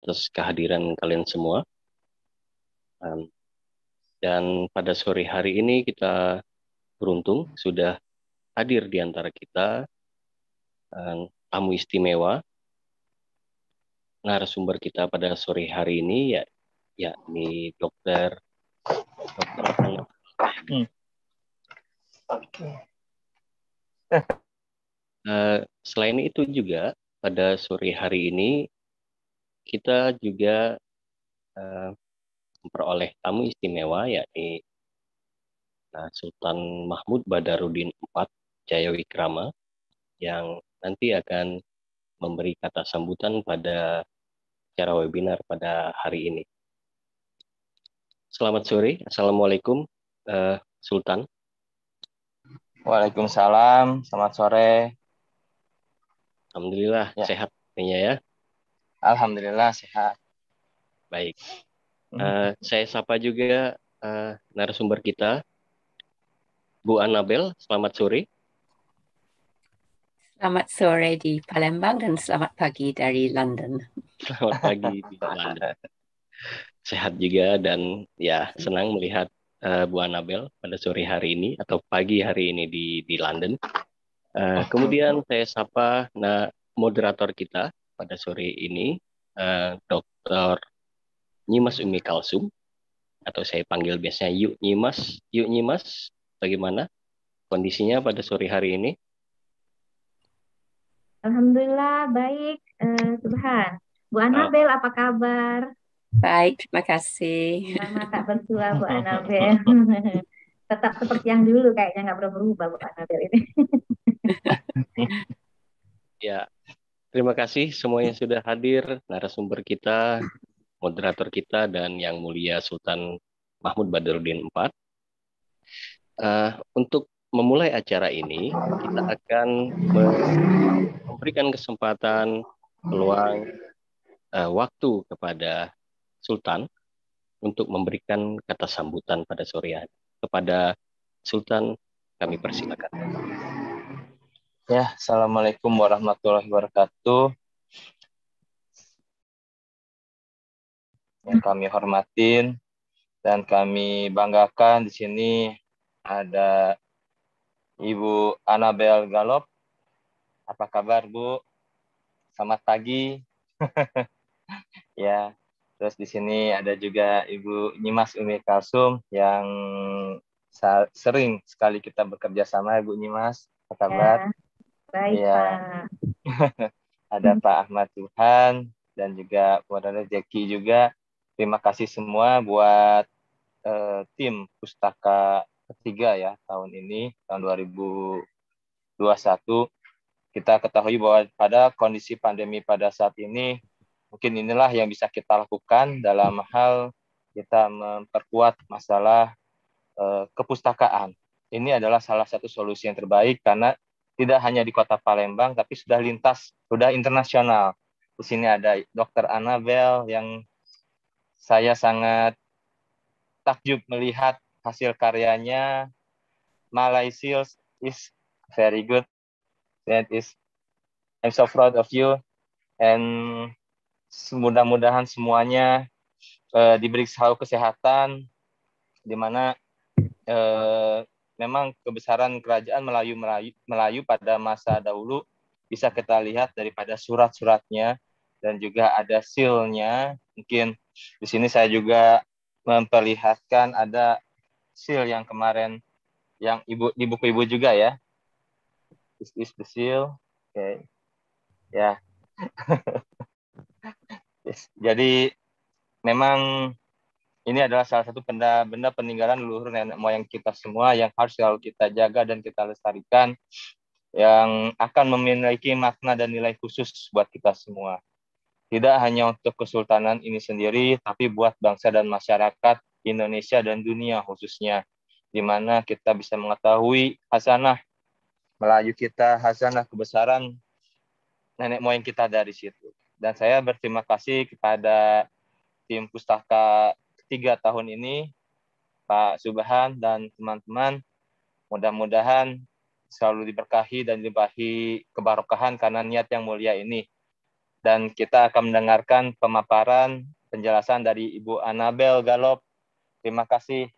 atas kehadiran kalian semua. Um, Dan pada sore hari ini kita beruntung sudah hadir di antara kita tamu istimewa. Narasumber kita pada sore hari ini yakni Dokter Ana. Selain itu juga pada sore hari ini kita juga memperoleh tamu istimewa yakni Sultan Mahmud Badarudin IV Jayawikrama yang nanti akan memberi kata sambutan pada acara webinar pada hari ini. Selamat sore, Assalamualaikum Sultan. Waalaikumsalam, selamat sore. Alhamdulillah sehat ya. Alhamdulillah sehat. Baik. Saya sapa juga narasumber kita, Bu Anabel. Selamat sore. Selamat sore di Palembang dan selamat pagi dari London. Selamat pagi di London. Sehat juga dan ya senang melihat Bu Anabel pada sore hari ini atau pagi hari ini di London. Kemudian saya sapa moderator kita pada sore ini, Dr. Nyimas Umi Kalsum, atau saya panggil biasanya Yuk Nyimas. Yuk Nyimas, bagaimana kondisinya pada sore hari ini? Alhamdulillah baik, Subhan. Bu Anabel, apa kabar? Baik, terima kasih. Lama tak bersua, Bu Anabel. Tetap seperti yang dulu, kayaknya nggak pernah berubah, Bu Anabel ini. Ya, terima kasih semuanya sudah hadir, narasumber kita, moderator kita, dan yang mulia Sultan Mahmud Badarudin IV. Untuk memulai acara ini, kita akan memberikan kesempatan, peluang, waktu kepada Sultan untuk memberikan kata sambutan pada sore hari. Kepada Sultan, kami persilakan. Ya, Assalamualaikum warahmatullahi wabarakatuh. Yang kami hormatin dan kami banggakan di sini ada Ibu Anabel Galop. Apa kabar, Bu? Selamat pagi. Ya, terus di sini ada juga Ibu Nyimas Umi Kalsum yang sering sekali kita bekerja sama, Ibu Nyimas. Apa kabar? Ya, baik, ya. Pak. Ada Pak Ahmad Tuhan dan juga Wadana Jeki juga. Terima kasih semua buat tim Pustaka ketiga ya tahun ini, tahun 2021. Kita ketahui bahwa pada kondisi pandemi pada saat ini, mungkin inilah yang bisa kita lakukan dalam hal kita memperkuat masalah kepustakaan. Ini adalah salah satu solusi yang terbaik karena tidak hanya di Kota Palembang, tapi sudah lintas, sudah internasional. Di sini ada Dr. Anabel yang saya sangat takjub melihat hasil karyanya. Malaysia is very good. I'm so proud of you. And mudah-mudahan semuanya diberi selalu kesehatan, di mana memang kebesaran kerajaan Melayu pada masa dahulu bisa kita lihat daripada surat-suratnya dan juga ada seal-nya. Mungkin di sini saya juga memperlihatkan ada seal yang kemarin yang di buku ibu juga ya. This is the seal. Oke. Ya. Yes. Jadi memang ini adalah salah satu benda peninggalan leluhur nenek moyang kita semua yang harus selalu kita jaga dan kita lestarikan, yang akan memiliki makna dan nilai khusus buat kita semua. Tidak hanya untuk kesultanan ini sendiri, tapi buat bangsa dan masyarakat Indonesia dan dunia khususnya, di mana kita bisa mengetahui hasanah Melayu kita, hasanah kebesaran nenek moyang kita dari situ. Dan saya berterima kasih kepada tim Pustaka ketiga tahun ini, Pak Subhan dan teman-teman. Mudah-mudahan selalu diberkahi dan dilimpahi kebarokahan karena niat yang mulia ini. dan kita akan mendengarkan pemaparan penjelasan dari Ibu Anabel Galop. Terima kasih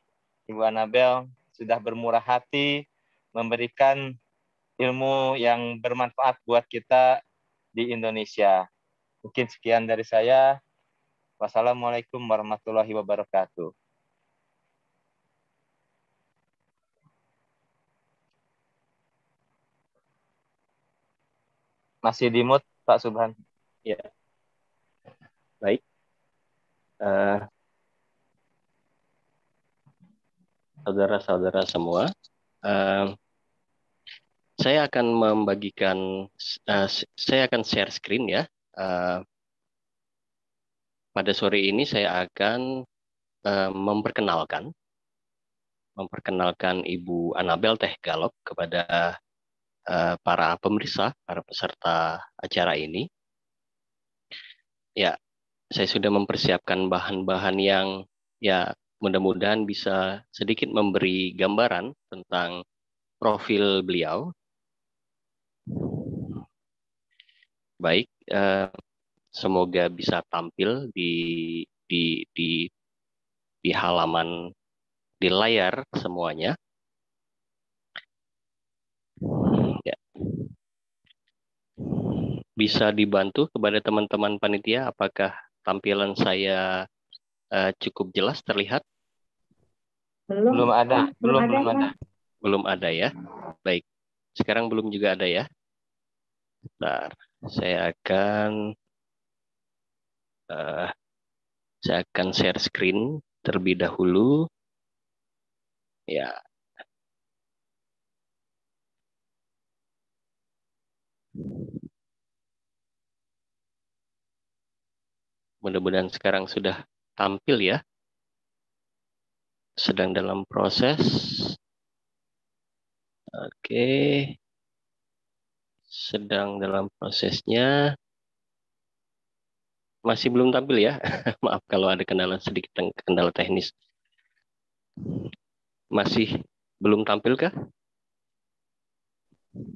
Ibu Anabel sudah bermurah hati memberikan ilmu yang bermanfaat buat kita di Indonesia. Mungkin sekian dari saya. Wassalamualaikum warahmatullahi wabarakatuh. Masih di mute, Pak Subhan. Ya, baik. Saudara-saudara semua, saya akan membagikan, saya akan share screen ya. Pada sore ini saya akan memperkenalkan Ibu Anabel Teh Galop kepada para pemirsa, para peserta acara ini. Ya, saya sudah mempersiapkan bahan-bahan yang ya mudah-mudahan bisa sedikit memberi gambaran tentang profil beliau. Baik, semoga bisa tampil di halaman, di layar semuanya. Ya. Bisa dibantu kepada teman-teman panitia, apakah tampilan saya cukup jelas terlihat? Belum ada. Belum ada ya. Baik, sekarang belum juga ada ya. Bentar, saya akan share screen terlebih dahulu. Ya. Mudah-mudahan sekarang sudah tampil ya. Sedang dalam proses. Oke. Sedang dalam prosesnya. Masih belum tampil ya. Maaf kalau ada kendala teknis. Masih belum tampil kah?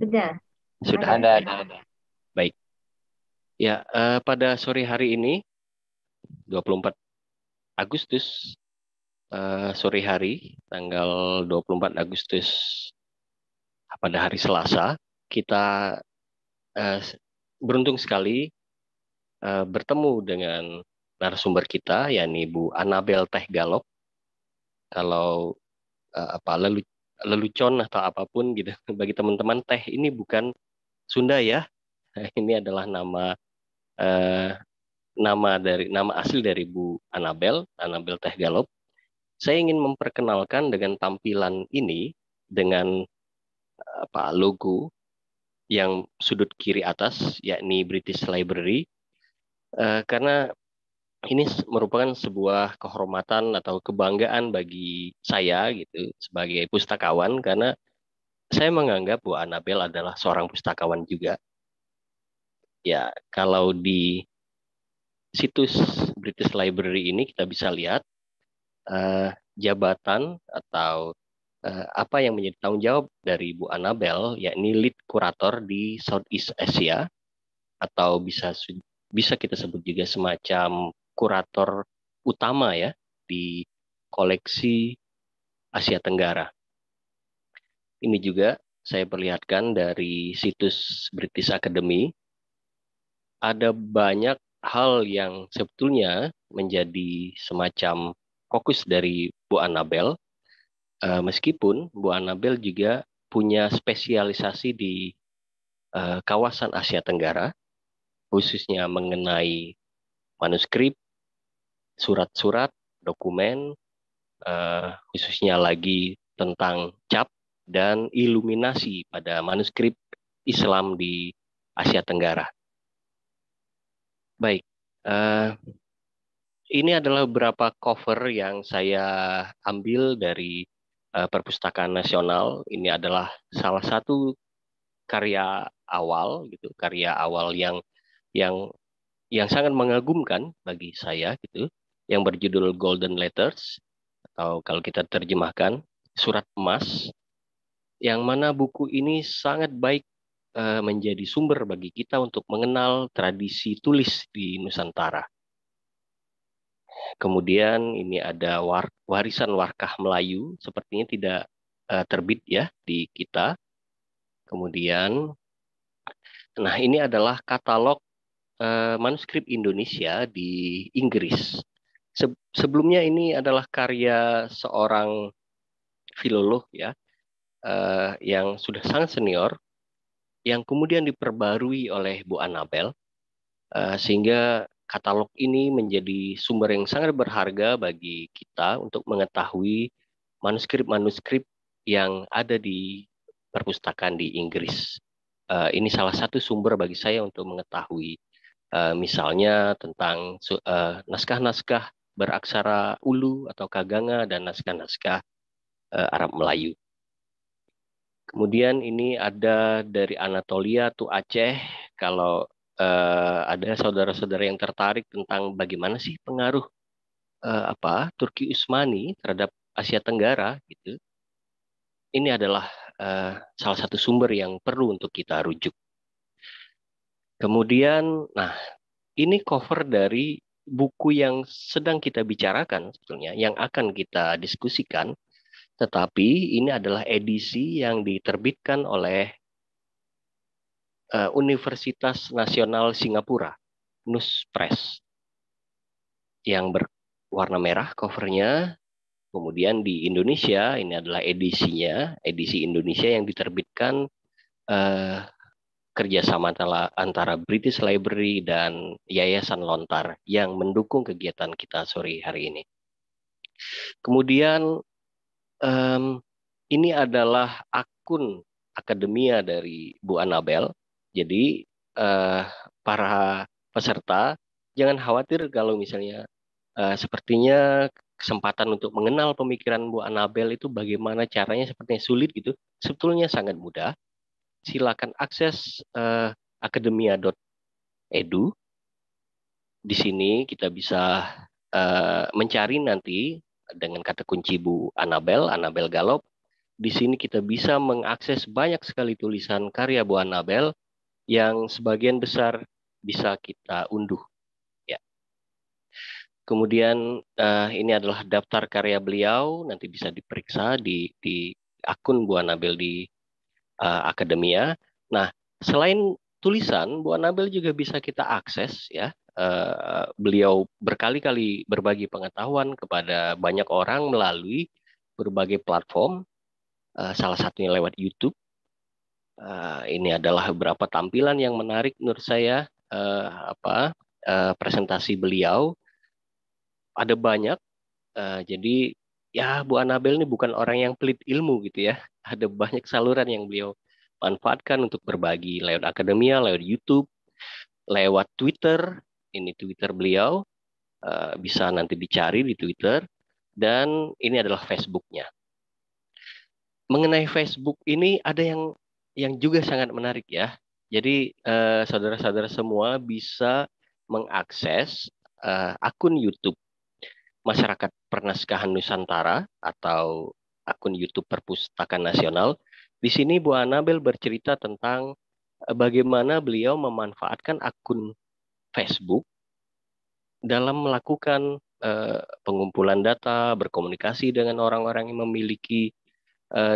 Sudah. Ada. Baik. Ya, pada sore hari ini 24 Agustus sore hari tanggal 24 Agustus pada hari Selasa, kita beruntung sekali bertemu dengan narasumber kita, yakni Bu Anabel Teh Galop. Kalau lelucon atau apapun gitu, bagi teman-teman, teh ini bukan Sunda ya. Ini adalah nama asli dari Bu Anabel Teh Galop. Saya ingin memperkenalkan dengan tampilan ini dengan logo yang sudut kiri atas, yakni British Library, karena ini merupakan sebuah kehormatan atau kebanggaan bagi saya gitu sebagai pustakawan, karena saya menganggap Bu Anabel adalah seorang pustakawan juga. Ya, kalau di situs British Library ini kita bisa lihat jabatan atau apa yang menjadi tanggung jawab dari Bu Anabel, yakni lead kurator di Southeast Asia, atau bisa kita sebut juga semacam kurator utama ya di koleksi Asia Tenggara. Ini juga saya perlihatkan dari situs British Academy. Ada banyak hal yang sebetulnya menjadi semacam fokus dari Bu Anabel, meskipun Bu Anabel juga punya spesialisasi di kawasan Asia Tenggara, khususnya mengenai manuskrip, surat-surat, dokumen, khususnya lagi tentang cap dan iluminasi pada manuskrip Islam di Asia Tenggara. Baik, ini adalah beberapa cover yang saya ambil dari Perpustakaan Nasional. Ini adalah salah satu karya awal yang sangat mengagumkan bagi saya gitu, yang berjudul Golden Letters, atau kalau kita terjemahkan surat emas, yang mana buku ini sangat baik menjadi sumber bagi kita untuk mengenal tradisi tulis di Nusantara. Kemudian ini ada warisan warkah Melayu, sepertinya tidak terbit ya di kita. Kemudian, nah ini adalah katalog manuskrip Indonesia di Inggris. Sebelumnya ini adalah karya seorang filolog ya, yang sudah sangat senior, yang kemudian diperbarui oleh Bu Anabel, sehingga katalog ini menjadi sumber yang sangat berharga bagi kita untuk mengetahui manuskrip-manuskrip yang ada di perpustakaan di Inggris. Ini salah satu sumber bagi saya untuk mengetahui misalnya tentang naskah-naskah beraksara Ulu atau Kaganga dan naskah-naskah Arab Melayu. Kemudian ini ada dari Anatolia to Aceh. Kalau ada saudara-saudara yang tertarik tentang bagaimana sih pengaruh Turki Utsmani terhadap Asia Tenggara gitu. Ini adalah salah satu sumber yang perlu untuk kita rujuk. Kemudian, nah ini cover dari buku yang sedang kita bicarakan sebetulnya, yang akan kita diskusikan, tetapi ini adalah edisi yang diterbitkan oleh Universitas Nasional Singapura, NUS Press, yang berwarna merah covernya. Kemudian di Indonesia, ini adalah edisinya, edisi Indonesia yang diterbitkan kerjasama antara British Library dan Yayasan Lontar yang mendukung kegiatan kita sore hari ini. Kemudian ini adalah akun akademia dari Bu Anabel. Jadi para peserta jangan khawatir kalau misalnya sepertinya kesempatan untuk mengenal pemikiran Bu Anabel itu bagaimana caranya sepertinya sulit gitu. Sebetulnya sangat mudah. Silakan akses akademia.edu. Di sini kita bisa mencari nanti dengan kata kunci Bu Anabel, Anabel Galop. Di sini kita bisa mengakses banyak sekali tulisan karya Bu Anabel yang sebagian besar bisa kita unduh. Ya. Kemudian ini adalah daftar karya beliau, nanti bisa diperiksa di akun Bu Anabel di akademia. Nah, selain tulisan, Bu Anabel juga bisa kita akses ya. Beliau berkali-kali berbagi pengetahuan kepada banyak orang melalui berbagai platform, salah satunya lewat YouTube. Ini adalah beberapa tampilan yang menarik menurut saya. Presentasi beliau ada banyak. Jadi ya Bu Anabel ini bukan orang yang pelit ilmu gitu ya. Ada banyak saluran yang beliau manfaatkan untuk berbagi lewat akademia, lewat YouTube, lewat Twitter. Ini Twitter beliau, bisa nanti dicari di Twitter. Dan ini adalah Facebooknya. Mengenai Facebook ini ada yang juga sangat menarik ya. Jadi saudara-saudara semua bisa mengakses akun YouTube Masyarakat Pernaskahan Nusantara atau akun YouTube Perpustakaan Nasional. Di sini Bu Anabel bercerita tentang bagaimana beliau memanfaatkan akun Facebook dalam melakukan pengumpulan data, berkomunikasi dengan orang-orang yang memiliki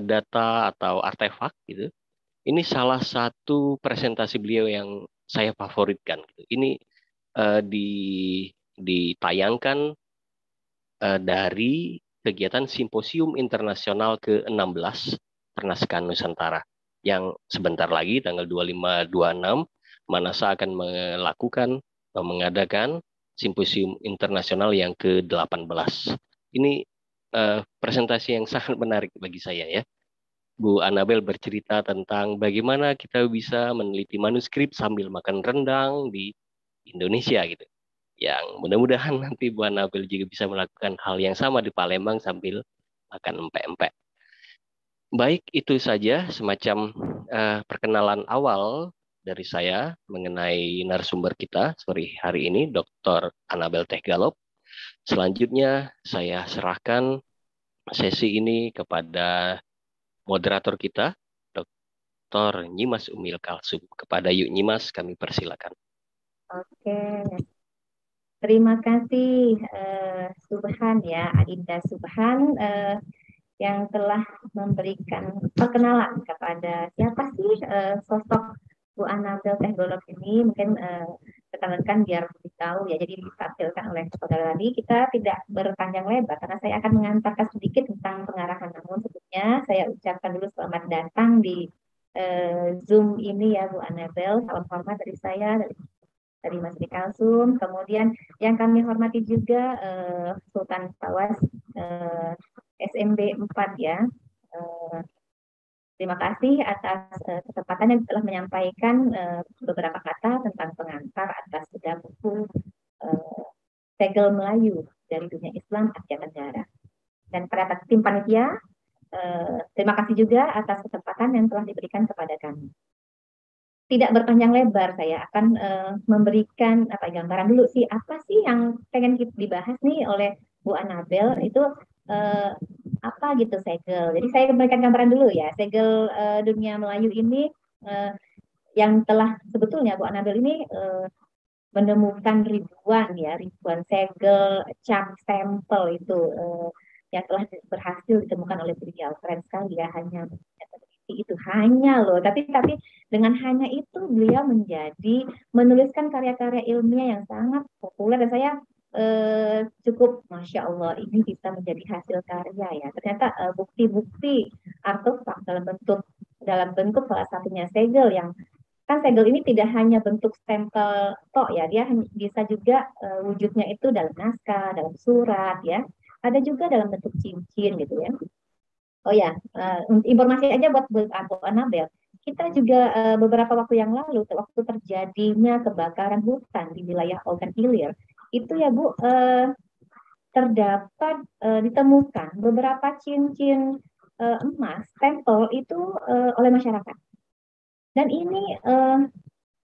data atau artefak gitu. Ini salah satu presentasi beliau yang saya favoritkan. Ini ditayangkan dari kegiatan Simposium Internasional ke-16 Pernaskahan Nusantara yang sebentar lagi tanggal 25-26 Manasa akan mengadakan Simposium Internasional yang ke-18. Ini presentasi yang sangat menarik bagi saya ya. Bu Anabel bercerita tentang bagaimana kita bisa meneliti manuskrip sambil makan rendang di Indonesia gitu. Yang mudah-mudahan nanti Bu Anabel juga bisa melakukan hal yang sama di Palembang sambil makan empek-empek. Baik, itu saja semacam perkenalan awal dari saya mengenai narasumber kita sore hari ini, Dr. Anabel Teh Galop. Selanjutnya saya serahkan sesi ini kepada moderator kita, Dr. Nyimas Umil Kalsum. Kepada Yuk Nyimas kami persilakan. Oke, terima kasih Subhan ya, Adinda Subhan yang telah memberikan perkenalan kepada siapa sih sosok Bu Anabel Tehgolok ini. Mungkin rekan-rekan biar lebih tahu ya, jadi ditampilkan oleh saudara tadi. Kita tidak berpanjang lebar karena saya akan mengantarkan sedikit tentang pengarahan. Namun sebelumnya saya ucapkan dulu selamat datang di Zoom ini ya Bu Anabel. Salam hormat dari saya, dari Mas Kalsum. Kemudian yang kami hormati juga Sultan Fawaz SMB 4 ya. Terima kasih atas kesempatan yang telah menyampaikan beberapa kata tentang pengantar atas bedah buku Segel Melayu dari Dunia Islam Asia Tenggara. Dan pada tim panitia, terima kasih juga atas kesempatan yang telah diberikan kepada kami. Tidak berpanjang lebar, saya akan memberikan gambaran dulu sih, apa sih yang pengen dibahas nih oleh Bu Anabel, itu apa gitu segel. Jadi saya memberikan gambaran dulu ya, segel Dunia Melayu ini yang telah sebetulnya Bu Anabel ini menemukan ribuan segel, cap, stempel itu yang telah berhasil ditemukan oleh beliau. Keren sekali ya, hanya itu hanya loh, tapi dengan hanya itu beliau menuliskan karya-karya ilmiah yang sangat populer, dan saya cukup Masya Allah ini bisa menjadi hasil karya ya. Ternyata bukti-bukti artefak dalam bentuk salah satunya segel, yang kan segel ini tidak hanya bentuk stempel tok ya, dia bisa juga wujudnya itu dalam naskah, dalam surat ya, ada juga dalam bentuk cincin gitu ya. Oh ya, informasi aja buat Bu Anabel. Kita juga beberapa waktu yang lalu, waktu terjadinya kebakaran hutan di wilayah Ogan Ilir, itu ya Bu, terdapat ditemukan beberapa cincin emas stempel itu oleh masyarakat. Dan ini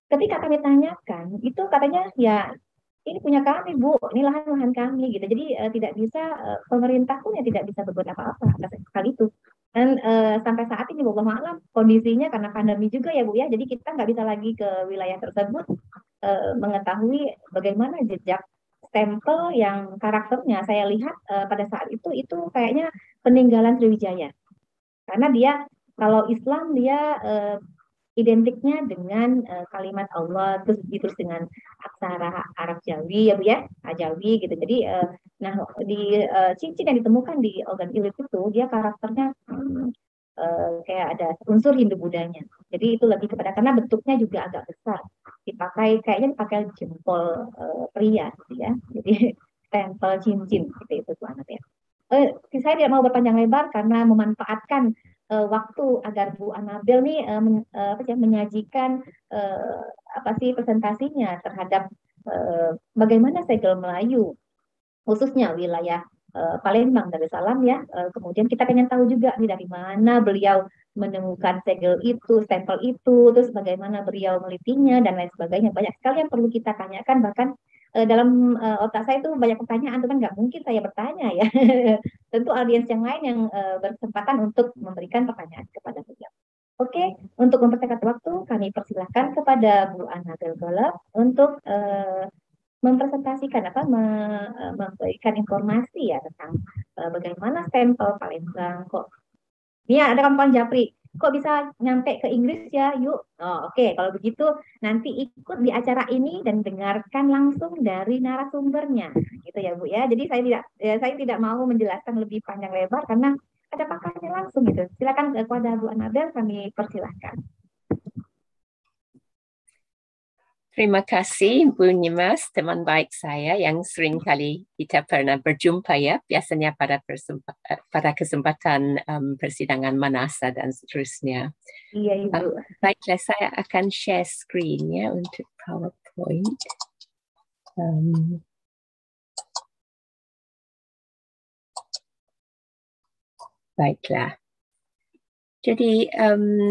ketika kami tanyakan, itu katanya ya ini punya kami Bu, ini lahan kami gitu. Jadi tidak bisa, pemerintah pun ya tidak bisa berbuat apa-apa atas hal itu. Dan sampai saat ini wallahu a'lam kondisinya karena pandemi juga ya Bu ya, jadi kita nggak bisa lagi ke wilayah tersebut mengetahui bagaimana jejak stempel yang karakternya saya lihat pada saat itu kayaknya peninggalan Sriwijaya. Karena dia kalau Islam dia identiknya dengan kalimat Allah, terus dengan aksara Arab Jawi ya Bu ya, Jawi gitu. Jadi nah di cincin yang ditemukan di Ogan Ilir itu dia karakternya kayak ada unsur Hindu-Budanya. Jadi itu lebih kepada, karena bentuknya juga agak besar, kayaknya dipakai jempol pria gitu ya. Jadi stempel cincin seperti itu tuh anak ya. Saya tidak mau berpanjang lebar karena memanfaatkan waktu agar Bu Anabel nih menyajikan presentasinya terhadap bagaimana segel Melayu, khususnya wilayah Palembang, Darussalam ya. Kemudian kita pengen tahu juga nih dari mana beliau menemukan segel itu, stempel itu, terus bagaimana beliau melitinya dan lain sebagainya. Banyak sekali yang perlu kita tanyakan, bahkan dalam otak saya itu banyak pertanyaan, itu kan nggak mungkin saya bertanya ya. Tentu audiens yang lain yang berkesempatan untuk memberikan pertanyaan kepada beliau. Oke, untuk mempercepat waktu, kami persilahkan kepada Bu Anabel Golok untuk mempresentasikan memberikan informasi ya tentang bagaimana stempel Palembang. Kok ini ada kawan Japri, kok bisa nyampe ke Inggris ya? Yuk. Oke, kalau begitu nanti ikut di acara ini dan dengarkan langsung dari narasumbernya, gitu ya Bu ya. Jadi saya tidak mau menjelaskan lebih panjang lebar karena ada pakarnya langsung gitu. Silakan kepada Bu Anabel, kami persilahkan. Terima kasih Bu Nyimas, teman baik saya yang sering kali kita pernah berjumpa ya, biasanya pada kesempatan persidangan manasa dan seterusnya. Iya Ibu. Baiklah, saya akan share screen ya untuk PowerPoint. Baiklah. Jadi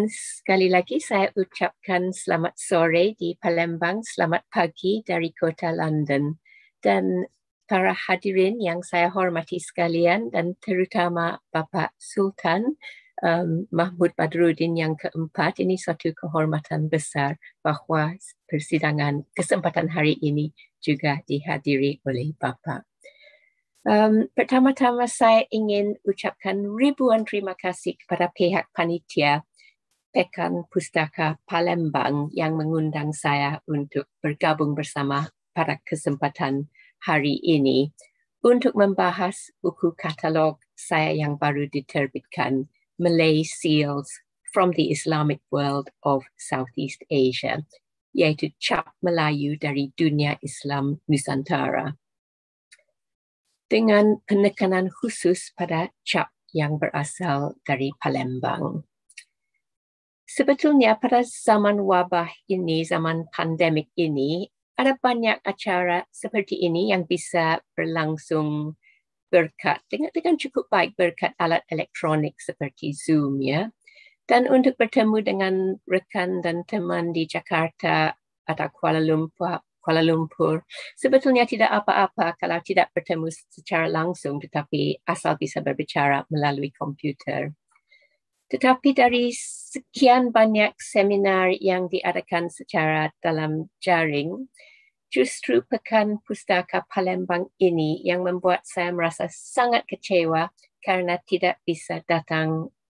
sekali lagi saya ucapkan selamat sore di Palembang, selamat pagi dari kota London. Dan para hadirin yang saya hormati sekalian dan terutama Bapak Sultan, Mahmud Badruddin yang keempat. Ini suatu kehormatan besar bahawa kesempatan hari ini juga dihadiri oleh Bapa. Pertama-tama saya ingin ucapkan ribuan terima kasih kepada pihak panitia Pekan Pustaka Palembang yang mengundang saya untuk bergabung bersama pada kesempatan hari ini untuk membahas buku katalog saya yang baru diterbitkan, Malay Seals from the Islamic World of Southeast Asia, yaitu cap Melayu dari dunia Islam Nusantara, dengan penekanan khusus pada cap yang berasal dari Palembang. Sebetulnya pada zaman wabah ini, zaman pandemik ini, ada banyak acara seperti ini yang bisa berlangsung berkat dengan cukup baik berkat alat elektronik seperti Zoom, ya. Dan untuk bertemu dengan rekan dan teman di Jakarta atau Kuala Lumpur, sebetulnya tidak apa-apa kalau tidak bertemu secara langsung, tetapi asal bisa berbicara melalui komputer. Tetapi dari sekian banyak seminar yang diadakan secara dalam jaring, justru Pekan Pustaka Palembang ini yang membuat saya merasa sangat kecewa karena tidak bisa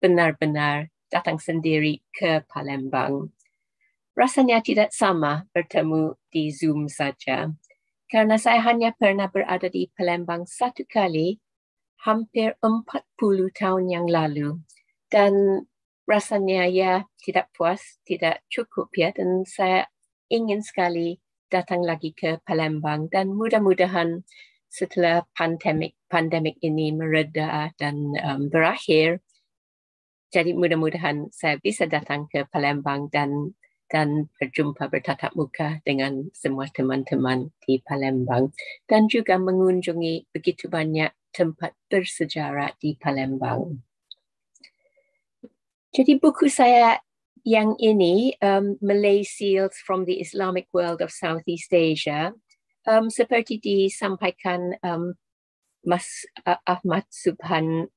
benar-benar datang sendiri ke Palembang. Rasanya tidak sama bertemu di Zoom saja, karena saya hanya pernah berada di Palembang satu kali hampir 40 tahun yang lalu. Dan rasanya ya tidak puas, tidak cukup, ya, dan saya ingin sekali datang lagi ke Palembang, dan mudah-mudahan setelah pandemik ini mereda dan berakhir, jadi mudah-mudahan saya bisa datang ke Palembang dan berjumpa bertatap muka dengan semua teman-teman di Palembang dan juga mengunjungi begitu banyak tempat bersejarah di Palembang. Jadi buku saya yang ini, Malay Seals from the Islamic World of Southeast Asia, seperti disampaikan Mas Ahmad Subhan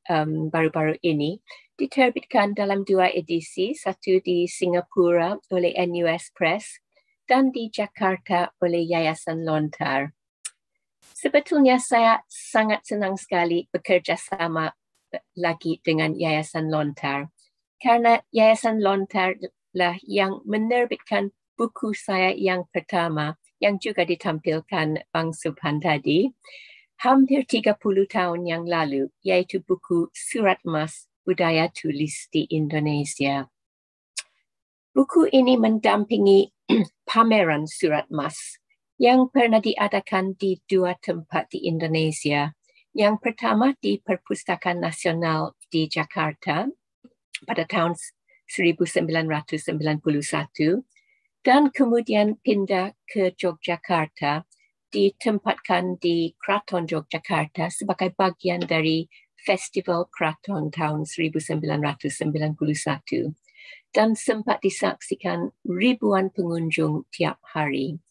baru-baru ini, diterbitkan dalam 2 edisi, satu di Singapura oleh NUS Press dan di Jakarta oleh Yayasan Lontar. Sebetulnya saya sangat senang sekali bekerja sama lagi dengan Yayasan Lontar, karena Yayasan Lontar lah yang menerbitkan buku saya yang pertama, yang juga ditampilkan Bang Subhan tadi, hampir 30 tahun yang lalu, yaitu buku Surat Emas Budaya Tulis di Indonesia. Buku ini mendampingi pameran Surat Emas yang pernah diadakan di 2 tempat di Indonesia. Yang pertama di Perpustakaan Nasional di Jakarta pada tahun 1991 dan kemudian pindah ke Yogyakarta, ditempatkan di Kraton Yogyakarta sebagai bagian dari Festival Kraton tahun 1991 dan sempat disaksikan ribuan pengunjung tiap hari.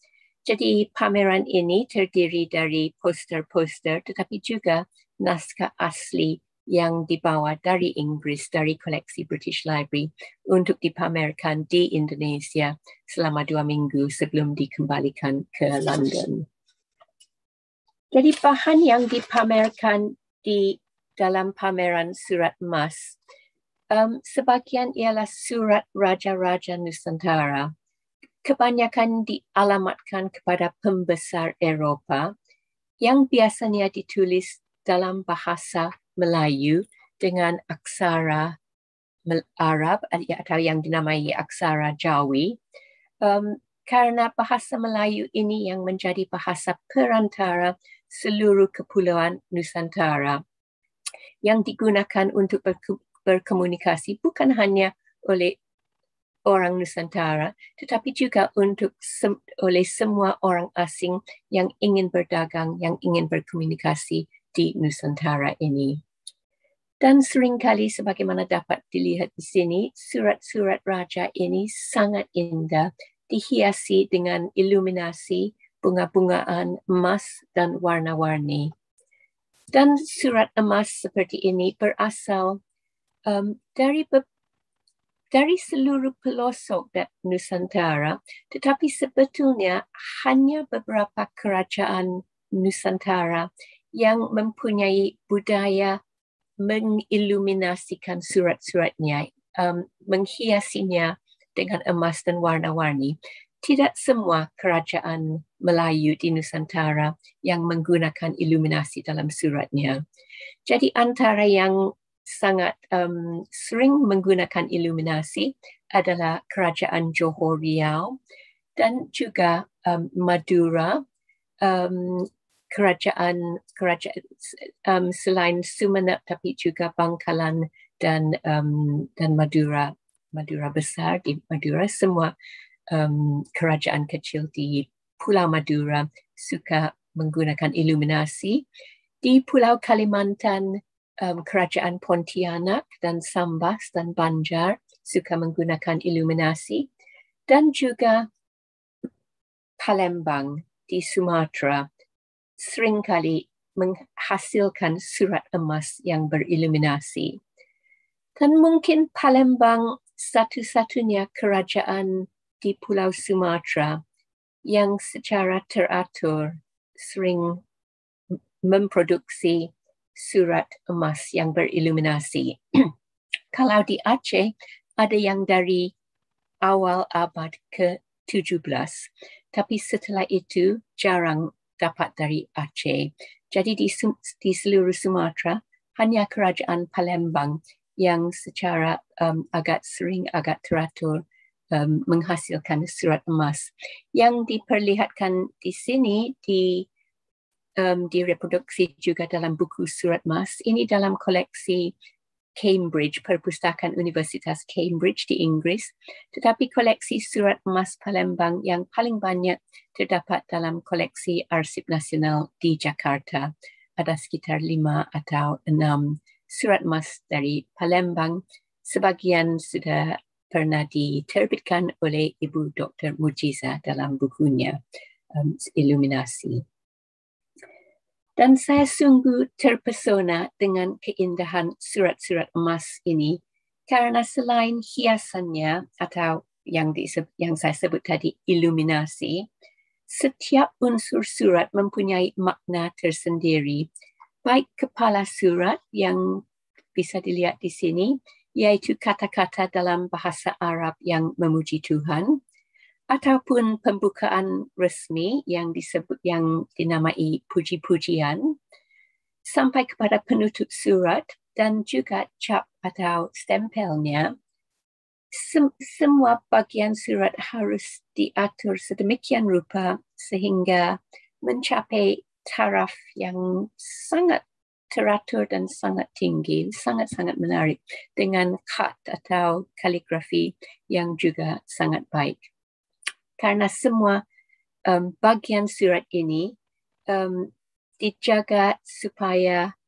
Jadi pameran ini terdiri dari poster-poster tetapi juga naskah asli yang dibawa dari Inggris, dari koleksi British Library untuk dipamerkan di Indonesia selama 2 minggu sebelum dikembalikan ke London. Jadi bahan yang dipamerkan di dalam pameran Surat Emas, sebagian ialah surat Raja-Raja Nusantara. Kebanyakan dialamatkan kepada pembesar Eropah yang biasanya ditulis dalam bahasa Melayu dengan aksara Arab atau yang dinamai aksara Jawi. Karena bahasa Melayu ini yang menjadi bahasa perantara seluruh kepulauan Nusantara yang digunakan untuk berkomunikasi bukan hanya oleh orang Nusantara, tetapi juga oleh semua orang asing yang ingin berdagang, yang ingin berkomunikasi di Nusantara ini. Dan seringkali sebagaimana dapat dilihat di sini, surat-surat raja ini sangat indah, dihiasi dengan iluminasi, bunga-bungaan, emas dan warna-warni. Dan surat emas seperti ini berasal dari seluruh pelosok Nusantara, tetapi sebetulnya hanya beberapa kerajaan Nusantara yang mempunyai budaya mengiluminasikan surat-suratnya, menghiasinya dengan emas dan warna-warni. Tidak semua kerajaan Melayu di Nusantara yang menggunakan iluminasi dalam suratnya. Jadi antara yang sangat sering menggunakan iluminasi adalah kerajaan Johor Riau dan juga Madura, kerajaan selain Sumenep tapi juga Bangkalan dan Madura besar di Madura. Semua kerajaan kecil di Pulau Madura suka menggunakan iluminasi. Di Pulau Kalimantan, kerajaan Pontianak dan Sambas dan Banjar suka menggunakan iluminasi, dan juga Palembang di Sumatera seringkali menghasilkan surat emas yang beriluminasi. Dan mungkin Palembang satu-satunya kerajaan di Pulau Sumatera yang secara teratur sering memproduksi surat emas yang beriluminasi. Kalau di Aceh, ada yang dari awal abad ke-17, tapi setelah itu jarang dapat dari Aceh. Jadi di seluruh Sumatera, hanya kerajaan Palembang yang secara agak teratur menghasilkan surat emas. Yang diperlihatkan di sini, direproduksi juga dalam buku surat emas. Ini dalam koleksi Cambridge, Perpustakaan Universitas Cambridge di Inggris. Tetapi koleksi surat emas Palembang yang paling banyak terdapat dalam koleksi Arsip Nasional di Jakarta. Ada sekitar 5 atau 6 surat emas dari Palembang. Sebagian sudah pernah diterbitkan oleh Ibu Dr. Mujiza dalam bukunya Iluminasi. Dan saya sungguh terpesona dengan keindahan surat-surat emas ini karena selain hiasannya atau yang saya sebut tadi iluminasi, setiap unsur surat mempunyai makna tersendiri. Baik kepala surat yang bisa dilihat di sini, yaitu kata-kata dalam bahasa Arab yang memuji Tuhan, ataupun pembukaan resmi yang dinamai puji-pujian, sampai kepada penutup surat dan juga cap atau stempelnya. Semua bagian surat harus diatur sedemikian rupa sehingga mencapai taraf yang sangat teratur dan sangat tinggi, sangat-sangat menarik, dengan khat atau kaligrafi yang juga sangat baik. Karena semua bagian surat ini dijaga supaya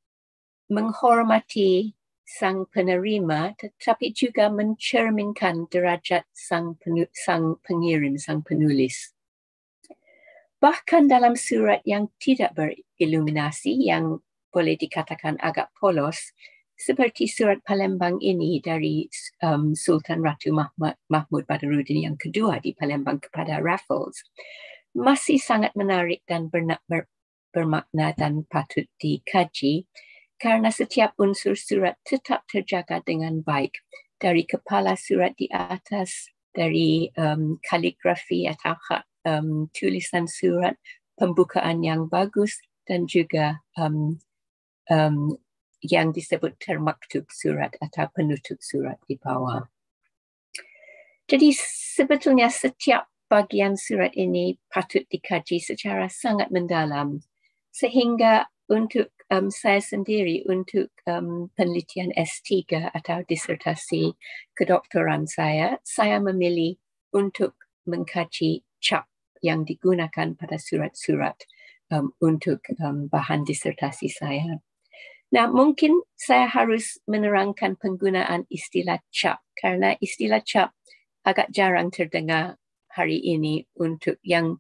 menghormati sang penerima, tetapi juga mencerminkan derajat sang pengirim, sang penulis. Bahkan dalam surat yang tidak beriluminasi, yang boleh dikatakan agak polos, seperti surat Palembang ini dari Sultan Ratu Mahmud Badarudin yang kedua di Palembang kepada Raffles, masih sangat menarik dan bermakna dan patut dikaji karena setiap unsur surat tetap terjaga dengan baik. Dari kepala surat di atas, dari kaligrafi atau tulisan surat, pembukaan yang bagus, dan juga yang disebut termaktub surat atau penutup surat di bawah. Jadi sebetulnya setiap bagian surat ini patut dikaji secara sangat mendalam, sehingga untuk saya sendiri, untuk penelitian S3 atau disertasi kedoktoran saya memilih untuk mengkaji cap yang digunakan pada surat-surat untuk bahan disertasi saya. Nah, mungkin saya harus menerangkan penggunaan istilah cap karena istilah cap agak jarang terdengar hari ini untuk yang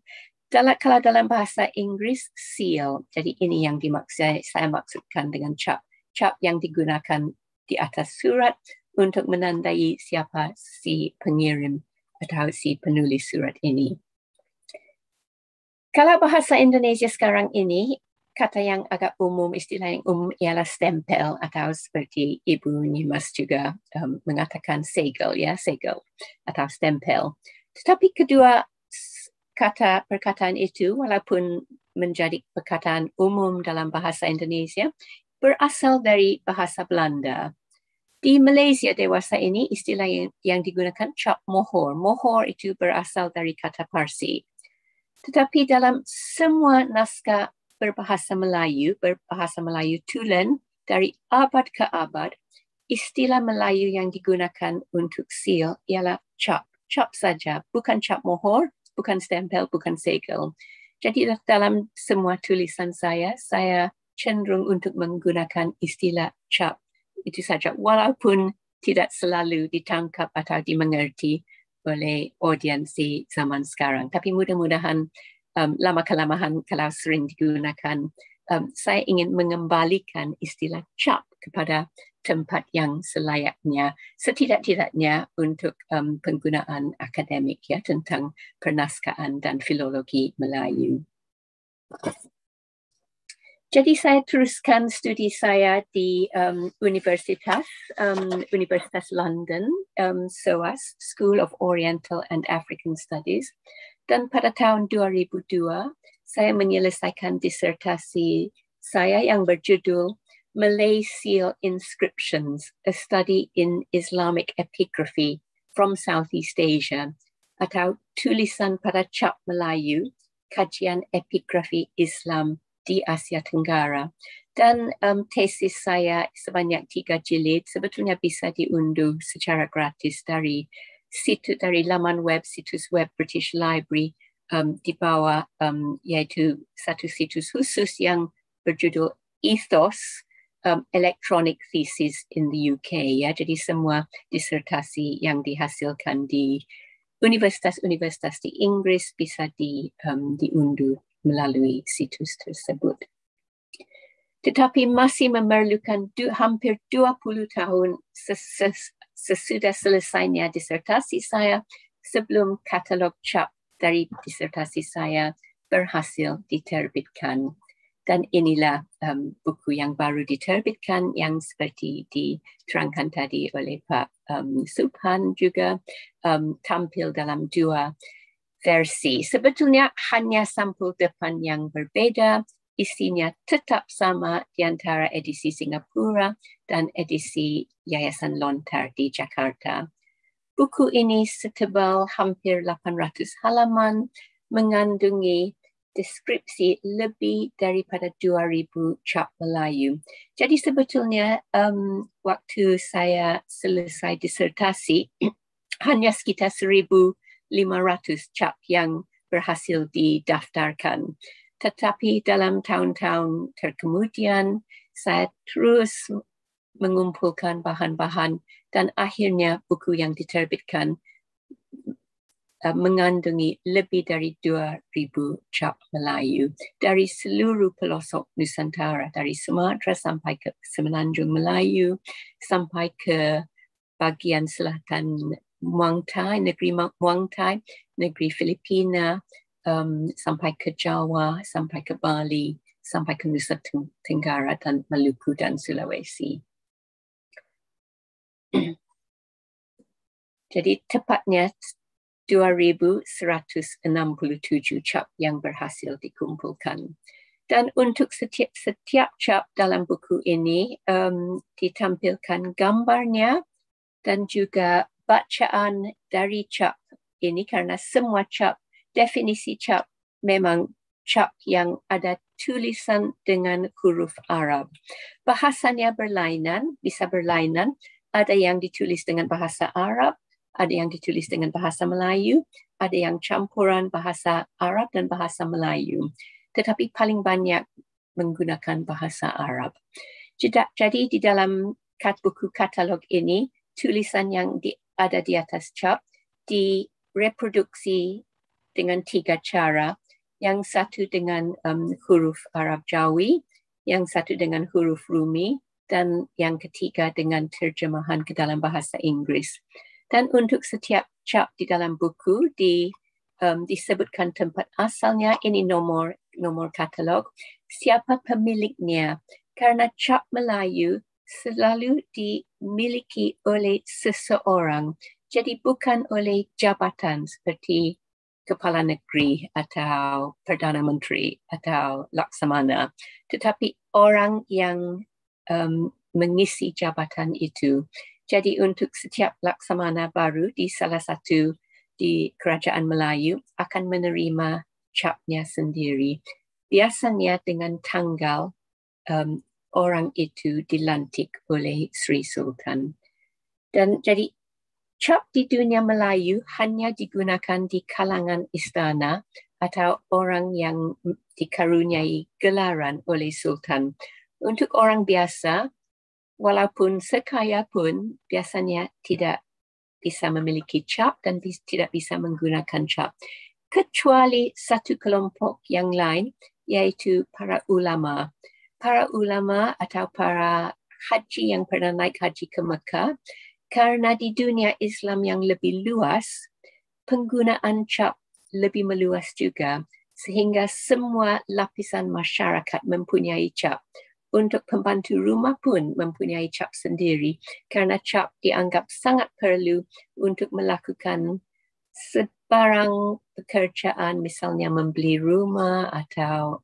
kalau dalam bahasa Inggris seal. Jadi ini yang saya maksudkan dengan cap. Cap yang digunakan di atas surat untuk menandai siapa si pengirim atau si penulis surat ini. Kalau bahasa Indonesia sekarang ini, kata yang agak umum, istilah yang umum ialah stempel atau seperti Ibu Nimas juga mengatakan segel, ya, segel atau stempel. Tetapi kedua perkataan itu, walaupun menjadi perkataan umum dalam bahasa Indonesia, berasal dari bahasa Belanda. Di Malaysia dewasa ini, istilah yang digunakan cap mohor. Mohor itu berasal dari kata Parsi. Tetapi dalam semua naskah berbahasa Melayu tulen dari abad ke abad, istilah Melayu yang digunakan untuk seal ialah cap. Cap saja, bukan cap mohor, bukan stempel, bukan segel. Jadi dalam semua tulisan saya cenderung untuk menggunakan istilah cap. Itu saja, walaupun tidak selalu ditangkap atau dimengerti oleh audiensi zaman sekarang. Tapi mudah-mudahan lama-kelamaan kalau sering digunakan, saya ingin mengembalikan istilah cap kepada tempat yang selayaknya, setidak-tidaknya untuk penggunaan akademik, ya, tentang pernaskaan dan filologi Melayu. Jadi saya teruskan studi saya di Universitas London, SOAS, School of Oriental and African Studies. Dan pada tahun 2002, saya menyelesaikan disertasi saya yang berjudul Malay Seal Inscriptions, a Study in Islamic Epigraphy from Southeast Asia, atau tulisan pada cap Melayu, kajian epigrafi Islam di Asia Tenggara. Dan tesis saya sebanyak 3 jilid sebetulnya bisa diunduh secara gratis dari laman web, situs web British Library di bawah, yaitu satu situs khusus yang berjudul Ethos Electronic Thesis in the UK. Ya, jadi semua disertasi yang dihasilkan di universitas-universitas di Inggris bisa diunduh melalui situs tersebut. Tetapi masih memerlukan hampir 20 tahun sesudah selesainya disertasi saya sebelum katalog cap dari disertasi saya berhasil diterbitkan. Dan inilah buku yang baru diterbitkan yang seperti diterangkan tadi oleh Pak Subhan juga tampil dalam 2 versi. Sebetulnya hanya sampul depan yang berbeda, isinya tetap sama di antara edisi Singapura dan edisi Yayasan Lontar di Jakarta. Buku ini setebal hampir 800 halaman, mengandungi deskripsi lebih daripada 2000 cap Melayu. Jadi sebetulnya waktu saya selesai disertasi, hanya sekitar 1,500 cap yang berhasil didaftarkan. Tetapi dalam tahun-tahun terkemudian, saya terus mengumpulkan bahan-bahan dan akhirnya buku yang diterbitkan mengandungi lebih dari 2,000 cap Melayu dari seluruh pelosok Nusantara, dari Sumatera sampai ke Semenanjung Melayu, sampai ke bagian selatan Muang Thai, negeri Muang Thai, negeri Filipina, sampai ke Jawa, sampai ke Bali, sampai ke Nusa Tenggara dan Maluku dan Sulawesi. Jadi tepatnya 2,167 cap yang berhasil dikumpulkan. Dan untuk setiap cap dalam buku ini ditampilkan gambarnya dan juga bacaan dari cap ini, karena semua cap, definisi cap memang cap yang ada tulisan dengan huruf Arab. Bahasanya berlainan, bisa berlainan, ada yang ditulis dengan bahasa Arab, ada yang ditulis dengan bahasa Melayu, ada yang campuran bahasa Arab dan bahasa Melayu. Tetapi paling banyak menggunakan bahasa Arab. Jadi di dalam buku katalog ini, tulisan yang ada di atas cap direproduksi dengan 3 cara. Yang satu dengan huruf Arab Jawi, yang satu dengan huruf Rumi, dan yang ketiga dengan terjemahan ke dalam bahasa Inggris. Dan untuk setiap cap di dalam buku disebutkan tempat asalnya, ini nomor katalog, siapa pemiliknya, karena cap Melayu selalu dimiliki oleh seseorang, jadi bukan oleh jabatan seperti Kepala Negeri atau Perdana Menteri atau Laksamana, tetapi orang yang mengisi jabatan itu. Jadi untuk setiap Laksamana baru di salah satu di Kerajaan Melayu akan menerima capnya sendiri. Biasanya dengan tanggal orang itu dilantik oleh Sri Sultan. Dan jadi cap di dunia Melayu hanya digunakan di kalangan istana atau orang yang dikaruniai gelaran oleh Sultan. Untuk orang biasa, walaupun sekaya pun, biasanya tidak bisa memiliki cap dan tidak bisa menggunakan cap. Kecuali satu kelompok yang lain, yaitu para ulama. Para ulama atau para haji yang pernah naik haji ke Mekah, karena di dunia Islam yang lebih luas, penggunaan cap lebih meluas juga, sehingga semua lapisan masyarakat mempunyai cap. Untuk pembantu rumah pun mempunyai cap sendiri, karena cap dianggap sangat perlu untuk melakukan sebarang pekerjaan, misalnya membeli rumah atau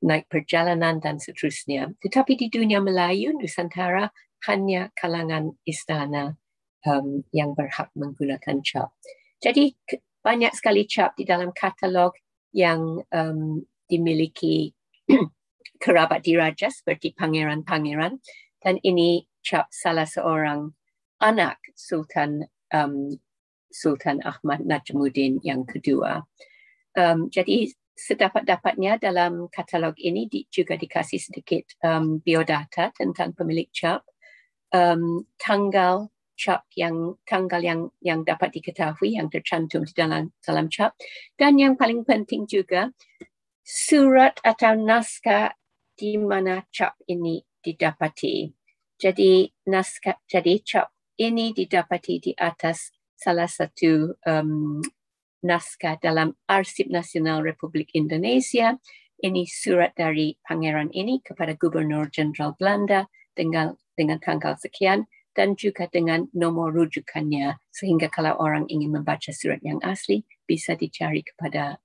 naik perjalanan dan seterusnya. Tetapi di dunia Melayu, Nusantara, hanya kalangan istana yang berhak menggunakan cap. Jadi banyak sekali cap di dalam katalog yang dimiliki kerabat diraja seperti pangeran-pangeran, dan ini cap salah seorang anak Sultan Ahmad Najmuddin yang kedua. Jadi sedapat-dapatnya dalam katalog ini juga dikasih sedikit biodata tentang pemilik cap, tanggal cap yang dapat diketahui yang tercantum di dalam cap, dan yang paling penting juga surat atau naskah di mana cap ini didapati. Jadi cap ini didapati di atas salah satu naskah dalam Arsip Nasional Republik Indonesia. Ini surat dari pangeran ini kepada Gubernur Jenderal Belanda dengan tanggal sekian, dan juga dengan nomor rujukannya, sehingga kalau orang ingin membaca surat yang asli bisa dicari kepada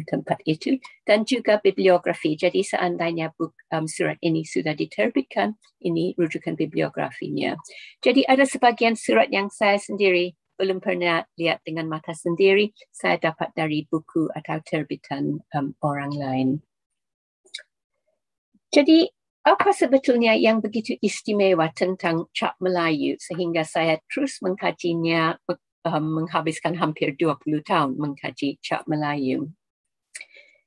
tempat itu, dan juga bibliografi. Jadi seandainya surat ini sudah diterbitkan, ini rujukan bibliografinya. Jadi ada sebagian surat yang saya sendiri belum pernah lihat dengan mata sendiri, saya dapat dari buku atau terbitan orang lain. Jadi apa sebetulnya yang begitu istimewa tentang cap Melayu sehingga saya terus mengkajinya, menghabiskan hampir 20 tahun mengkaji cap Melayu?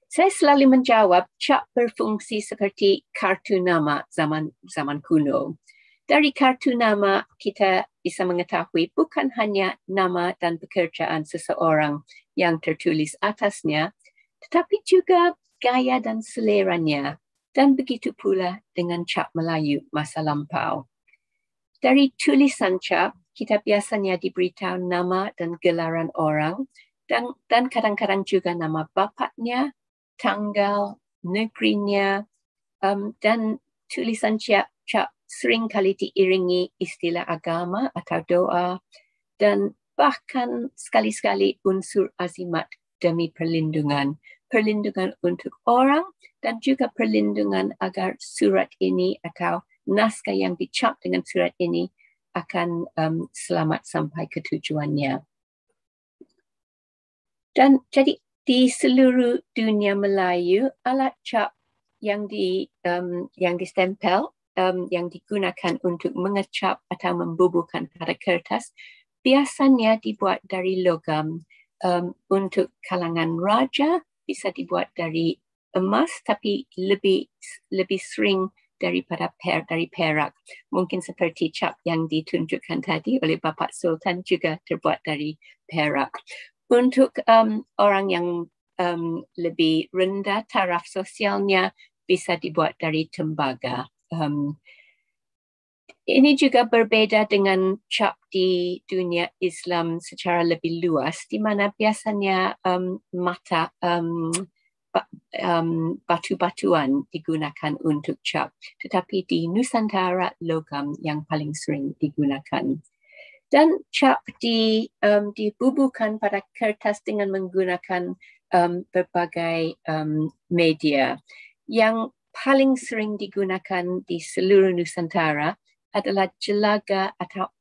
Saya selalu menjawab cap berfungsi seperti kartu nama zaman kuno. Dari kartu nama kita bisa mengetahui bukan hanya nama dan pekerjaan seseorang yang tertulis atasnya, tetapi juga gaya dan seleranya, dan begitu pula dengan cap Melayu masa lampau. Dari tulisan cap, kita biasanya diberitahu nama dan gelaran orang, dan kadang-kadang juga nama bapaknya, tanggal, negerinya, dan tulisan cap sering kali diiringi istilah agama atau doa, dan bahkan sekali-sekali unsur azimat demi perlindungan untuk orang, dan juga perlindungan agar surat ini atau naskah yang dicap dengan surat ini akan selamat sampai ke tujuannya. Dan jadi di seluruh dunia Melayu, alat cap yang distempel, yang digunakan untuk mengecap atau membubuhkan pada kertas biasanya dibuat dari logam. Untuk kalangan raja bisa dibuat dari emas, tapi lebih sering daripada dari perak. Mungkin seperti cap yang ditunjukkan tadi oleh Bapak Sultan juga terbuat dari perak. Untuk orang yang lebih rendah, taraf sosialnya bisa dibuat dari tembaga. Ini juga berbeda dengan cap di dunia Islam secara lebih luas, di mana biasanya batu-batuan digunakan untuk cap, tetapi di Nusantara logam yang paling sering digunakan. Dan cap dibubuhkan pada kertas dengan menggunakan berbagai media. Yang paling sering digunakan di seluruh Nusantara adalah jelaga atau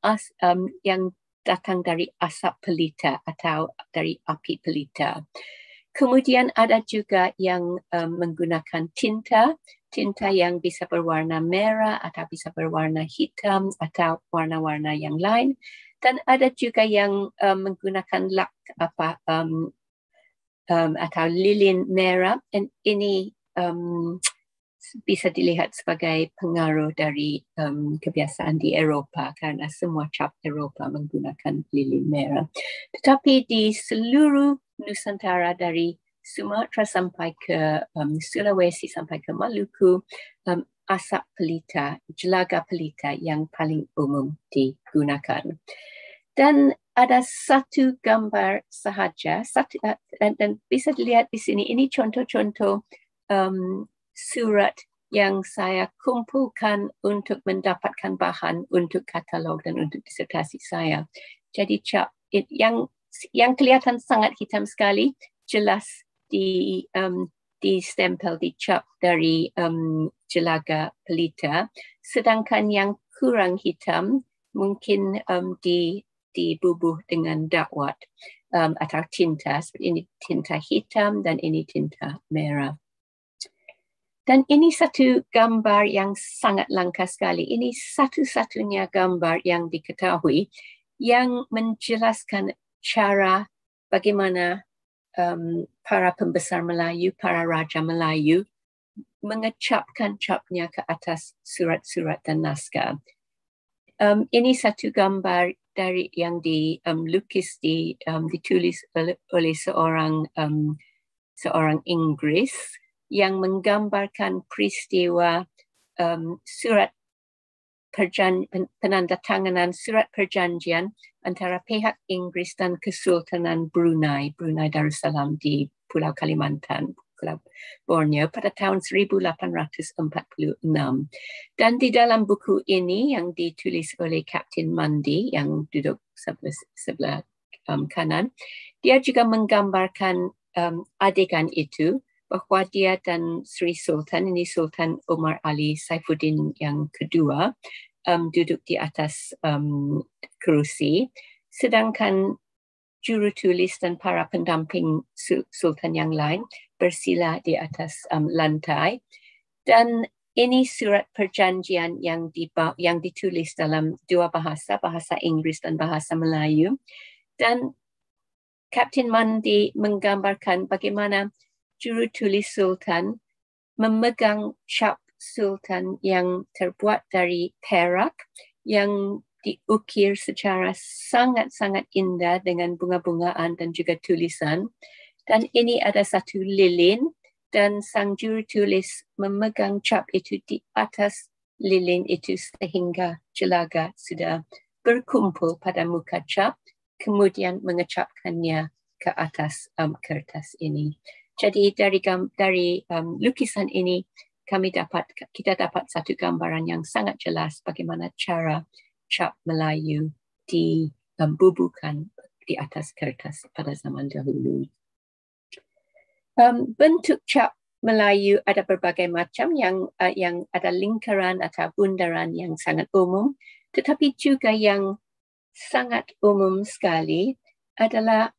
yang datang dari asap pelita atau dari api pelita. Kemudian ada juga yang menggunakan tinta yang bisa berwarna merah atau bisa berwarna hitam atau warna-warna yang lain. Dan ada juga yang menggunakan lak atau lilin merah. Dan ini bisa dilihat sebagai pengaruh dari kebiasaan di Eropah karena semua cap Eropah menggunakan lilin merah. Tetapi di seluruh Nusantara dari Sumatera sampai ke Sulawesi sampai ke Maluku, asap pelita, jelaga pelita yang paling umum digunakan. Dan ada satu gambar sahaja, dan bisa dilihat di sini, ini contoh-contoh surat yang saya kumpulkan untuk mendapatkan bahan untuk katalog dan untuk disertasi saya. Jadi cap yang kelihatan sangat hitam sekali, jelas stempel, dicap dari jelaga pelita. Sedangkan yang kurang hitam mungkin dibubuh dengan dakwat atau tinta. Seperti ini tinta hitam dan ini tinta merah. Dan ini satu gambar yang sangat langka sekali. Ini satu-satunya gambar yang diketahui yang menjelaskan cara bagaimana para pembesar Melayu, para raja Melayu mengecapkan capnya ke atas surat-surat dan naskah. Ini satu gambar dari yang dilukis ditulis oleh seorang Inggris yang menggambarkan peristiwa surat penandatanganan surat perjanjian antara pihak Inggris dan Kesultanan Brunei Darussalam di Pulau Kalimantan, Pulau Borneo pada tahun 1846. Dan di dalam buku ini yang ditulis oleh Kapten Mandi yang duduk sebelah kanan, dia juga menggambarkan adegan itu, bahwa dia dan Sri Sultan, ini Sultan Omar Ali Saifuddin yang kedua, duduk di atas kerusi, sedangkan juru tulis dan para pendamping Sultan yang lain bersila di atas lantai. Dan ini surat perjanjian yang ditulis dalam dua bahasa Inggris dan bahasa Melayu. Dan Kapten Mandi menggambarkan bagaimana juru tulis Sultan memegang cap Sultan yang terbuat dari perak yang diukir secara sangat-sangat indah dengan bunga-bungaan dan juga tulisan. Dan ini ada satu lilin dan sang juru tulis memegang cap itu di atas lilin itu sehingga jelaga sudah berkumpul pada muka cap, kemudian mengecapkannya ke atas kertas ini. Jadi dari lukisan ini kita dapat satu gambaran yang sangat jelas bagaimana cara cap Melayu dibubuhkan di atas kertas pada zaman dahulu. Bentuk cap Melayu ada berbagai macam yang ada lingkaran atau bundaran yang sangat umum, tetapi juga yang sangat umum sekali adalah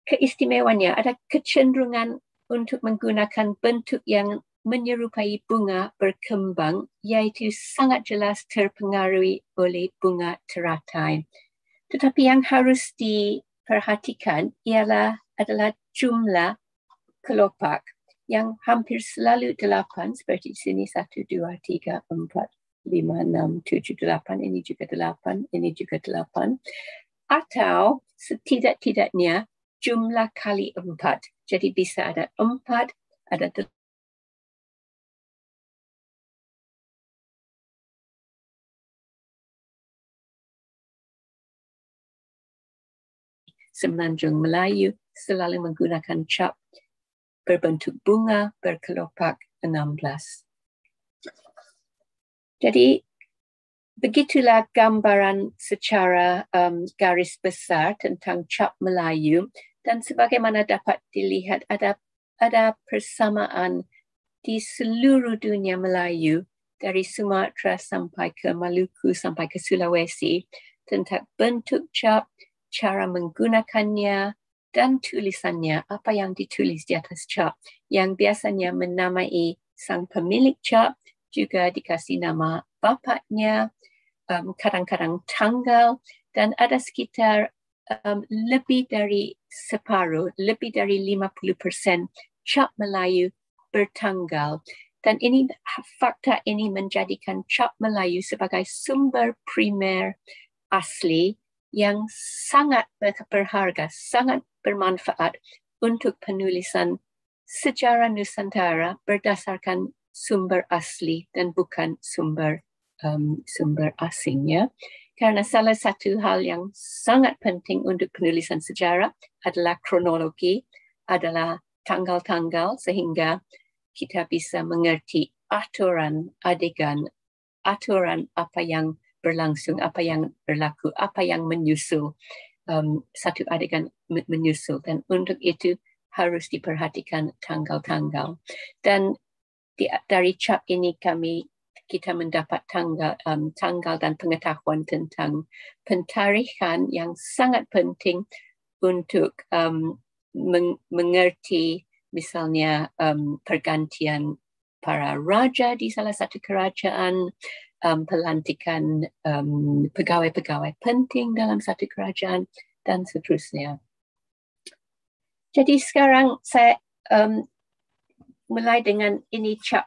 keistimewaannya, ada kecenderungan untuk menggunakan bentuk yang menyerupai bunga berkembang, yaitu sangat jelas terpengaruhi oleh bunga teratai. Tetapi yang harus diperhatikan adalah jumlah kelopak yang hampir selalu 8, seperti di sini 1, 2, 3, 4, 5, 6, 7, 8, ini juga 8, ini juga 8. Atau setidak-tidaknya jumlah kali 4. Jadi bisa ada 4, ada 8. Semenanjung Melayu selalu menggunakan cap berbentuk bunga berkelopak 16. Jadi begitulah gambaran secara garis besar tentang cap Melayu, dan sebagaimana dapat dilihat ada persamaan di seluruh dunia Melayu dari Sumatera sampai ke Maluku sampai ke Sulawesi tentang bentuk cap, cara menggunakannya dan tulisannya, apa yang ditulis di atas cap yang biasanya menamai sang pemilik cap, juga dikasih nama bapaknya, kadang-kadang tanggal, dan ada sekitar lebih dari separuh, lebih dari 50% cap Melayu bertanggal. Dan fakta ini menjadikan cap Melayu sebagai sumber primer asli yang sangat berharga, sangat bermanfaat untuk penulisan sejarah Nusantara berdasarkan sumber asli dan bukan sumber asing, ya. Karena salah satu hal yang sangat penting untuk penulisan sejarah adalah kronologi, adalah tanggal-tanggal, sehingga kita bisa mengerti aturan adegan, aturan apa yang berlangsung, apa yang berlaku, apa yang menyusul satu adegan menyusul. Dan untuk itu harus diperhatikan tanggal-tanggal. Dan dari cap ini kita mendapat tanggal dan pengetahuan tentang pentarikhan yang sangat penting untuk mengerti misalnya pergantian para raja di salah satu kerajaan, pelantikan pegawai-pegawai penting dalam satu kerajaan, dan seterusnya. Jadi sekarang saya mulai dengan ini cap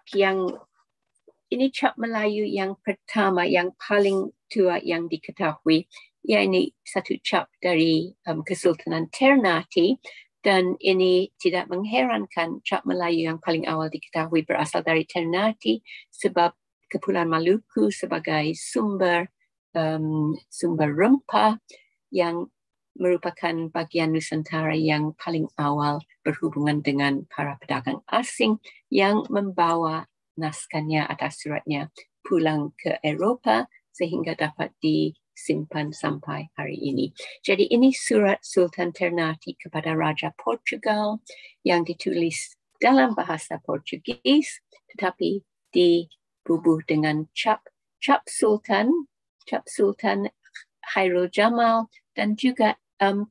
Melayu yang pertama, yang paling tua yang diketahui. Ya, ini satu cap dari Kesultanan Ternate, dan ini tidak mengherankan, cap Melayu yang paling awal diketahui berasal dari Ternate, sebab Kepulauan Maluku sebagai sumber rempah yang merupakan bagian Nusantara yang paling awal berhubungan dengan para pedagang asing yang membawa naskahnya atau suratnya pulang ke Eropah sehingga dapat disimpan sampai hari ini. Jadi ini surat Sultan Ternate kepada Raja Portugal yang ditulis dalam bahasa Portugis tetapi dibubuh dengan cap Sultan Khairul Jamal, dan juga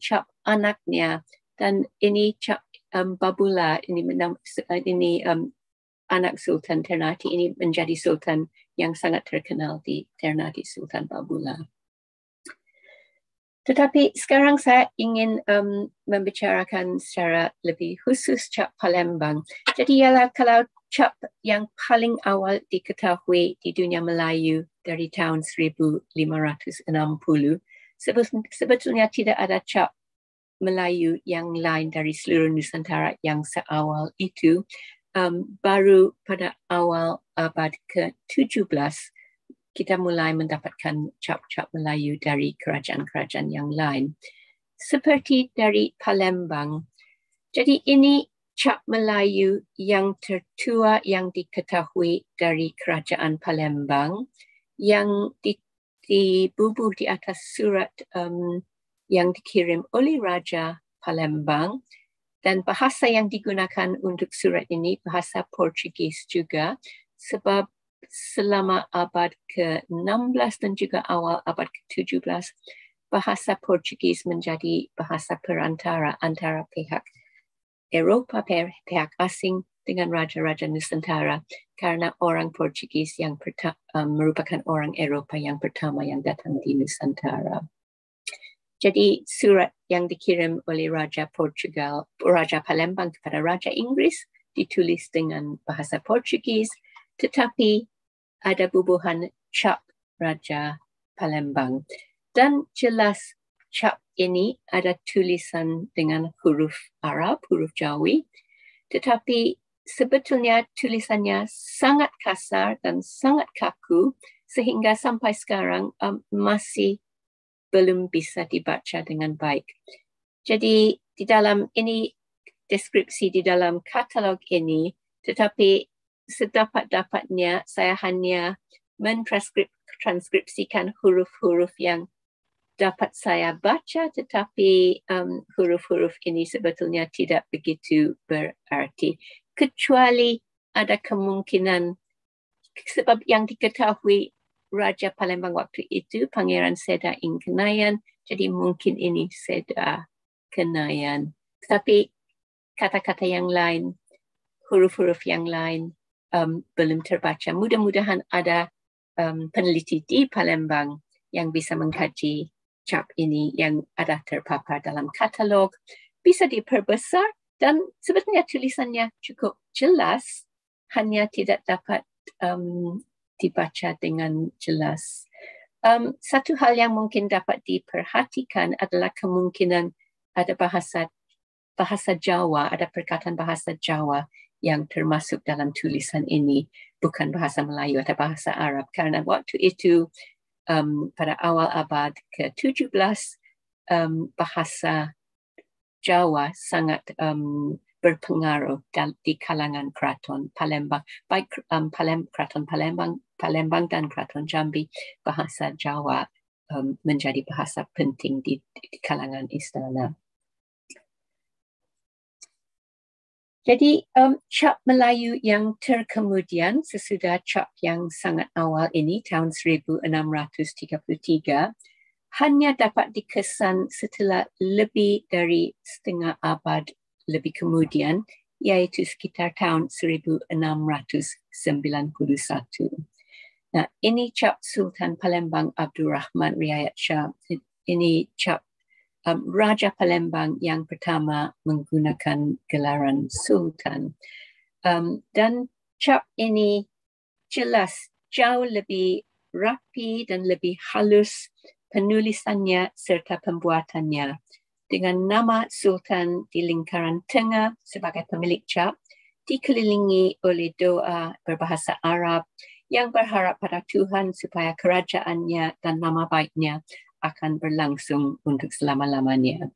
cap anaknya, dan ini cap Babula, ini anak Sultan Ternate ini menjadi sultan yang sangat terkenal di Ternate, Sultan Babula. Tetapi sekarang saya ingin membicarakan secara lebih khusus cap Palembang. Jadi ialah kalau cap yang paling awal diketahui di dunia Melayu dari tahun 1560, sebetulnya tidak ada cap Melayu yang lain dari seluruh Nusantara yang seawal itu. Baru pada awal abad ke-17 kita mulai mendapatkan cap-cap Melayu dari kerajaan-kerajaan yang lain. Seperti dari Palembang. Jadi ini cap Melayu yang tertua yang diketahui dari kerajaan Palembang, yang dibubuh di atas surat yang dikirim oleh Raja Palembang, dan bahasa yang digunakan untuk surat ini bahasa Portugis juga, sebab selama abad ke-16 dan juga awal abad ke-17 bahasa Portugis menjadi bahasa perantara antara pihak Eropah, pihak asing dengan raja-raja Nusantara, karena orang Portugis yang merupakan orang Eropah yang pertama yang datang di Nusantara. Jadi surat yang dikirim oleh Raja Palembang kepada Raja Inggris ditulis dengan bahasa Portugis, tetapi ada bubuhan cap Raja Palembang. Dan jelas cap ini ada tulisan dengan huruf Arab, huruf Jawi, tetapi sebetulnya tulisannya sangat kasar dan sangat kaku sehingga sampai sekarang masih belum bisa dibaca dengan baik. Jadi di dalam ini deskripsi di dalam katalog ini, tetapi sedapat-dapatnya saya hanya mentranskripsikan huruf-huruf yang dapat saya baca, tetapi huruf-huruf ini sebetulnya tidak begitu berarti. Kecuali ada kemungkinan, sebab yang diketahui Raja Palembang waktu itu, Pangeran Seda Ing Kenayan, jadi mungkin ini Seda Kenayan. Tetapi kata-kata yang lain, huruf-huruf yang lain belum terbaca. Mudah-mudahan ada peneliti di Palembang yang bisa mengkaji cap ini yang ada terpapar dalam katalog, bisa diperbesar dan sebetulnya tulisannya cukup jelas, hanya tidak dapat dibaca dengan jelas. Satu hal yang mungkin dapat diperhatikan adalah kemungkinan ada bahasa Jawa, ada perkataan bahasa Jawa yang termasuk dalam tulisan ini, bukan bahasa Melayu atau bahasa Arab, karena waktu itu pada awal abad ke-17 bahasa Jawa sangat berpengaruh di kalangan Keraton Palembang, baik Keraton Palembang dan Keraton Jambi. Bahasa Jawa menjadi bahasa penting di kalangan istana. Jadi cap Melayu yang terkemudian sesudah cap yang sangat awal ini tahun 1633 hanya dapat dikesan setelah lebih dari setengah abad lebih kemudian, yaitu sekitar tahun 1691. Nah, ini cap Sultan Palembang Abdul Rahman Riayat Shah. Ini cap Raja Palembang yang pertama menggunakan gelaran Sultan. Dan cap ini jelas jauh lebih rapi dan lebih halus penulisannya serta pembuatannya. Dengan nama Sultan di lingkaran tengah sebagai pemilik cap, dikelilingi oleh doa berbahasa Arab yang berharap pada Tuhan supaya kerajaannya dan nama baiknya akan berlangsung untuk selama-lamanya.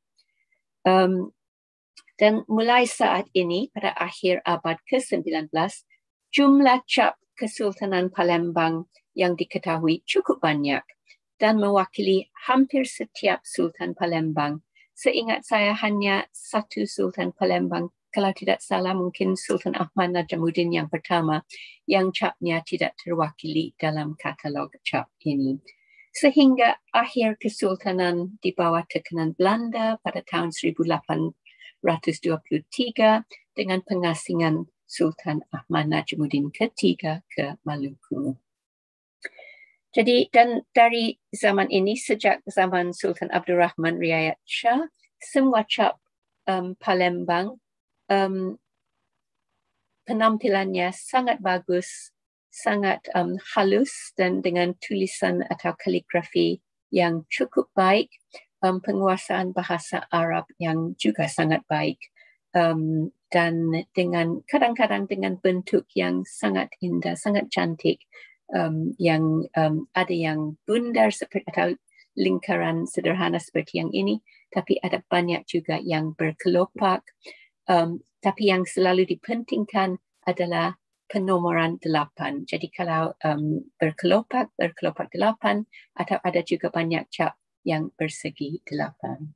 Dan mulai saat ini, pada akhir abad ke-19, jumlah cap Kesultanan Palembang yang diketahui cukup banyak dan mewakili hampir setiap Sultan Palembang. Seingat saya hanya satu Sultan Palembang, kalau tidak salah mungkin Sultan Ahmad Najamuddin yang pertama, yang capnya tidak terwakili dalam katalog cap ini. Sehingga akhir Kesultanan di bawah tekanan Belanda pada tahun 1823 dengan pengasingan Sultan Ahmad Najamuddin ketiga ke Maluku. Jadi, dan dari zaman ini, sejak zaman Sultan Abdul Rahman Riayat Shah, semua cap Palembang penampilannya sangat bagus, sangat halus dan dengan tulisan atau kaligrafi yang cukup baik, penguasaan bahasa Arab yang juga sangat baik, dan dengan kadang-kadang dengan bentuk yang sangat indah, sangat cantik, yang ada yang bundar seperti atau lingkaran sederhana seperti yang ini, tapi ada banyak juga yang berkelopak, tapi yang selalu dipentingkan adalah penomoran 8. Jadi kalau berkelopak 8, atau ada juga banyak cap yang bersegi 8.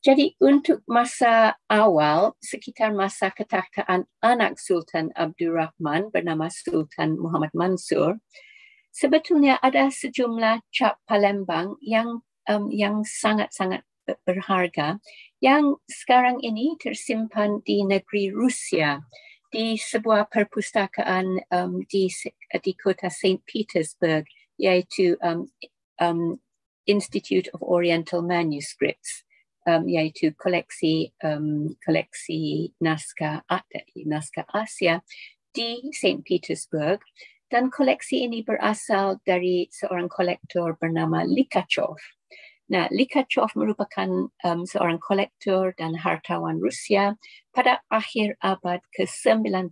Jadi untuk masa awal, sekitar masa ketakhtaan anak Sultan Abdul Rahman bernama Sultan Muhammad Mansur, sebetulnya ada sejumlah cap Palembang yang sangat-sangat berharga, yang sekarang ini tersimpan di negeri Rusia, di sebuah perpustakaan di kota St. Petersburg, yaitu Institute of Oriental Manuscripts, yaitu koleksi naskah Asia di St. Petersburg. Dan koleksi ini berasal dari seorang kolektor bernama Likachov. Nah, Likachov merupakan seorang kolektor dan hartawan Rusia pada akhir abad ke-19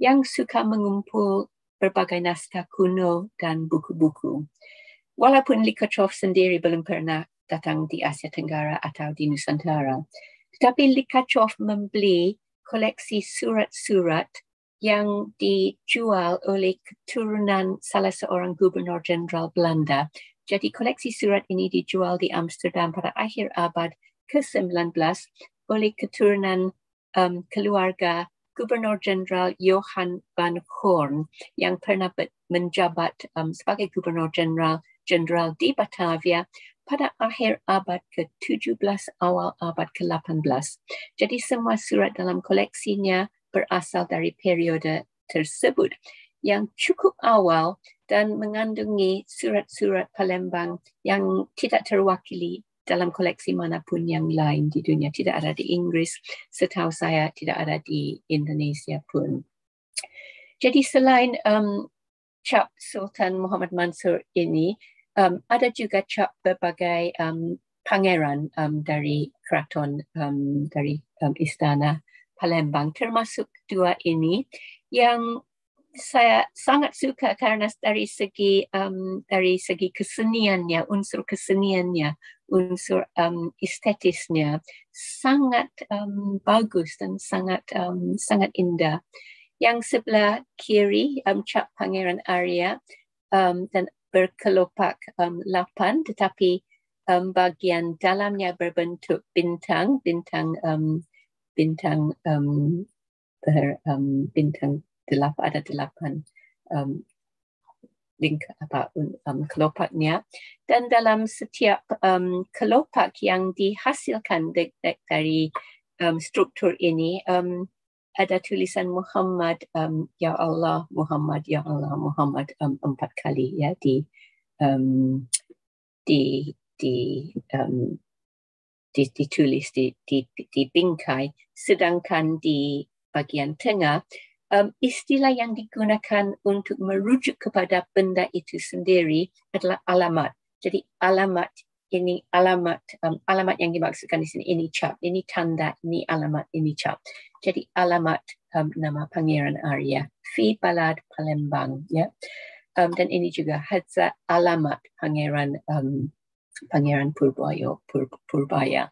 yang suka mengumpul berbagai naskah kuno dan buku-buku. Walaupun Likachov sendiri belum pernah datang di Asia Tenggara atau di Nusantara, tetapi Likachov membeli koleksi surat-surat yang dijual oleh keturunan salah seorang gubernur jenderal Belanda. Jadi koleksi surat ini dijual di Amsterdam pada akhir abad ke-19 oleh keturunan keluarga Gubernur Jenderal Johan van Horn yang pernah menjabat sebagai Gubernur Jenderal di Batavia pada akhir abad ke-17 awal abad ke-18. Jadi semua surat dalam koleksinya berasal dari periode tersebut yang cukup awal dan mengandungi surat-surat Palembang yang tidak terwakili dalam koleksi manapun yang lain di dunia. Tidak ada di Inggris, setahu saya tidak ada di Indonesia pun. Jadi selain cap Sultan Muhammad Mansur ini, ada juga cap berbagai pangeran dari keraton, dari istana Palembang, termasuk dua ini yang saya sangat suka karena dari segi keseniannya, unsur keseniannya, unsur estetisnya sangat bagus dan sangat indah. Yang sebelah kiri cap Pangeran Arya dan berkelopak 8, tetapi bagian dalamnya berbentuk bintang ada 8 kelopaknya, dan dalam setiap kelopak yang dihasilkan dari struktur ini ada tulisan Muhammad, ya Allah Muhammad, ya Allah Muhammad 4 kali ya ditulis di bingkai, sedangkan di bagian tengah istilah yang digunakan untuk merujuk kepada benda itu sendiri adalah alamat. Jadi alamat ini alamat yang dimaksudkan di sini, ini cap, ini tanda, ini alamat, ini cap. Jadi alamat nama Pangeran Arya, Fi Balad Palembang, ya. Dan ini juga hadza alamat Pangeran Purbaya.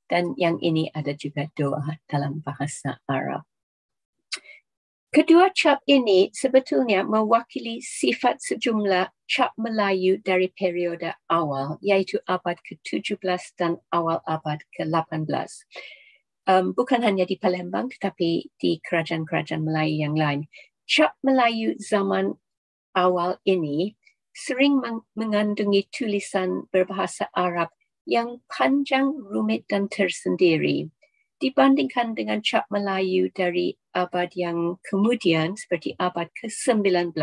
Dan yang ini ada juga doa dalam bahasa Arab. Kedua cap ini sebetulnya mewakili sifat sejumlah cap Melayu dari periode awal, yaitu abad ke-17 dan awal abad ke-18. Bukan hanya di Palembang, tetapi di kerajaan-kerajaan Melayu yang lain. Cap Melayu zaman awal ini sering mengandungi tulisan berbahasa Arab yang panjang, rumit, dan tersendiri. Dibandingkan dengan cap Melayu dari abad yang kemudian, seperti abad ke-19,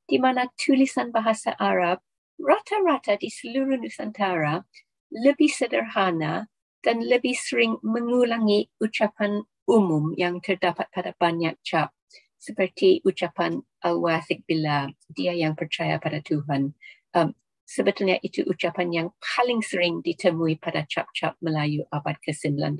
di mana tulisan bahasa Arab rata-rata di seluruh Nusantara lebih sederhana dan lebih sering mengulangi ucapan umum yang terdapat pada banyak cap, seperti ucapan Al-Wathiq Billah, dia yang percaya pada Tuhan. Sebetulnya itu ucapan yang paling sering ditemui pada cap-cap Melayu abad ke-19.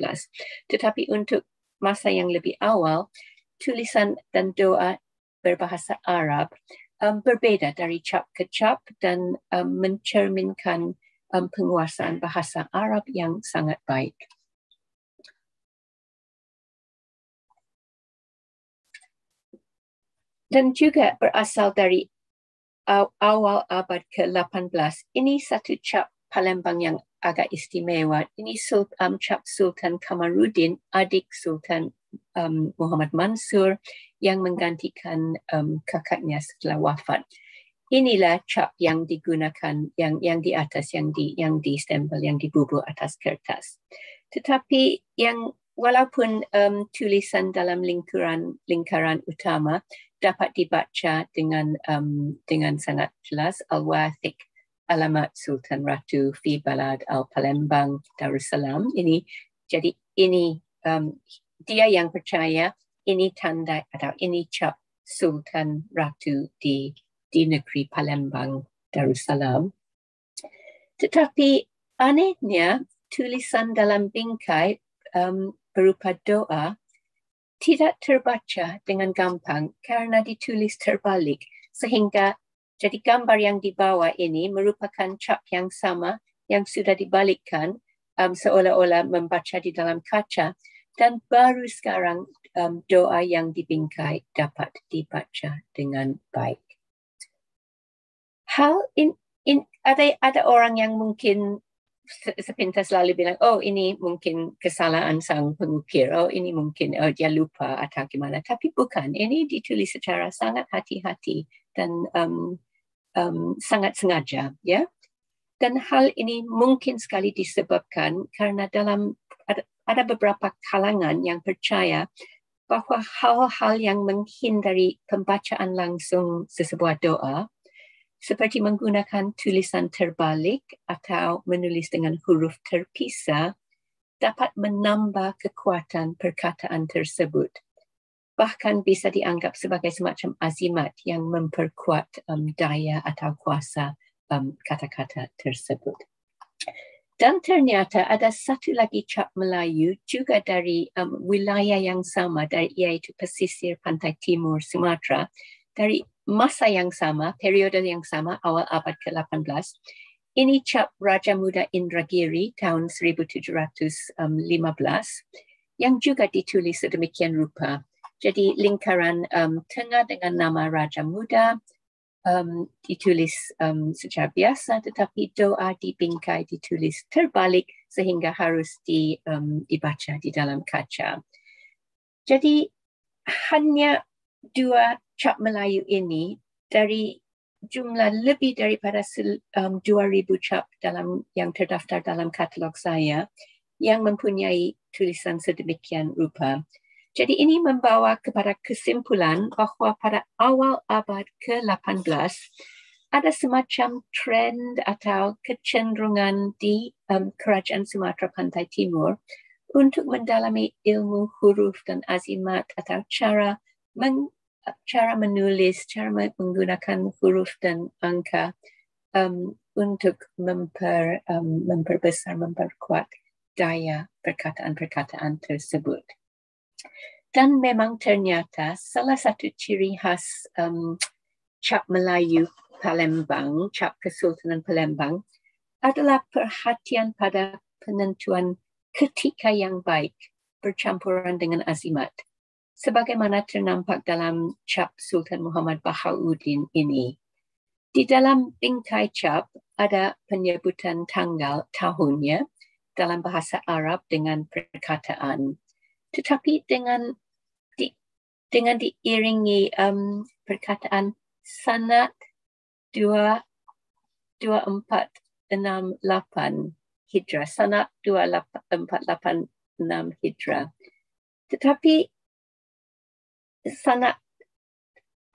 Tetapi untuk masa yang lebih awal, tulisan dan doa berbahasa Arab berbeda dari cap ke cap dan mencerminkan penguasaan bahasa Arab yang sangat baik. Dan juga berasal dari awal abad ke-18. Ini satu cap Palembang yang agak istimewa. Ini cap Sultan Kamaruddin, adik Sultan Muhammad Mansur yang menggantikan kakaknya setelah wafat. Inilah cap yang digunakan, yang di atas, yang di-stempel, yang dibubur atas kertas. Tetapi yang walaupun tulisan dalam lingkaran utama dapat dibaca dengan sangat jelas, Al-Wathiq, alamat Sultan Ratu Fi Balad Al-Palembang Darussalam. Jadi ini dia yang percaya, ini tanda atau ini cap Sultan Ratu di negeri Palembang, Darussalam. Tetapi anehnya tulisan dalam bingkai berupa doa tidak terbaca dengan gampang karena ditulis terbalik, sehingga jadi gambar yang di bawah ini merupakan cap yang sama yang sudah dibalikkan seolah-olah membaca di dalam kaca, dan baru sekarang doa yang dibingkai dapat dibaca dengan baik. Ada orang yang mungkin sepintas lalu bilang, oh ini mungkin kesalahan sang pengukir, oh ini mungkin dia lupa atau gimana. Tapi bukan, ini ditulis secara sangat hati-hati dan sangat sengaja, ya. Dan hal ini mungkin sekali disebabkan karena ada beberapa kalangan yang percaya bahwa hal-hal yang menghindari pembacaan langsung sesebuah doa, seperti menggunakan tulisan terbalik atau menulis dengan huruf terpisah, dapat menambah kekuatan perkataan tersebut. Bahkan bisa dianggap sebagai semacam azimat yang memperkuat daya atau kuasa kata-kata tersebut. Dan ternyata ada satu lagi cap Melayu juga dari wilayah yang sama, yaitu pesisir pantai timur Sumatera, dari masa yang sama, periode yang sama, awal abad ke-18. Ini cap Raja Muda Indragiri tahun 1715 yang juga ditulis sedemikian rupa. Jadi lingkaran tengah dengan nama Raja Muda ditulis secara biasa, tetapi doa dibingkai ditulis terbalik sehingga harus dibaca di dalam kaca. Jadi hanya 2 cap Melayu ini dari jumlah lebih daripada 2,000 cap yang terdaftar dalam katalog saya yang mempunyai tulisan sedemikian rupa. Jadi ini membawa kepada kesimpulan bahawa pada awal abad ke-18 ada semacam trend atau kecenderungan di kerajaan Sumatera Pantai Timur untuk mendalami ilmu huruf dan azimat atau cara menulis, cara menggunakan huruf dan angka untuk memperbesar, memperkuat daya perkataan-perkataan tersebut. Dan memang ternyata salah satu ciri khas cap Melayu Palembang, cap Kesultanan Palembang, adalah perhatian pada penentuan ketika yang baik bercampuran dengan azimat, sebagaimana ternampak dalam cap Sultan Muhammad Bahauddin ini. Di dalam bingkai cap ada penyebutan tanggal tahunnya dalam bahasa Arab dengan perkataan. Tetapi dengan diiringi perkataan sanad 2468 Hijrah, sanad 2486 Hijrah. Tetapi sanad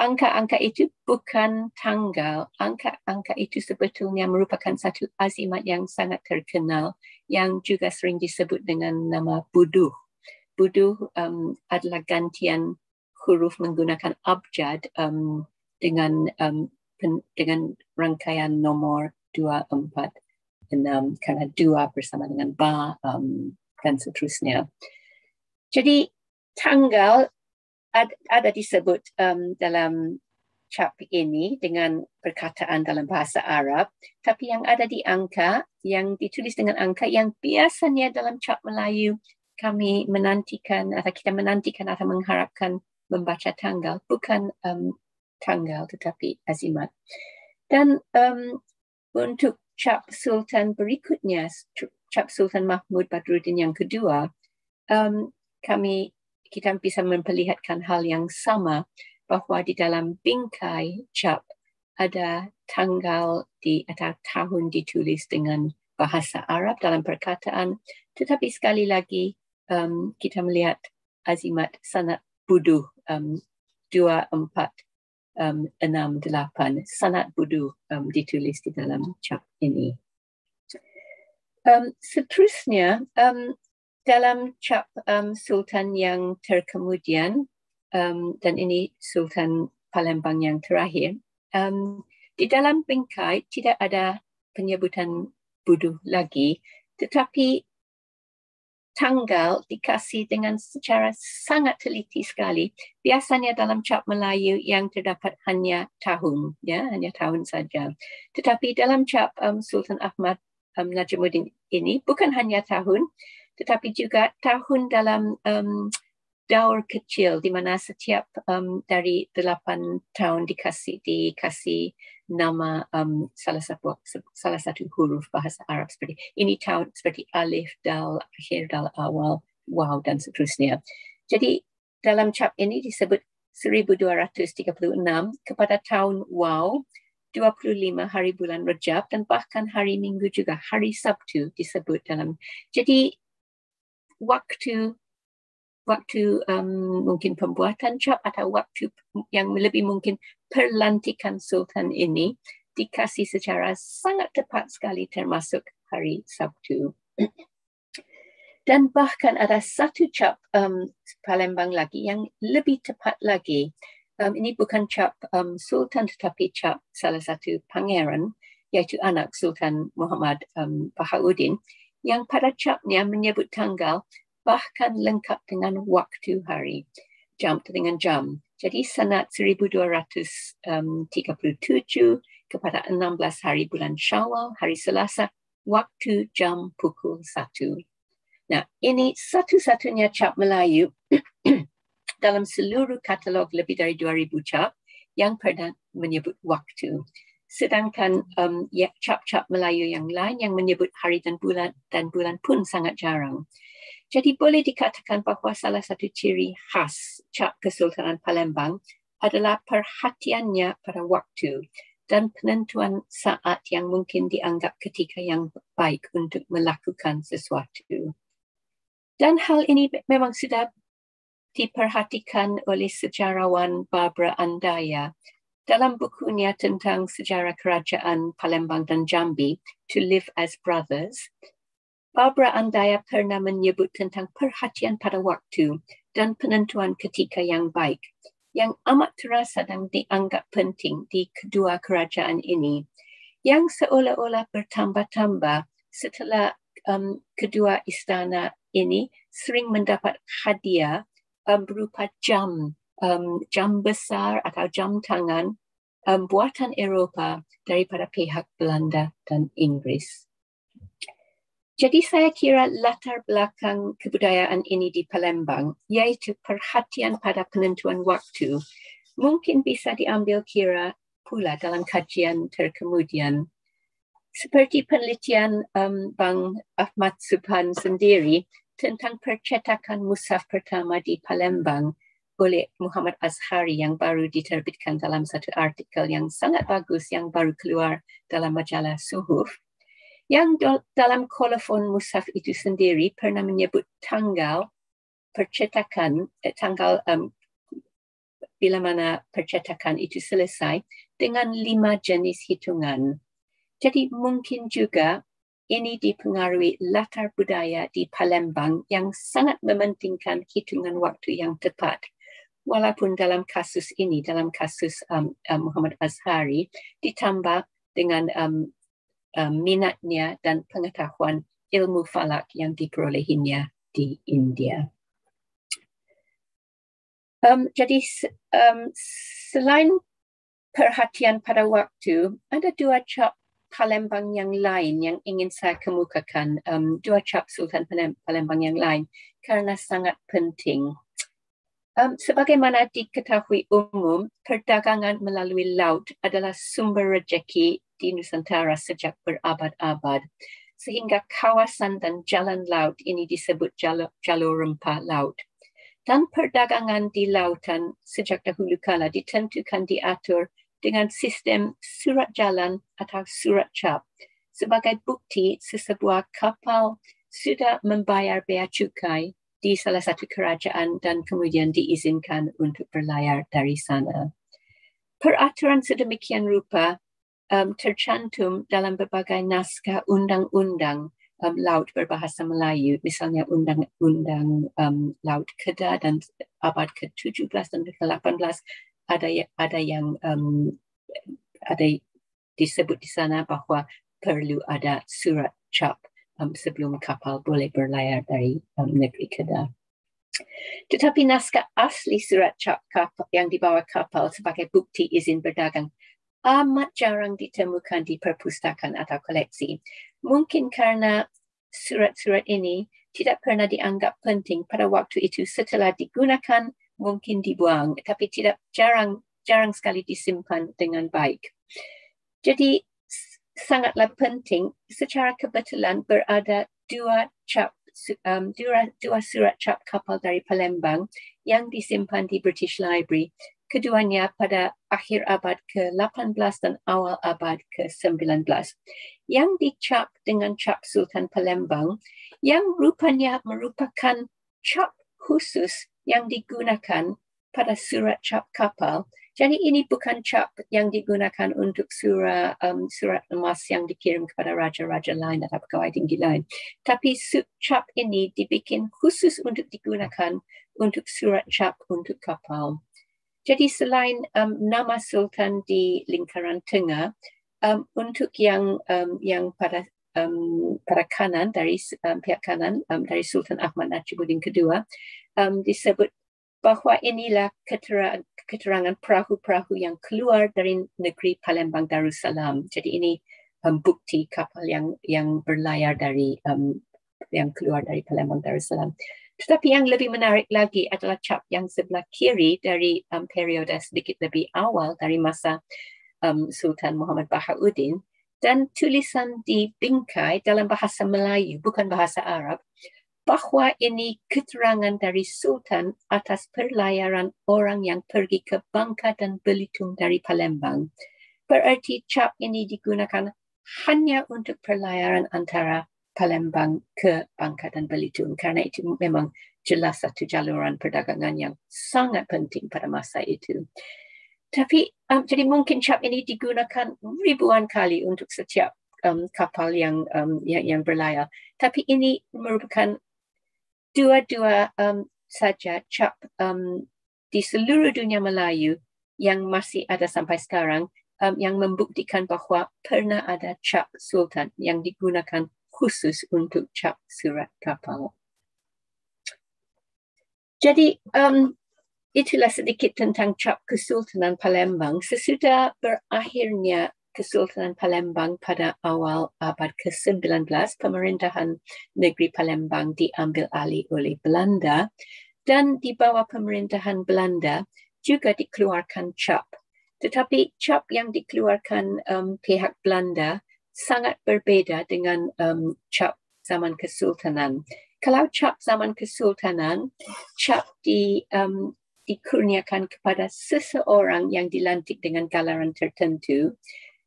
angka-angka itu bukan tanggal. Angka-angka itu sebetulnya merupakan satu azimat yang sangat terkenal yang juga sering disebut dengan nama buduh. Buduh adalah gantian huruf menggunakan abjad dengan rangkaian nomor 246 karena 2 bersama dengan ba dan seterusnya. Jadi tanggal ada disebut dalam cap ini dengan perkataan dalam bahasa Arab, tapi yang ada di angka, yang ditulis dengan angka yang biasanya dalam cap Melayu kita menantikan atau mengharapkan membaca tanggal, bukan tanggal tetapi azimat. Dan untuk cap Sultan berikutnya, cap Sultan Mahmud Badruddin yang kedua, kita bisa memperlihatkan hal yang sama, bahwa di dalam bingkai cap ada tanggal atau tahun ditulis dengan bahasa Arab dalam perkataan, tetapi sekali lagi kita melihat azimat sanad buduh 2468 sanad buduh ditulis di dalam cap ini. Seterusnya dalam cap Sultan yang terkemudian dan ini Sultan Palembang yang terakhir. Di dalam bingkai tidak ada penyebutan buduh lagi, tetapi tanggal dikasih dengan secara sangat teliti sekali. Biasanya dalam cap Melayu yang terdapat hanya tahun, ya, hanya tahun saja. Tetapi dalam cap Sultan Ahmad Najimuddin ini bukan hanya tahun, tetapi juga tahun dalam daur kecil, di mana setiap dari 8 tahun dikasih nama salah satu huruf bahasa Arab seperti ini tahun seperti alif, dal, akhir, dal, awal, waw dan seterusnya. Jadi dalam cap ini disebut 1236 kepada tahun waw, 25 hari bulan Rejab dan bahkan hari Minggu juga hari Sabtu disebut dalam. Jadi waktu mungkin pembuatan cap atau waktu yang lebih mungkin perlantikan Sultan ini dikasih secara sangat tepat sekali termasuk hari Sabtu. Dan bahkan ada satu cap Palembang lagi yang lebih tepat lagi. Ini bukan cap Sultan tetapi cap salah satu pangeran, yaitu anak Sultan Muhammad Bahauddin, yang pada capnya menyebut tanggal bahkan lengkap dengan waktu hari, jam dengan jam. Jadi sanad 1237 kepada 16 hari bulan Syawal, hari Selasa, waktu jam pukul 1. Nah, ini satu-satunya cap Melayu dalam seluruh katalog lebih dari 2000 cap yang pernah menyebut waktu. Sedangkan cap-cap Melayu yang lain yang menyebut hari dan bulan pun sangat jarang. Jadi boleh dikatakan bahawa salah satu ciri khas cap Kesultanan Palembang adalah perhatiannya pada waktu dan penentuan saat yang mungkin dianggap ketika yang baik untuk melakukan sesuatu. Dan hal ini memang sudah diperhatikan oleh sejarawan Barbara Andaya dalam bukunya tentang sejarah kerajaan Palembang dan Jambi, To Live as Brothers. Barbara Andaya pernah menyebut tentang perhatian pada waktu dan penentuan ketika yang baik, yang amat terasa dan dianggap penting di kedua kerajaan ini, yang seolah-olah bertambah-tambah setelah kedua istana ini sering mendapat hadiah berupa jam besar atau jam tangan buatan Eropah daripada pihak Belanda dan Inggris. Jadi saya kira latar belakang kebudayaan ini di Palembang, yaitu perhatian pada penentuan waktu, mungkin bisa diambil kira pula dalam kajian terkemudian. Seperti penelitian Bang Ahmad Subhan sendiri tentang percetakan mushaf pertama di Palembang oleh Muhammad Azhari yang baru diterbitkan dalam satu artikel yang sangat bagus yang baru keluar dalam majalah Suhuf. Yang dalam kolofon mushaf itu sendiri pernah menyebut tanggal percetakan, tanggal bila mana percetakan itu selesai dengan 5 jenis hitungan. Jadi mungkin juga ini dipengaruhi latar budaya di Palembang yang sangat mementingkan hitungan waktu yang tepat. Walaupun dalam kasus ini, dalam kasus Muhammad Azhari, ditambah dengan minatnya dan pengetahuan ilmu falak yang diperolehinya di India. Jadi selain perhatian pada waktu, ada 2 cap Palembang yang lain yang ingin saya kemukakan, 2 cap Sultan Palembang yang lain karena sangat penting. Sebagaimana diketahui umum, perdagangan melalui laut adalah sumber rejeki di Nusantara sejak berabad-abad, sehingga kawasan dan jalan laut ini disebut jalur rempah laut. Dan perdagangan di lautan sejak dahulu kala ditentukan diatur dengan sistem surat jalan atau surat cap sebagai bukti sesebuah kapal sudah membayar bea cukai di salah satu kerajaan dan kemudian diizinkan untuk berlayar dari sana. Peraturan sedemikian rupa tercantum dalam berbagai naskah undang-undang laut berbahasa Melayu, misalnya undang-undang Laut Kedah dan abad ke-17 dan ke-18 ada yang disebut di sana bahwa perlu ada surat cap sebelum kapal boleh berlayar dari negeri Kedah. Tetapi naskah asli surat cap kapal yang dibawa kapal sebagai bukti izin berdagang amat jarang ditemukan di perpustakaan atau koleksi. Mungkin karena surat-surat ini tidak pernah dianggap penting pada waktu itu, setelah digunakan mungkin dibuang, tapi jarang sekali disimpan dengan baik. Jadi sangatlah penting, secara kebetulan berada dua surat cap kapal dari Palembang yang disimpan di British Library. Keduanya pada akhir abad ke-18 dan awal abad ke-19. Yang dicap dengan cap Sultan Palembang yang rupanya merupakan cap khusus yang digunakan pada surat cap kapal. Jadi ini bukan cap yang digunakan untuk surat emas yang dikirim kepada raja-raja lain atau pegawai tinggi lain. Tapi cap ini dibikin khusus untuk digunakan untuk surat cap untuk kapal. Jadi selain nama Sultan di lingkaran tengah, untuk yang pada kanan dari pihak kanan dari Sultan Ahmad Najibuddin kedua, disebut bahwa inilah keterangan perahu-perahu yang keluar dari negeri Palembang Darussalam. Jadi ini bukti kapal yang berlayar dari yang keluar dari Palembang Darussalam. Tetapi yang lebih menarik lagi adalah cap yang sebelah kiri dari periode sedikit lebih awal dari masa Sultan Muhammad Bahauddin, dan tulisan di bingkai dalam bahasa Melayu, bukan bahasa Arab, bahwa ini keterangan dari Sultan atas perlayaran orang yang pergi ke Bangka dan Belitung dari Palembang. Berarti cap ini digunakan hanya untuk perlayaran antara Palembang ke Bangka dan Belitung, karena itu memang jelas satu jaluran perdagangan yang sangat penting pada masa itu. Tapi jadi mungkin cap ini digunakan ribuan kali untuk setiap kapal yang berlayar. Tapi ini merupakan dua-dua saja cap di seluruh dunia Melayu yang masih ada sampai sekarang, yang membuktikan bahwa pernah ada cap Sultan yang digunakan khusus untuk cap surat kapal. Jadi itulah sedikit tentang cap Kesultanan Palembang. Sesudah berakhirnya Kesultanan Palembang pada awal abad ke-19, pemerintahan negeri Palembang diambil alih oleh Belanda, dan di bawah pemerintahan Belanda juga dikeluarkan cap. Tetapi cap yang dikeluarkan pihak Belanda sangat berbeda dengan cap zaman Kesultanan. Kalau cap zaman Kesultanan, cap dikurniakan kepada seseorang yang dilantik dengan gelaran tertentu.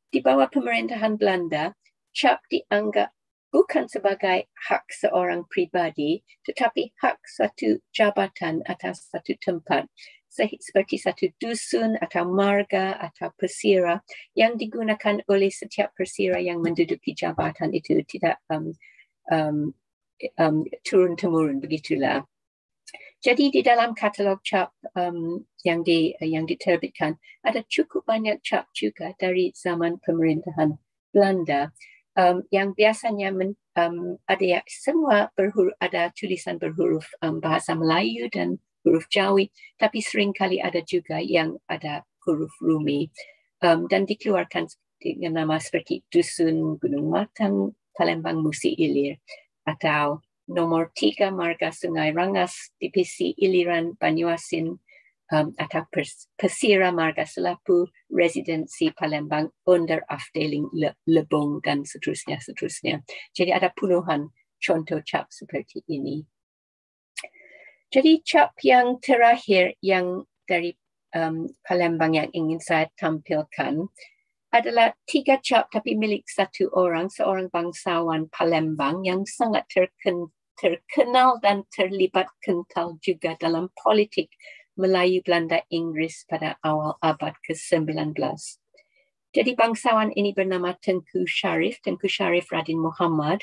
Di bawah pemerintahan Belanda, cap dianggap bukan sebagai hak seorang pribadi, tetapi hak satu jabatan atau satu tempat, seperti satu dusun atau marga atau persira yang digunakan oleh setiap persira yang menduduki jabatan itu, tidak turun-temurun, begitulah. Jadi di dalam katalog cap yang diterbitkan ada cukup banyak cap juga dari zaman pemerintahan Belanda yang biasanya ada semua ada tulisan berhuruf bahasa Melayu dan huruf Jawi, tapi seringkali ada juga yang ada huruf Rumi dan dikeluarkan dengan nama seperti Dusun Gunung Matang, Palembang Musi Ilir, atau nomor 3 Marga Sungai Rangas, Divisi Iliran Banyuasin, atau Persira Marga Selapu, Residensi Palembang, Under Afdeling Lebong, dan seterusnya. Jadi ada puluhan contoh cap seperti ini. Jadi cap yang terakhir yang dari Palembang yang ingin saya tampilkan adalah 3 cap tapi milik satu orang, seorang bangsawan Palembang yang sangat terkenal dan terlibat kental juga dalam politik Melayu Belanda Inggris pada awal abad ke-19. Jadi bangsawan ini bernama Tengku Syarif Radin Muhammad.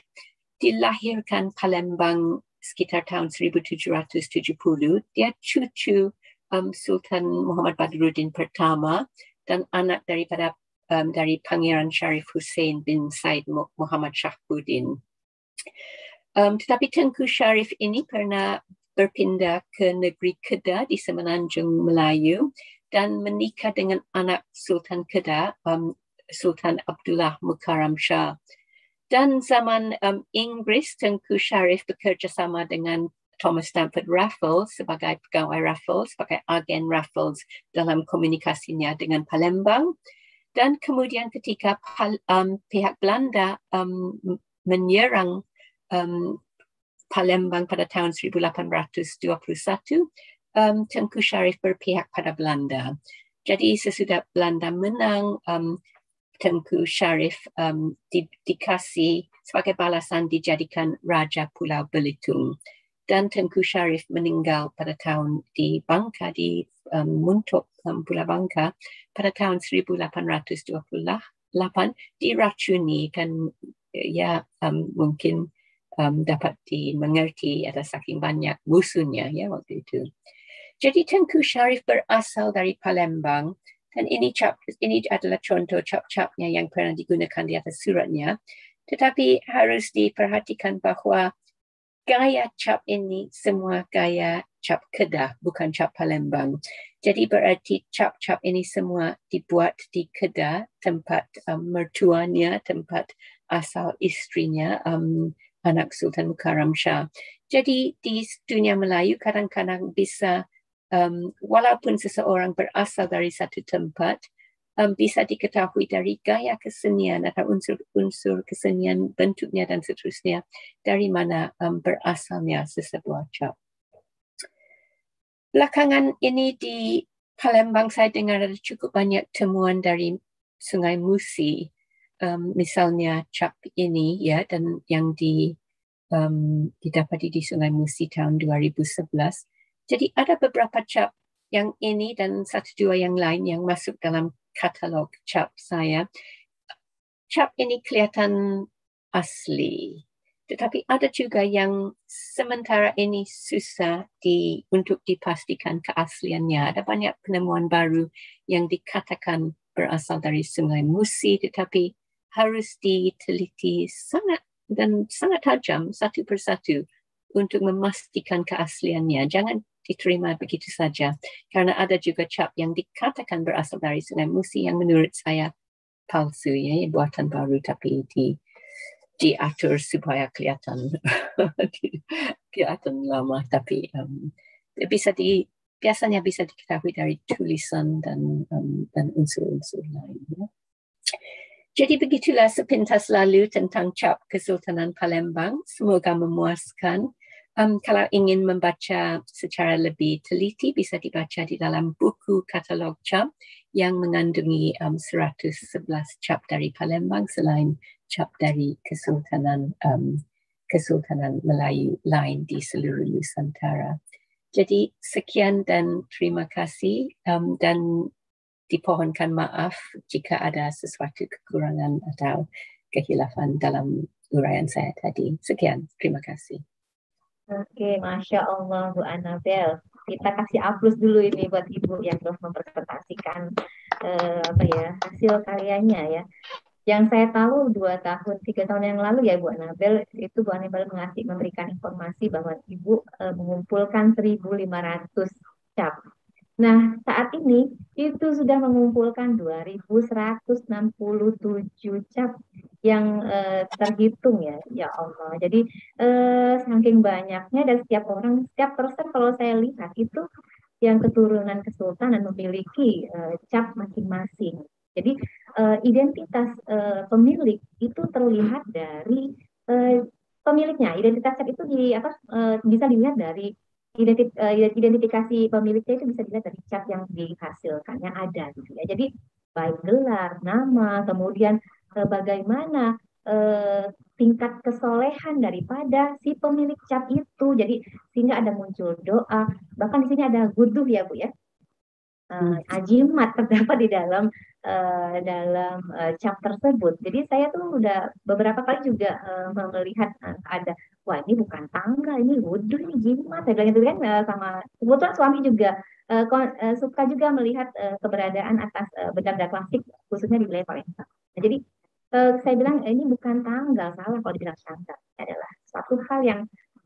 dilahirkan Palembang sekitar tahun 1770. Dia cucu Sultan Muhammad Badruddin pertama dan anak daripada dari Pangeran Syarif Hussein bin Said Muhammad Shahbuddin. Tetapi Tengku Syarif ini pernah berpindah ke negeri Kedah di Semenanjung Melayu dan menikah dengan anak Sultan Kedah, Sultan Abdullah Mukarram Shah. Dan zaman Inggris, Tengku Syarif bekerja sama dengan Thomas Stamford Raffles sebagai pegawai Raffles, sebagai agen Raffles dalam komunikasinya dengan Palembang. Dan kemudian ketika pihak Belanda menyerang Palembang pada tahun 1821, Tengku Syarif berpihak pada Belanda. Jadi sesudah Belanda menang, Tengku Syarif dikasih sebagai balasan dijadikan Raja Pulau Belitung. Dan Tengku Syarif meninggal pada tahun di Bangka, di Muntok, Pulau Bangka, pada tahun 1828 diracuni kan ya mungkin dapat dimengerti ada saking banyak musuhnya ya waktu itu. Jadi Tengku Syarif berasal dari Palembang dan ini adalah contoh cap-capnya yang pernah digunakan di atas suratnya. Tetapi harus diperhatikan bahawa gaya cap ini semua gaya cap Kedah, bukan cap Palembang. Jadi berarti cap-cap ini semua dibuat di Kedah, tempat mertuanya, tempat asal istrinya, anak Sultan Mukarram Shah. Jadi di dunia Melayu kadang-kadang bisa, walaupun seseorang berasal dari satu tempat, bisa diketahui dari gaya kesenian atau unsur kesenian, bentuknya dan seterusnya, dari mana berasalnya sesebuah cap. Belakangan ini di Palembang saya dengar ada cukup banyak temuan dari Sungai Musi, misalnya cap ini ya, dan yang didapati di Sungai Musi tahun 2011. Jadi ada beberapa cap yang ini dan satu dua yang lain yang masuk dalam katalog cap saya. Cap ini kelihatan asli, tetapi ada juga yang sementara ini susah untuk dipastikan keasliannya. Ada banyak penemuan baru yang dikatakan berasal dari Sungai Musi, tetapi harus diteliti sangat tajam satu persatu untuk memastikan keasliannya. Jangan diterima begitu saja, karena ada juga cap yang dikatakan berasal dari Sungai Musi yang menurut saya palsu, ya, buatan baru, tapi diatur supaya kelihatan lama, tapi biasanya bisa diketahui dari tulisan dan unsur-unsur lain. Ya. Jadi begitulah sepintas lalu tentang cap Kesultanan Palembang. Semoga memuaskan. Kalau ingin membaca secara lebih teliti, bisa dibaca di dalam buku katalog cap yang mengandungi 111 cap dari Palembang selain cap dari Kesultanan Melayu lain di seluruh Nusantara. Jadi sekian dan terima kasih, dan dipohonkan maaf jika ada sesuatu kekurangan atau kehilafan dalam uraian saya tadi. Sekian, terima kasih. Oke, Masya Allah Bu Anabel. Kita kasih aplaus dulu ini buat Ibu yang telah mempresentasikan hasil karyanya ya. Yang saya tahu 3 tahun yang lalu ya Bu Anabel, itu Bu Anabel memberikan informasi bahwa Ibu mengumpulkan 1.500 cap. Nah, saat ini itu sudah mengumpulkan 2.167 cap yang terhitung ya, ya Allah. Jadi saking banyaknya dan setiap person kalau saya lihat itu yang keturunan kesultanan memiliki cap masing-masing. Jadi identitas pemilik itu terlihat dari pemiliknya. Identitas cap itu bisa dilihat dari identifikasi pemiliknya, itu bisa dilihat dari cap yang dihasilkannya ada gitu ya. Jadi baik gelar, nama, kemudian bagaimana tingkat kesolehan daripada si pemilik cap itu. Jadi sehingga ada muncul doa, bahkan di sini ada guduh ya Bu ya. ajimat terdapat di dalam cap tersebut. Jadi saya tuh udah beberapa kali juga melihat ada, wah ini bukan tanggal, ini wudhu, ini jimat. Saya bilang gitu kan sama kebetulan suami juga suka juga melihat keberadaan atas benda-benda klasik khususnya di wilayah Palembang. Nah, jadi saya bilang ini bukan tanggal, salah kalau dibilang tanggal. Ini adalah suatu hal yang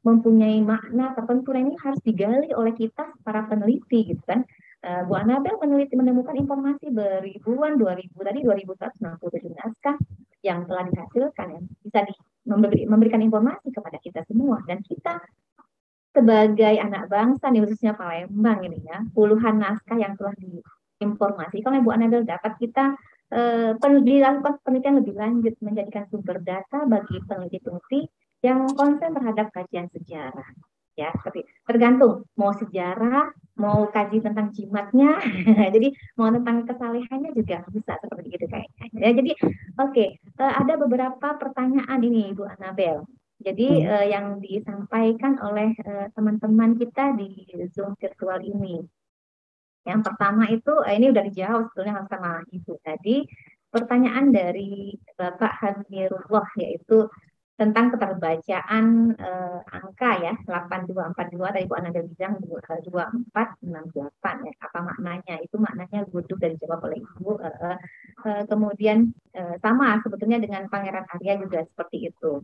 mempunyai makna tertentu, ini harus digali oleh kita para peneliti gitu kan. Bu Anabel menemukan informasi beribuan 2167 naskah yang telah dihasilkan, yang bisa memberikan informasi kepada kita semua, dan kita sebagai anak bangsa nih, khususnya Palembang ini ya, puluhan naskah yang telah diinformasikan oleh Bu Anabel dapat kita dilakukan penelitian lebih lanjut, menjadikan sumber data bagi peneliti-peneliti yang konsen terhadap kajian sejarah. Ya, seperti tergantung mau sejarah, mau kaji tentang jimatnya, jadi mau tentang kesalehannya juga bisa seperti itu kayaknya. Ya, jadi oke, ada beberapa pertanyaan ini Ibu Anabel. Jadi yang disampaikan oleh teman-teman kita di Zoom virtual ini. Yang pertama itu ini udah dijawab sebetulnya sama Ibu tadi. Pertanyaan dari Bapak Hamirullah yaitu tentang keterbacaan angka ya 8242 tadi Bu Ananda bilang 2468 ya, apa maknanya? Itu maknanya guduk dari dijawab oleh Ibu. Kemudian sama sebetulnya dengan Pangeran Arya juga seperti itu.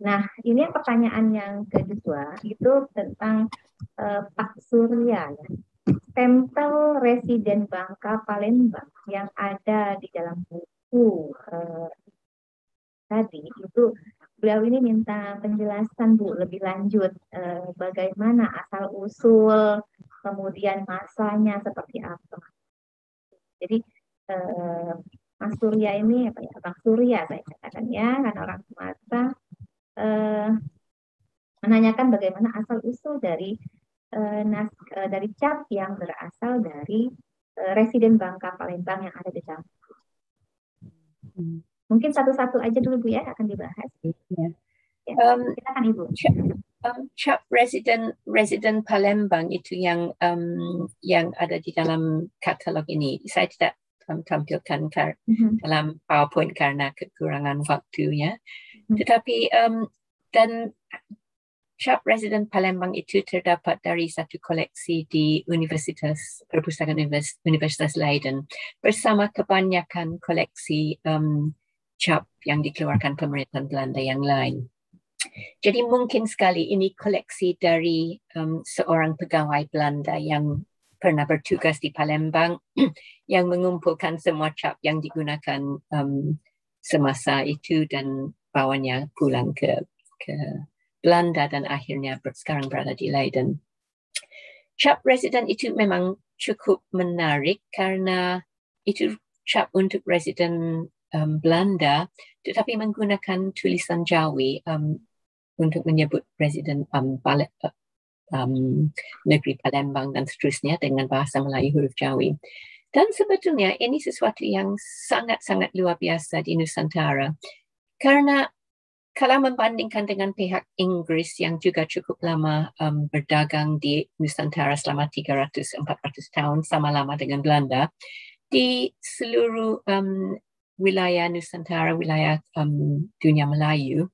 Nah ini pertanyaan yang kedua itu tentang Pak Surya ya. Stempel residen Bangka Palembang yang ada di dalam buku tadi itu, beliau ini minta penjelasan Bu lebih lanjut bagaimana asal usul, kemudian masanya seperti apa. Jadi Mas Surya ini apa ya, Bang Surya saya katakan ya, karena orang Sumatera menanyakan bagaimana asal usul dari dari cap yang berasal dari residen Bangka Palembang yang ada di dalam. Mungkin satu-satu aja dulu Bu ya akan dibahas. Ya. Silakan Ibu. Cap residen Palembang itu yang ada di dalam katalog ini. Saya tidak tampilkan dalam PowerPoint karena kekurangan waktunya. Tetapi dan cap residen Palembang itu terdapat dari satu koleksi di Perpustakaan Universitas Leiden bersama kebanyakan koleksi cap yang dikeluarkan pemerintahan Belanda yang lain. Jadi mungkin sekali ini koleksi dari seorang pegawai Belanda yang pernah bertugas di Palembang yang mengumpulkan semua cap yang digunakan semasa itu dan bawanya pulang ke Belanda dan akhirnya sekarang berada di Leiden. Cap residen itu memang cukup menarik karena itu cap untuk residen Belanda, tetapi menggunakan tulisan Jawi untuk menyebut residen negeri Palembang dan seterusnya dengan bahasa Melayu huruf Jawi. Dan sebetulnya ini sesuatu yang sangat-sangat luar biasa di Nusantara. Karena kalau membandingkan dengan pihak Inggris yang juga cukup lama berdagang di Nusantara selama 300-400 tahun, sama lama dengan Belanda, di seluruh wilayah Nusantara, wilayah dunia Melayu,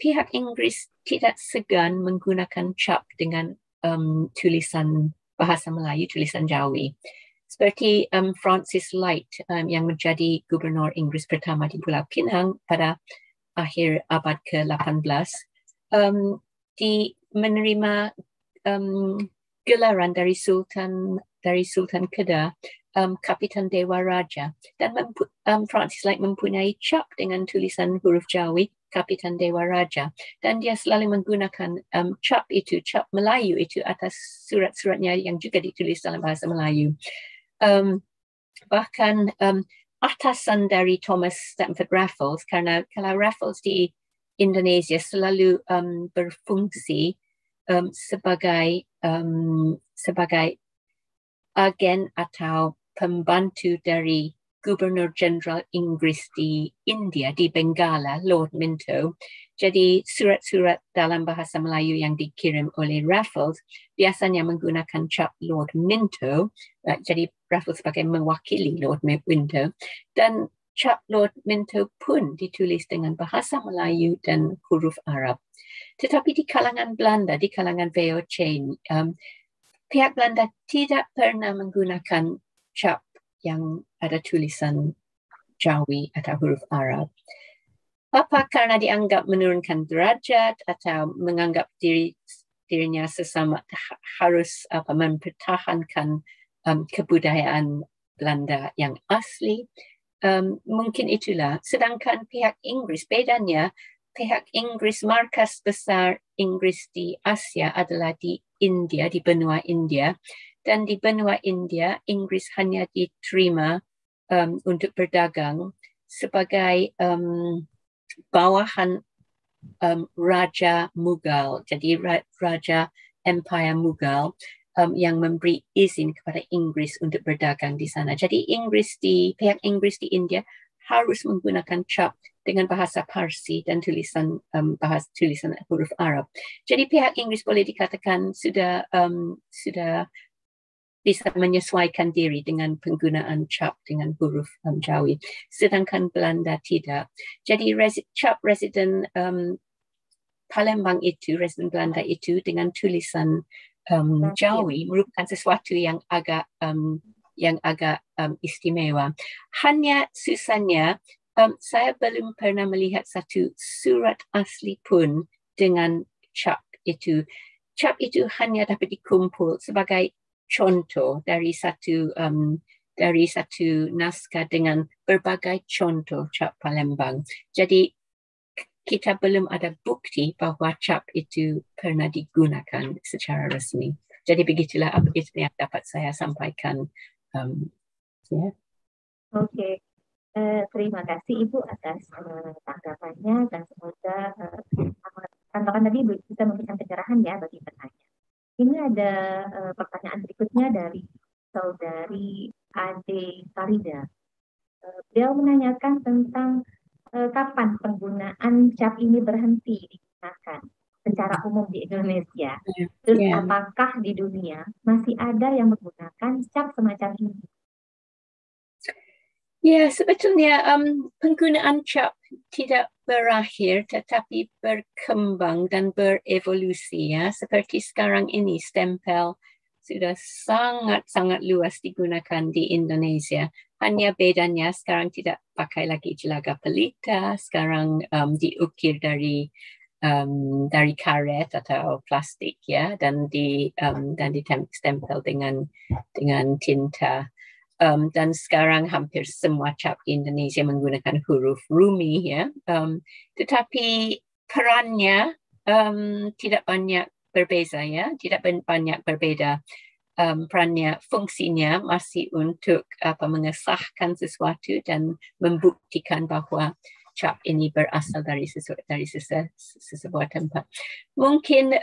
pihak Inggris tidak segan menggunakan cap dengan tulisan bahasa Melayu, tulisan Jawi. Seperti Francis Light yang menjadi gubernur Inggris pertama di Pulau Pinang pada akhir abad ke-18, menerima gelaran dari Sultan Kedah, Kapitan Dewa Raja, dan Francis Light mempunyai cap dengan tulisan huruf Jawi, Kapitan Dewa Raja, dan dia selalu menggunakan cap Melayu itu atas surat-suratnya yang juga ditulis dalam bahasa Melayu. Bahkan atasan dari Thomas Stamford Raffles, karena kalau Raffles di Indonesia selalu berfungsi sebagai agen atau pembantu dari Gubernur Jenderal Inggris di India, di Bengala, Lord Minto. Jadi surat-surat dalam bahasa Melayu yang dikirim oleh Raffles biasanya menggunakan cap Lord Minto. Jadi Raffles sebagai mewakili Lord Minto. Dan cap Lord Minto pun ditulis dengan bahasa Melayu dan huruf Arab. Tetapi di kalangan Belanda, di kalangan VOC, pihak Belanda tidak pernah menggunakan cap yang ada tulisan Jawi atau huruf Arab. Apa karena dianggap menurunkan derajat atau menganggap dirinya sesama harus mempertahankan kebudayaan Belanda yang asli? Mungkin itulah. Sedangkan pihak Inggris, bedanya pihak Inggris, markas besar Inggris di Asia adalah di India, di benua India. Dan di benua India, Inggris hanya diterima untuk berdagang sebagai bawahan Raja Mughal. Jadi Raja Empire Mughal yang memberi izin kepada Inggris untuk berdagang di sana. Jadi pihak Inggris di India harus menggunakan cap dengan bahasa Parsi dan tulisan huruf Arab. Jadi pihak Inggris boleh dikatakan sudah bisa menyesuaikan diri dengan penggunaan cap dengan huruf Jawi. Sedangkan Belanda tidak. Jadi cap residen Palembang itu, residen Belanda itu dengan tulisan Jawi merupakan sesuatu yang agak istimewa. Hanya susahnya saya belum pernah melihat satu surat asli pun dengan cap itu. Cap itu hanya dapat dikumpul sebagai contoh dari satu naskah dengan berbagai contoh cap Palembang. Jadi kita belum ada bukti bahwa cap itu pernah digunakan secara resmi. Jadi begitulah apa yang dapat saya sampaikan. Oke. Terima kasih Ibu atas tanggapannya dan semoga tambahkan tadi bisa memberikan pencerahan ya bagi penanya. Ini ada pertanyaan berikutnya dari saudari Ade Farida. Beliau menanyakan tentang kapan penggunaan cap ini berhenti digunakan secara umum di Indonesia. Terus apakah di dunia masih ada yang menggunakan cap semacam ini? Ya, sebetulnya penggunaan cap tidak berakhir tetapi berkembang dan berevolusi ya. Seperti sekarang ini stempel sudah sangat-sangat luas digunakan di Indonesia. Hanya bedanya sekarang tidak pakai lagi jelaga pelita, sekarang diukir dari karet atau plastik ya, dan ditempel dengan tinta. Dan sekarang hampir semua cap Indonesia menggunakan huruf Rumi ya. Tetapi perannya tidak banyak berbeza ya, tidak banyak berbeda. Perannya, fungsinya masih untuk mengesahkan sesuatu dan membuktikan bahwa cap ini berasal dari sebuah tempat. Mungkin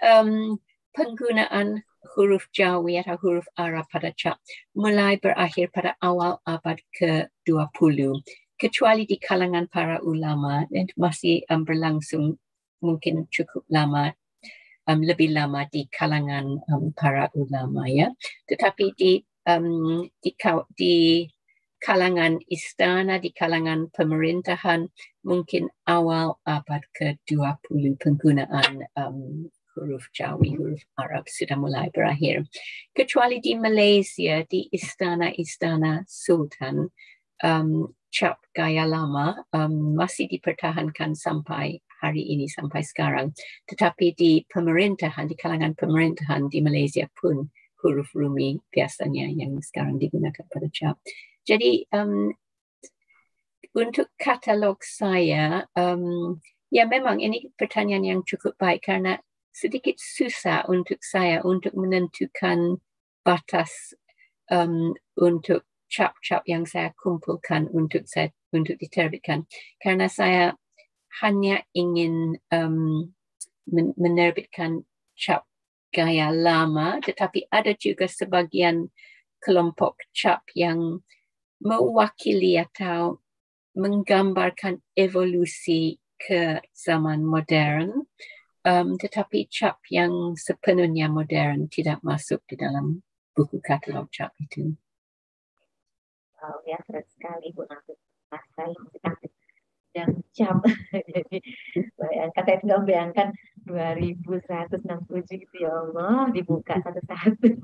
penggunaan huruf Jawi atau huruf Arab pada cap mulai berakhir pada awal abad ke-20. Kecuali di kalangan para ulama, dan masih berlangsung mungkin cukup lama, lebih lama di kalangan para ulama ya. Tetapi di kalangan istana, di kalangan pemerintahan, mungkin awal abad ke-20 penggunaan huruf Jawi, huruf Arab sudah mulai berakhir. Kecuali di Malaysia, di istana-istana sultan, cap gaya lama masih dipertahankan sampai hari ini, sampai sekarang. Tetapi di pemerintahan, di kalangan pemerintahan di Malaysia pun huruf Rumi biasanya yang sekarang digunakan pada cap. Jadi untuk katalog saya, ya memang ini pertanyaan yang cukup baik karena sedikit susah untuk saya untuk menentukan batas untuk cap-cap yang saya kumpulkan untuk diterbitkan, karena saya hanya ingin menerbitkan cap gaya lama, tetapi ada juga sebagian kelompok cap yang mewakili atau menggambarkan evolusi ke zaman modern, tetapi cap yang sepenuhnya modern tidak masuk di dalam buku katalog cap itu. Oh ya, keren sekali Bu Nabil. Saya yang cap. Jadi bayangkan, saya tinggal bayangkan 2167 gitu, ya Allah, dibuka satu-satu.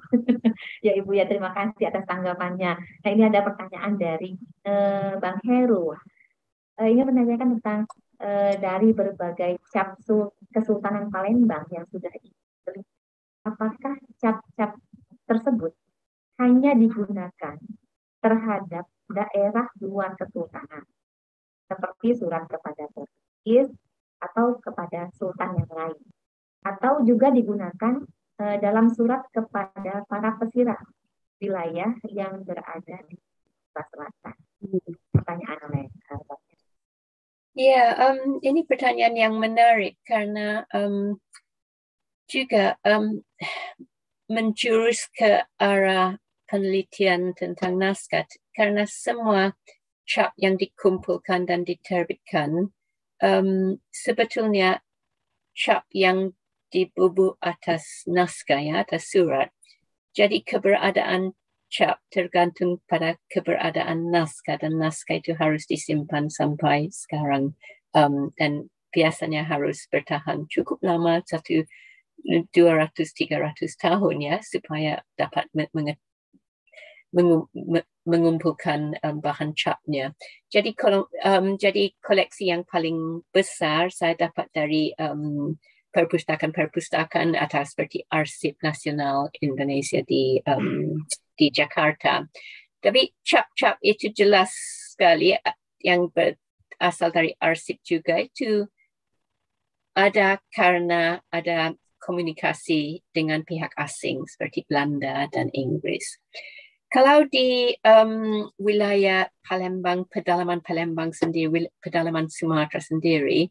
Ya Ibu ya, terima kasih atas tanggapannya. Nah ini ada pertanyaan dari Bang Heru. Ini menanyakan tentang dari berbagai cap Kesultanan Palembang yang sudah dibeli, apakah cap-cap tersebut hanya digunakan terhadap daerah luar kesultanan, seperti surat kepada Portugis atau kepada sultan yang lain, atau juga digunakan dalam surat kepada para pesirah wilayah yang berada di selatan. Pertanyaan oleh Ya, ini pertanyaan yang menarik karena juga menjurus ke arah penelitian tentang naskah, karena semua cap yang dikumpulkan dan diterbitkan sebetulnya cap yang dibubuk atas naskah, ya, atas surat. Jadi keberadaan cap tergantung pada keberadaan naskah, dan naskah itu harus disimpan sampai sekarang, dan biasanya harus bertahan cukup lama, 200-300 tahun, ya, supaya dapat mengumpulkan bahan capnya. Jadi jadi koleksi yang paling besar saya dapat dari perpustakaan atau seperti Arsip Nasional Indonesia di Jakarta. Tapi cap-cap itu jelas sekali yang berasal dari arsip juga itu ada karena ada komunikasi dengan pihak asing seperti Belanda dan Inggris. Kalau di wilayah Palembang, pedalaman Palembang sendiri, pedalaman Sumatera sendiri,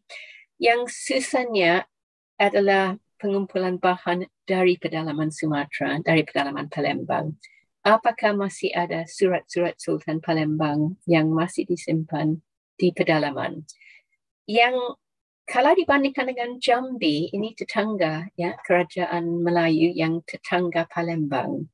yang susahnya adalah pengumpulan bahan dari pedalaman Sumatera, dari pedalaman Palembang. Apakah masih ada surat-surat Sultan Palembang yang masih disimpan di pedalaman? Yang kalau dibandingkan dengan Jambi, ini tetangga, ya, kerajaan Melayu yang tetangga Palembang.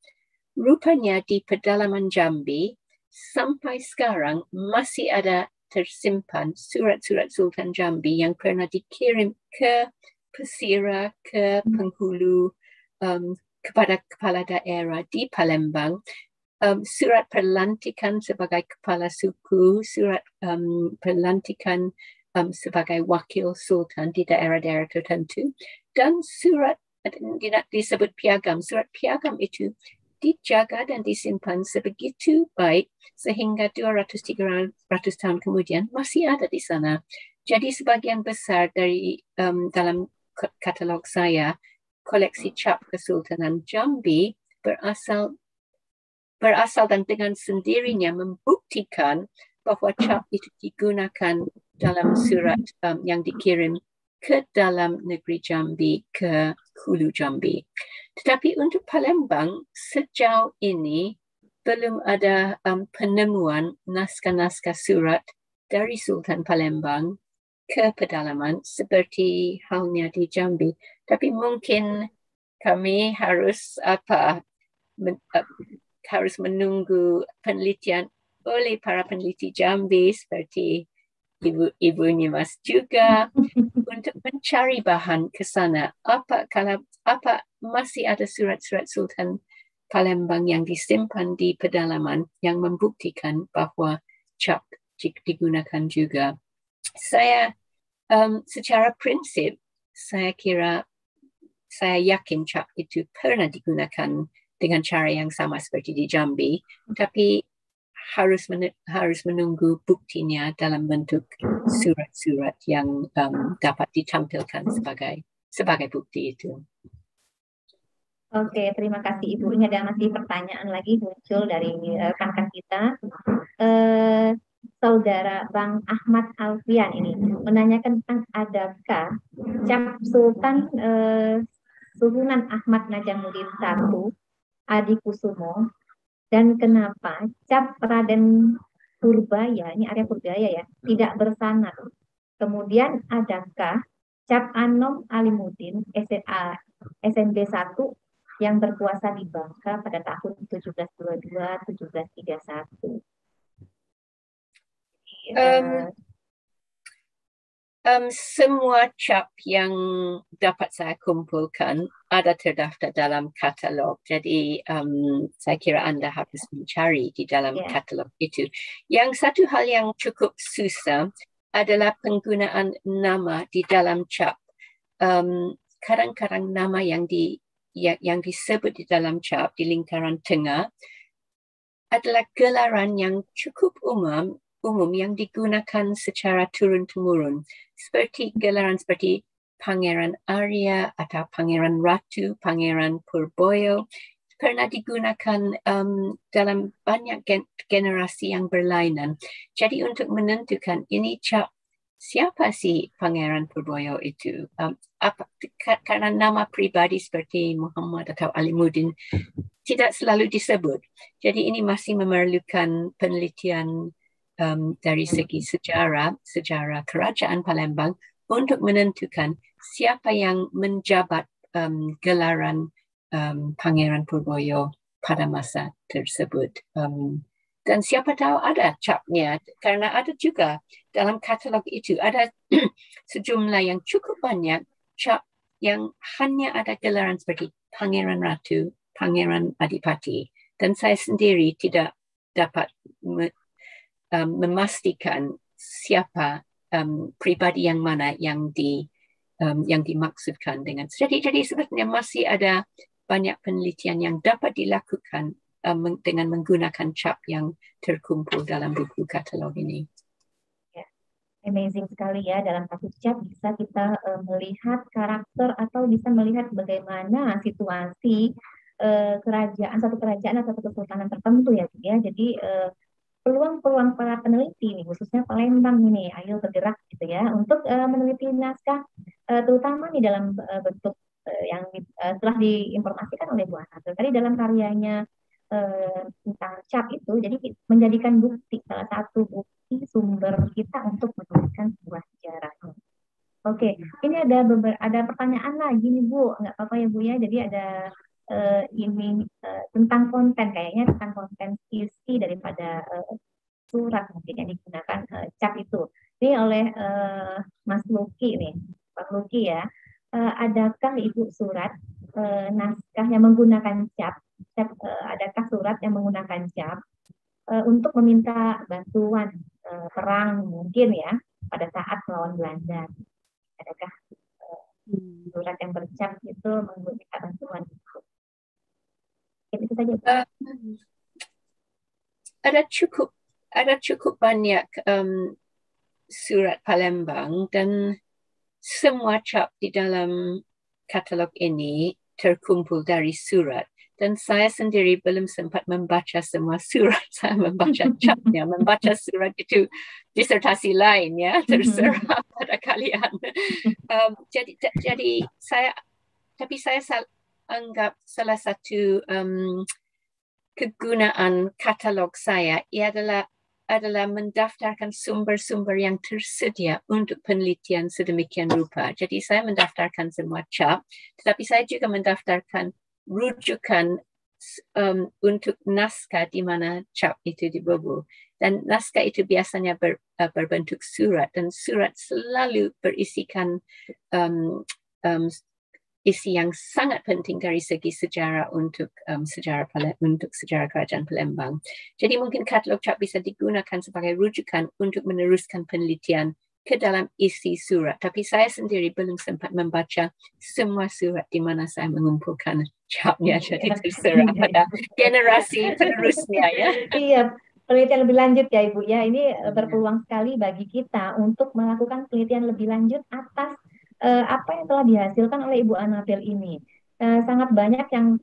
Rupanya di pedalaman Jambi sampai sekarang masih ada tersimpan surat-surat Sultan Jambi yang pernah dikirim ke pesisir, ke penghulu, kepada kepala daerah di Palembang, surat pelantikan sebagai kepala suku, surat pelantikan sebagai wakil sultan di daerah-daerah tertentu, dan surat disebut piagam. Surat piagam itu dijaga dan disimpan sebegitu baik sehingga 200-300 tahun kemudian masih ada di sana. Jadi sebagian besar dari dalam katalog saya, koleksi cap Kesultanan Jambi berasal dan dengan sendirinya membuktikan bahwa cap itu digunakan dalam surat yang dikirim ke dalam negeri Jambi, ke Hulu Jambi. Tetapi untuk Palembang sejauh ini belum ada penemuan naskah-naskah surat dari Sultan Palembang ke pedalaman seperti halnya di Jambi. Tapi mungkin kami harus harus menunggu penelitian oleh para peneliti Jambi seperti Ibu Nimas juga untuk mencari bahan ke sana. Apa masih ada surat-surat Sultan Palembang yang disimpan di pedalaman yang membuktikan bahwa cap digunakan juga. Saya secara prinsip saya yakin cap itu pernah digunakan dengan cara yang sama seperti di Jambi, tapi harus menunggu buktinya dalam bentuk surat-surat yang dapat ditampilkan sebagai bukti itu. Oke, terima kasih Ibu. Ini ada masih pertanyaan lagi muncul dari rekan-rekan kita. Saudara Bang Ahmad Alfian ini menanyakan tentang adakah cap Sultan Sunan Ahmad Najamuddin I Adikusumo Dan kenapa cap Raden Purbaya, ini Arya Purbaya ya, tidak bersanad? Kemudian adakah cap Anom Alimuddin SNB 1 yang berkuasa di Bangka pada tahun 1722-1731? Semua cap yang dapat saya kumpulkan ada terdaftar dalam katalog. Jadi saya kira Anda harus mencari di dalam katalog itu. Yang satu hal yang cukup susah adalah penggunaan nama di dalam cap. Kadang-kadang nama yang disebut di dalam cap di lingkaran tengah adalah gelaran yang cukup umum yang digunakan secara turun-temurun, seperti gelaran seperti Pangeran Arya atau Pangeran Ratu, Pangeran Purboyo, pernah digunakan dalam banyak generasi yang berlainan. Jadi untuk menentukan ini cap siapa si Pangeran Purboyo itu, karena nama pribadi seperti Muhammad atau Alimuddin tidak selalu disebut. Jadi ini masih memerlukan penelitian dari segi sejarah kerajaan Palembang untuk menentukan siapa yang menjabat gelaran Pangeran Purboyo pada masa tersebut. Dan siapa tahu ada capnya, karena ada juga dalam katalog itu ada sejumlah yang cukup banyak cap yang hanya ada gelaran seperti Pangeran Ratu, Pangeran Adipati. Dan saya sendiri tidak dapat memastikan siapa pribadi yang mana yang dimaksudkan dengan. Jadi sebetulnya masih ada banyak penelitian yang dapat dilakukan dengan menggunakan cap yang terkumpul dalam buku katalog ini. Amazing sekali ya, dalam satu cap bisa kita melihat karakter atau bisa melihat bagaimana situasi satu kerajaan atau satu kesultanan tertentu ya. Jadi peluang-peluang para peneliti nih, khususnya Palembang ini, ayo bergerak gitu ya untuk meneliti naskah terutama nih dalam bentuk yang telah diinformasikan oleh Bu Ana tadi dalam karyanya tentang cap itu, jadi menjadikan bukti, salah satu bukti sumber kita untuk menuliskan sebuah sejarah. Oke, ini ada pertanyaan lagi nih Bu, nggak apa-apa ya Bu ya, jadi ada ini tentang konten, kayaknya tentang konten isi daripada surat mungkin yang digunakan cap itu. Ini oleh Mas Luki nih, Pak Luki ya. Adakah Ibu surat naskah yang menggunakan cap? Adakah surat yang menggunakan cap untuk meminta bantuan perang mungkin ya pada saat melawan Belanda? Adakah surat yang bercap itu meminta bantuan? Itu saja. Ada cukup banyak surat Palembang, dan semua cap di dalam katalog ini terkumpul dari surat. Dan saya sendiri belum sempat membaca semua surat. Saya membaca capnya, membaca surat itu disertasi lain ya, terserah pada kalian. Jadi saya anggap salah satu kegunaan katalog saya adalah mendaftarkan sumber-sumber yang tersedia untuk penelitian sedemikian rupa. Jadi saya mendaftarkan semua cap, tetapi saya juga mendaftarkan rujukan untuk naskah di mana cap itu dibobol. Dan naskah itu biasanya berbentuk surat, dan surat selalu berisikan isi yang sangat penting dari segi sejarah untuk sejarah kerajaan Palembang. Jadi mungkin katalog cap bisa digunakan sebagai rujukan untuk meneruskan penelitian ke dalam isi surat. Tapi saya sendiri belum sempat membaca semua surat di mana saya mengumpulkan capnya. Jadi terserah pada generasi penerusnya ya. Iya, penelitian lebih lanjut ya Ibu ya. Ini berpeluang sekali bagi kita untuk melakukan penelitian lebih lanjut atas apa yang telah dihasilkan oleh Ibu Anabel ini. Sangat banyak yang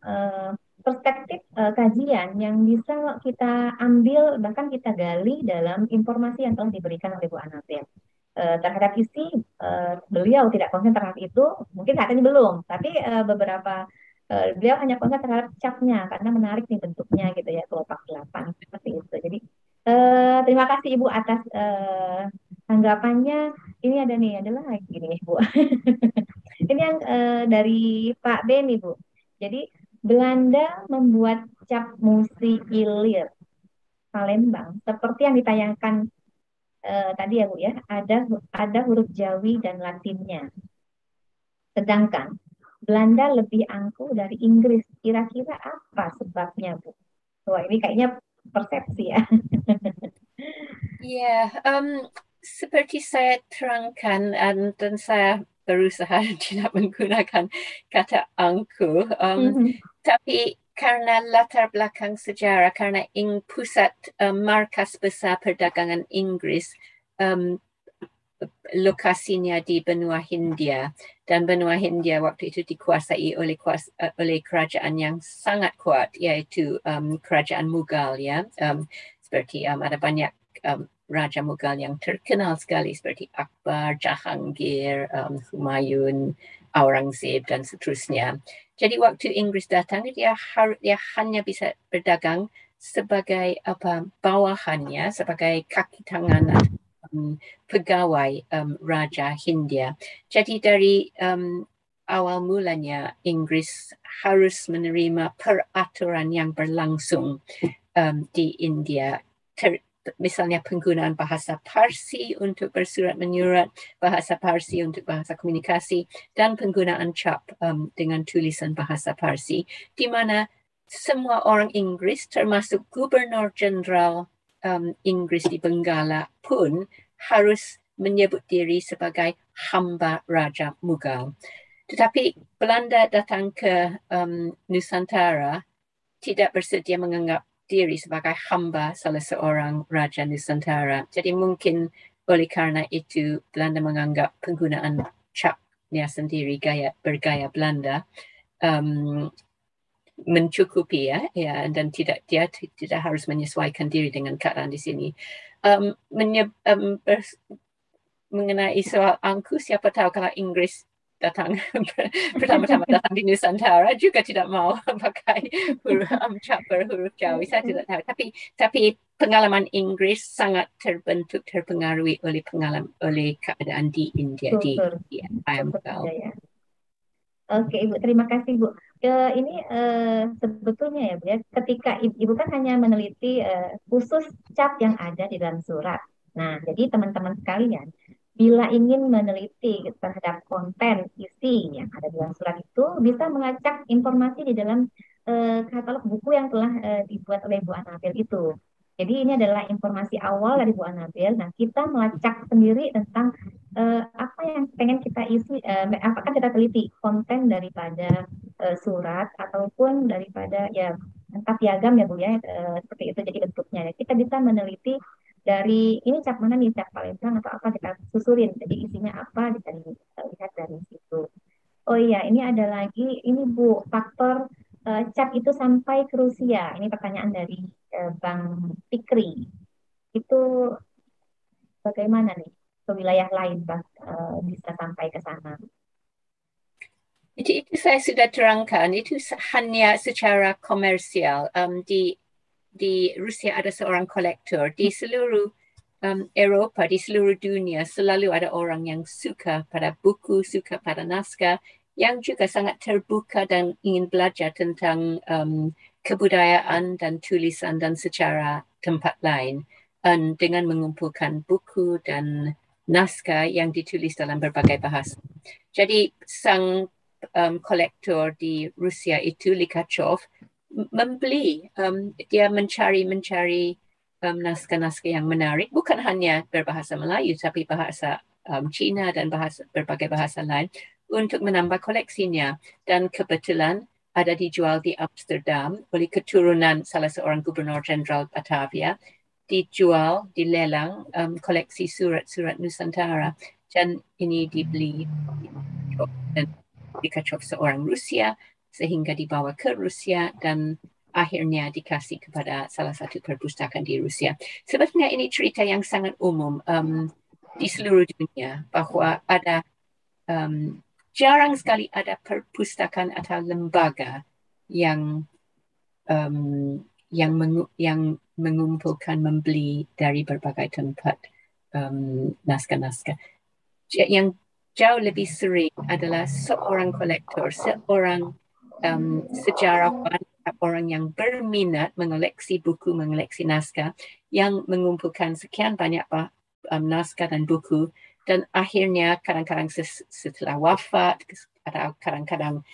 perspektif kajian yang bisa kita ambil, bahkan kita gali dalam informasi yang telah diberikan oleh Ibu Anabel. Terhadap isi, beliau tidak konsen terhadap itu, mungkin saat ini belum, tapi beberapa beliau hanya konsen terhadap capnya karena menarik nih bentuknya gitu ya, kelopak 8 seperti itu. Jadi terima kasih Ibu atas tanggapannya. Ini ada lagi nih Bu. Ini yang dari Pak Ben Ibu. Jadi Belanda membuat cap musi ilir Palembang seperti yang ditayangkan tadi ya Bu ya. Ada huruf Jawi dan Latinnya. Sedangkan Belanda lebih angkuh dari Inggris. Kira-kira apa sebabnya, Bu? Wah, ini kayaknya persepsi ya. Ya, seperti saya terangkan dan saya berusaha tidak menggunakan kata angkuh, tapi karena latar belakang sejarah, karena pusat markas besar perdagangan Inggris lokasinya di benua Hindia, dan benua Hindia waktu itu dikuasai oleh kerajaan yang sangat kuat, yaitu kerajaan Mughal ya. Seperti ada banyak Raja Mughal yang terkenal sekali seperti Akbar, Jahangir, Humayun, Aurangzeb dan seterusnya. Jadi waktu Inggris datang dia hanya bisa berdagang sebagai bawahannya, sebagai kaki tangan pegawai Raja Hindia. Jadi dari awal mulanya Inggris harus menerima peraturan yang berlangsung di India. Misalnya penggunaan bahasa Parsi untuk bersurat menyurat, bahasa Parsi untuk bahasa komunikasi, dan penggunaan cap dengan tulisan bahasa Parsi, di mana semua orang Inggris termasuk Gubernur Jenderal Inggris di Benggala pun harus menyebut diri sebagai hamba Raja Mughal. Tetapi Belanda datang ke Nusantara tidak bersedia menganggap diri sebagai hamba salah seorang Raja Nusantara. Jadi mungkin oleh karena itu Belanda menganggap penggunaan capnya sendiri bergaya Belanda mencukupi ya, dan dia tidak harus menyesuaikan diri dengan keadaan di sini. Mengenai soal angkuh, siapa tahu kalau Inggris datang pertama-tama datang di Nusantara juga tidak mau pakai cap berhuruf Jawi. Saya tidak tahu. Tapi pengalaman Inggris sangat terpengaruhi oleh keadaan di India di Ayam Mughal. Oke, Ibu, terima kasih, Bu. Ini sebetulnya ya, Bu, ya, ketika Ibu kan hanya meneliti khusus cap yang ada di dalam surat. Nah, jadi teman-teman sekalian, bila ingin meneliti terhadap konten isi yang ada di dalam surat itu, bisa mengacak informasi di dalam katalog buku yang telah dibuat oleh Bu Anabel itu. Jadi ini adalah informasi awal dari Bu Anabel. Nah, kita melacak sendiri tentang apa yang pengen kita isi, apakah kita teliti konten daripada surat ataupun daripada ya entah piagam ya Bu ya, seperti itu jadi bentuknya. Ya. Kita bisa meneliti dari ini cap mana nih, cap Palembang atau apa, kita susurin. Jadi isinya apa bisa dilihat dari situ. Oh iya, ini ada lagi, ini Bu, faktor cap itu sampai ke Rusia. Ini pertanyaan dari Bang Fikri. Itu bagaimana nih ke wilayah lain bisa sampai ke sana? Itu saya sudah terangkan, itu hanya secara komersial. Di Rusia ada seorang kolektor, di seluruh Eropa, di seluruh dunia selalu ada orang yang suka pada buku, suka pada naskah, yang juga sangat terbuka dan ingin belajar tentang kebudayaan dan tulisan dan secara tempat lain, dengan mengumpulkan buku dan naskah yang ditulis dalam berbagai bahasa. Jadi sang kolektor di Rusia itu, Likachov, membeli, dia mencari naskah-naskah yang menarik, bukan hanya berbahasa Melayu, tapi bahasa Cina dan berbagai bahasa lain untuk menambah koleksinya. Dan kebetulan ada dijual di Amsterdam oleh keturunan salah seorang Gubernur Jenderal Batavia, dilelang koleksi surat-surat Nusantara, dan ini dibeli dan Likachov seorang Rusia, sehingga dibawa ke Rusia dan akhirnya dikasih kepada salah satu perpustakaan di Rusia. Sebetulnya ini cerita yang sangat umum di seluruh dunia, bahwa ada jarang sekali ada perpustakaan atau lembaga yang yang mengumpulkan, membeli dari berbagai tempat naskah-naskah. Yang jauh lebih sering adalah seorang kolektor, seorang sejarawan, orang yang berminat mengoleksi buku, mengoleksi naskah, yang mengumpulkan sekian banyak naskah dan buku, dan akhirnya kadang-kadang setelah wafat atau kadang-kadang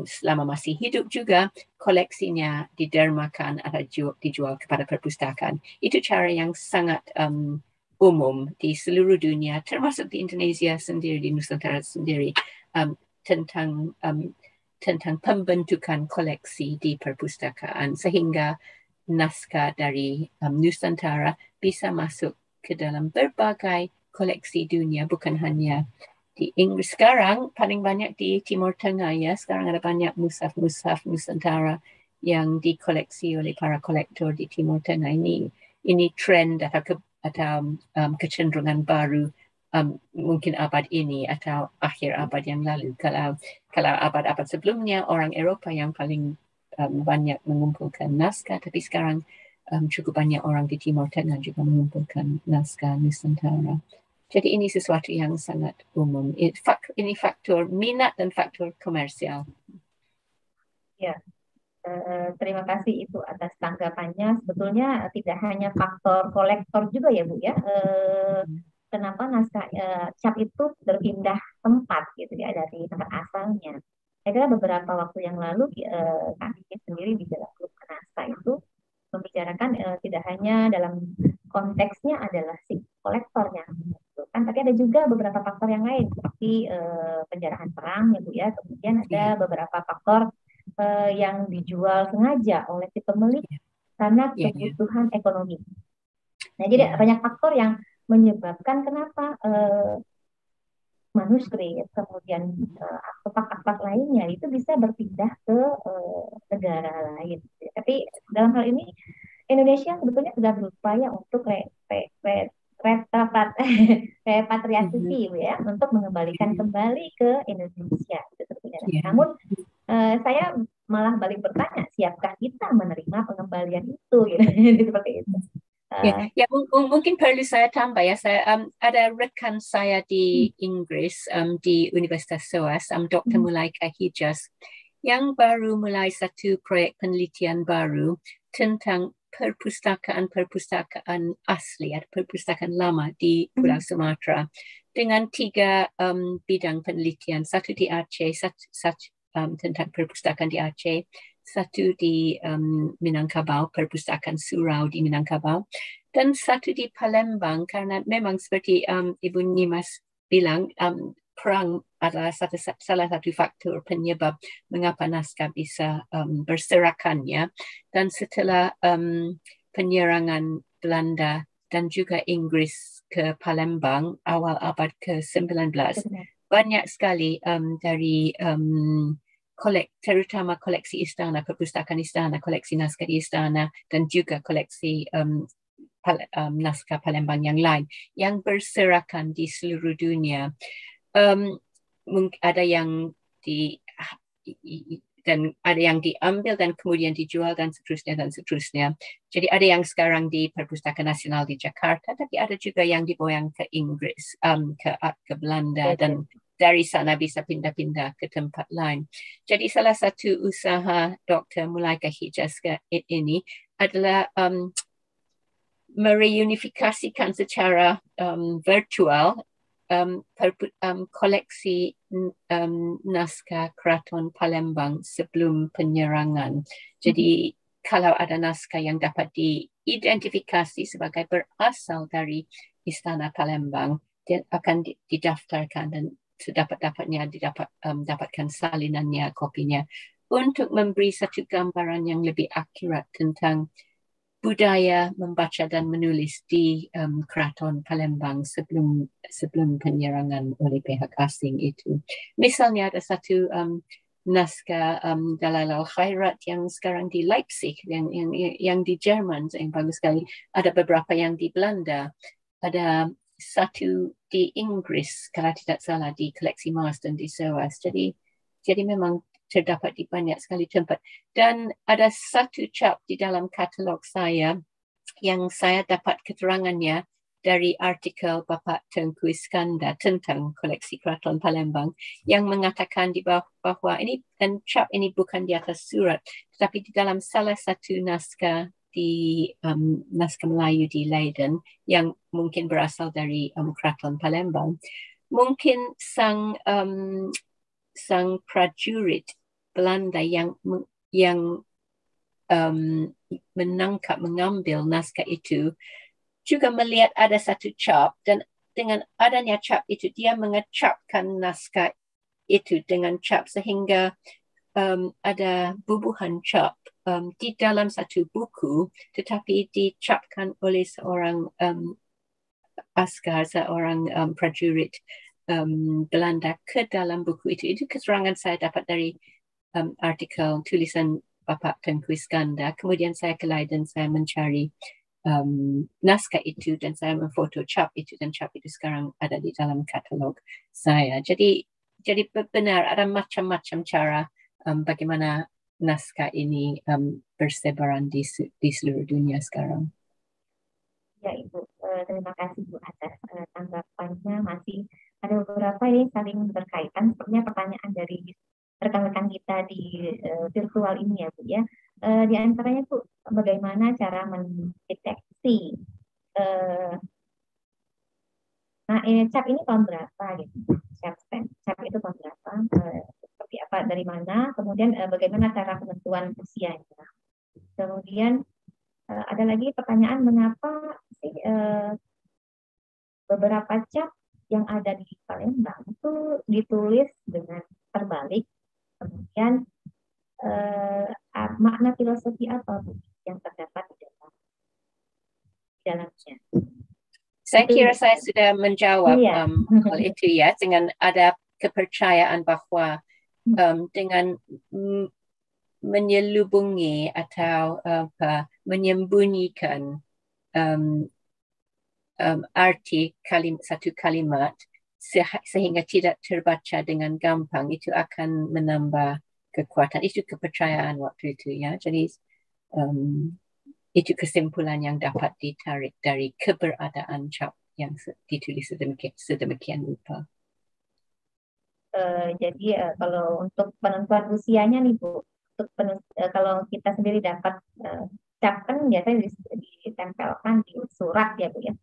selama masih hidup juga, koleksinya didermakan atau dijual kepada perpustakaan. Itu cara yang sangat umum di seluruh dunia, termasuk di Indonesia sendiri, di Nusantara sendiri, tentang pembentukan koleksi di perpustakaan, sehingga naskah dari Nusantara bisa masuk ke dalam berbagai koleksi dunia, bukan hanya di Inggris. Sekarang paling banyak di Timur Tengah, ya. Sekarang ada banyak mushaf Nusantara yang dikoleksi oleh para kolektor di Timur Tengah. Ini trend atau kecenderungan baru, mungkin abad ini atau akhir abad yang lalu. Kalau abad-abad sebelumnya orang Eropa yang paling banyak mengumpulkan naskah, tapi sekarang cukup banyak orang di Timur Tengah juga mengumpulkan naskah Nusantara. Jadi ini sesuatu yang sangat umum. Ini faktor minat dan faktor komersial. Ya, terima kasih Ibu atas tanggapannya. Sebetulnya tidak hanya faktor kolektor juga ya Bu ya. Kenapa naskah cap itu berpindah tempat gitu ya dari tempat asalnya. Saya kira beberapa waktu yang lalu kami sendiri di dalam grup naskah itu membicarakan tidak hanya dalam konteksnya adalah si kolektornya, kan, tapi ada juga beberapa faktor yang lain seperti penjarahan perang ya Bu ya, kemudian ada beberapa faktor yang dijual sengaja oleh si pemilik karena kebutuhan ekonomi. Nah, jadi banyak faktor yang menyebabkan kenapa manuskrip, kemudian akta-akta lainnya itu bisa berpindah ke negara lain. Tapi dalam hal ini Indonesia sebetulnya sudah berupaya untuk repatriasi ya, untuk mengembalikan kembali ke Indonesia. Namun saya malah balik bertanya, siapkah kita menerima pengembalian itu? Gitu. Seperti itu. Ya, mungkin perlu saya tambah ya. Saya ada rekan saya di Inggris, di Universitas SOAS, Dr. Mulaika Hijaz, yang baru mulai satu proyek penelitian baru tentang perpustakaan asli atau perpustakaan lama di Pulau Sumatera dengan 3 bidang penelitian, satu di Aceh, satu tentang perpustakaan di Aceh, satu di Minangkabau, perpustakaan surau di Minangkabau, dan satu di Palembang, karena memang seperti Ibu Nimas bilang, perang adalah salah satu faktor penyebab mengapa naskah bisa berserakan, ya. Dan setelah penyerangan Belanda dan juga Inggris ke Palembang awal abad ke-19, banyak sekali dari terutama koleksi istana, perpustakaan istana, koleksi naskah di istana, dan juga koleksi naskah Palembang yang lain yang berserakan di seluruh dunia. Ada yang ada yang diambil dan kemudian dijual dan seterusnya. Jadi ada yang sekarang di Perpustakaan Nasional di Jakarta, tapi ada juga yang diboyang ke Inggris, ke Belanda, dan dari sana bisa pindah-pindah ke tempat lain. Jadi salah satu usaha Dr. Mulaika Hijaz ini adalah mereunifikasikan secara virtual koleksi naskah Keraton Palembang sebelum penyerangan. Jadi kalau ada naskah yang dapat diidentifikasi sebagai berasal dari Istana Palembang, dia akan didaftarkan dan sedapat-dapatnya dapatkan salinannya, kopinya, untuk memberi satu gambaran yang lebih akurat tentang budaya membaca dan menulis di Keraton Palembang sebelum penyerangan oleh pihak asing itu. Misalnya ada satu naskah Dalail Khairat yang sekarang di Leipzig, yang di Jerman, yang bagus sekali. Ada beberapa yang di Belanda. Ada satu di Inggris, kalau tidak salah, di koleksi Marsden di SOAS. Jadi memang terdapat di banyak sekali tempat. Dan ada satu cap di dalam katalog saya yang saya dapat keterangannya dari artikel Bapak Tengku Iskandar tentang koleksi Keraton Palembang yang mengatakan di bawah bahwa ini, dan cap ini bukan di atas surat, tetapi di dalam salah satu naskah di naskah Melayu di Leiden yang mungkin berasal dari Keraton Palembang, mungkin sang prajurit Belanda yang mengambil naskah itu juga melihat ada satu cap, dan dengan adanya cap itu dia mengecapkan naskah itu dengan cap sehingga ada bubuhan cap di dalam satu buku, tetapi dicapkan oleh seorang askar, seorang prajurit Belanda ke dalam buku itu. Itu keterangan saya dapat dari artikel tulisan Bapak Tengku Iskandar. Kemudian saya ke Leiden, saya mencari naskah itu dan saya memfoto cap itu, dan cap itu sekarang ada di dalam katalog saya. Jadi benar ada macam-macam cara bagaimana naskah ini bersebaran di seluruh dunia sekarang. Ya Ibu, terima kasih Bu atas tanggapannya. Masih ada beberapa yang saling berkaitan, sepertinya pertanyaan dari rekan-rekan kita di virtual ini ya Bu ya. Di antaranya Bu, bagaimana cara mendeteksi cap ini tahun berapa gitu, cap itu tahun berapa, seperti apa, dari mana, kemudian bagaimana cara penentuan usianya. Kemudian ada lagi pertanyaan, mengapa sih beberapa cap yang ada di Palembang itu ditulis dengan terbalik, kemudian makna filosofi apa Bu yang terdapat di dalamnya? Saya kira saya sudah menjawab hal itu ya, dengan ada kepercayaan bahwa dengan menyelubungi atau menyembunyikan arti satu kalimat sehingga tidak terbaca dengan gampang, itu akan menambah kekuatan. Itu kepercayaan waktu itu ya. Jadi itu kesimpulan yang dapat ditarik dari keberadaan cap yang ditulis sedemikian rupa. Jadi kalau untuk penentuan usianya nih Bu, untuk kalau kita sendiri dapat cap kan biasanya ditempelkan di surat ya Bu ya.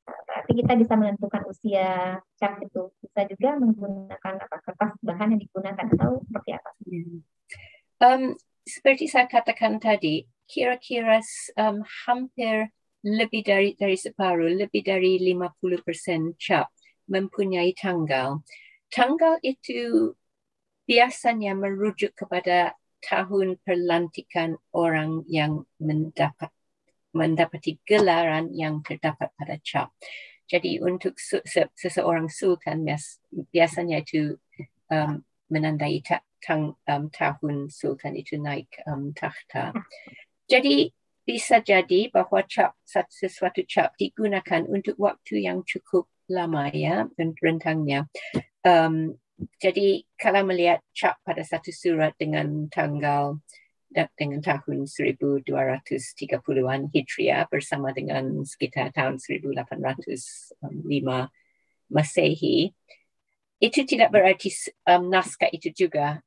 Berarti kita bisa menentukan usia cap itu. Bisa juga menggunakan kertas bahan yang digunakan atau seperti apa? Seperti saya katakan tadi, kira-kira hampir lebih dari separuh, lebih dari 50% cap mempunyai tanggal. Tanggal itu biasanya merujuk kepada tahun perlantikan orang yang mendapati gelaran yang terdapat pada cap. Jadi untuk seseorang sultan biasanya itu menandai tahun sultan itu naik takhta. Jadi bisa jadi bahwa sesuatu cap digunakan untuk waktu yang cukup lama ya, dan rentangnya. Jadi kalau melihat cap pada satu surat dengan tanggal dengan tahun 1230-an Hijriah bersama dengan sekitar tahun 1805 Masehi, itu tidak berarti naskah itu juga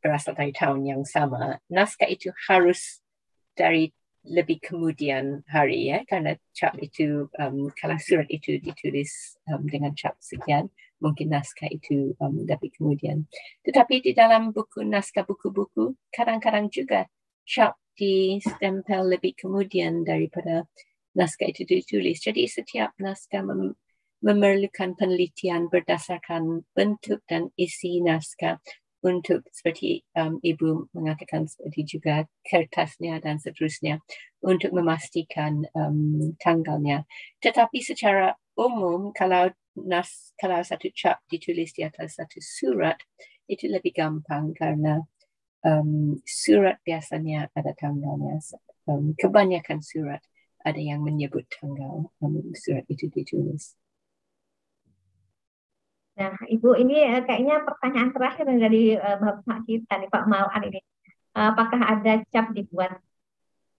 berasal dari tahun yang sama. Naskah itu harus dari lebih kemudian hari ya, karena cap itu kalau surat itu ditulis dengan cap sekian, mungkin naskah itu lebih kemudian. Tetapi di dalam naskah buku-buku kadang-kadang juga cap ditempel lebih kemudian daripada naskah itu ditulis. Jadi setiap naskah memerlukan penelitian berdasarkan bentuk dan isi naskah, untuk seperti Ibu mengatakan, seperti juga kertasnya dan seterusnya, untuk memastikan tanggalnya. Tetapi secara umum kalau satu cap ditulis di atas satu surat, itu lebih gampang karena surat biasanya ada tanggalnya. Kebanyakan surat ada yang menyebut tanggal surat itu ditulis. Nah, Ibu, ini kayaknya pertanyaan terakhir dari Bapak kita nih, Pak Mauan ini. Apakah ada cap dibuat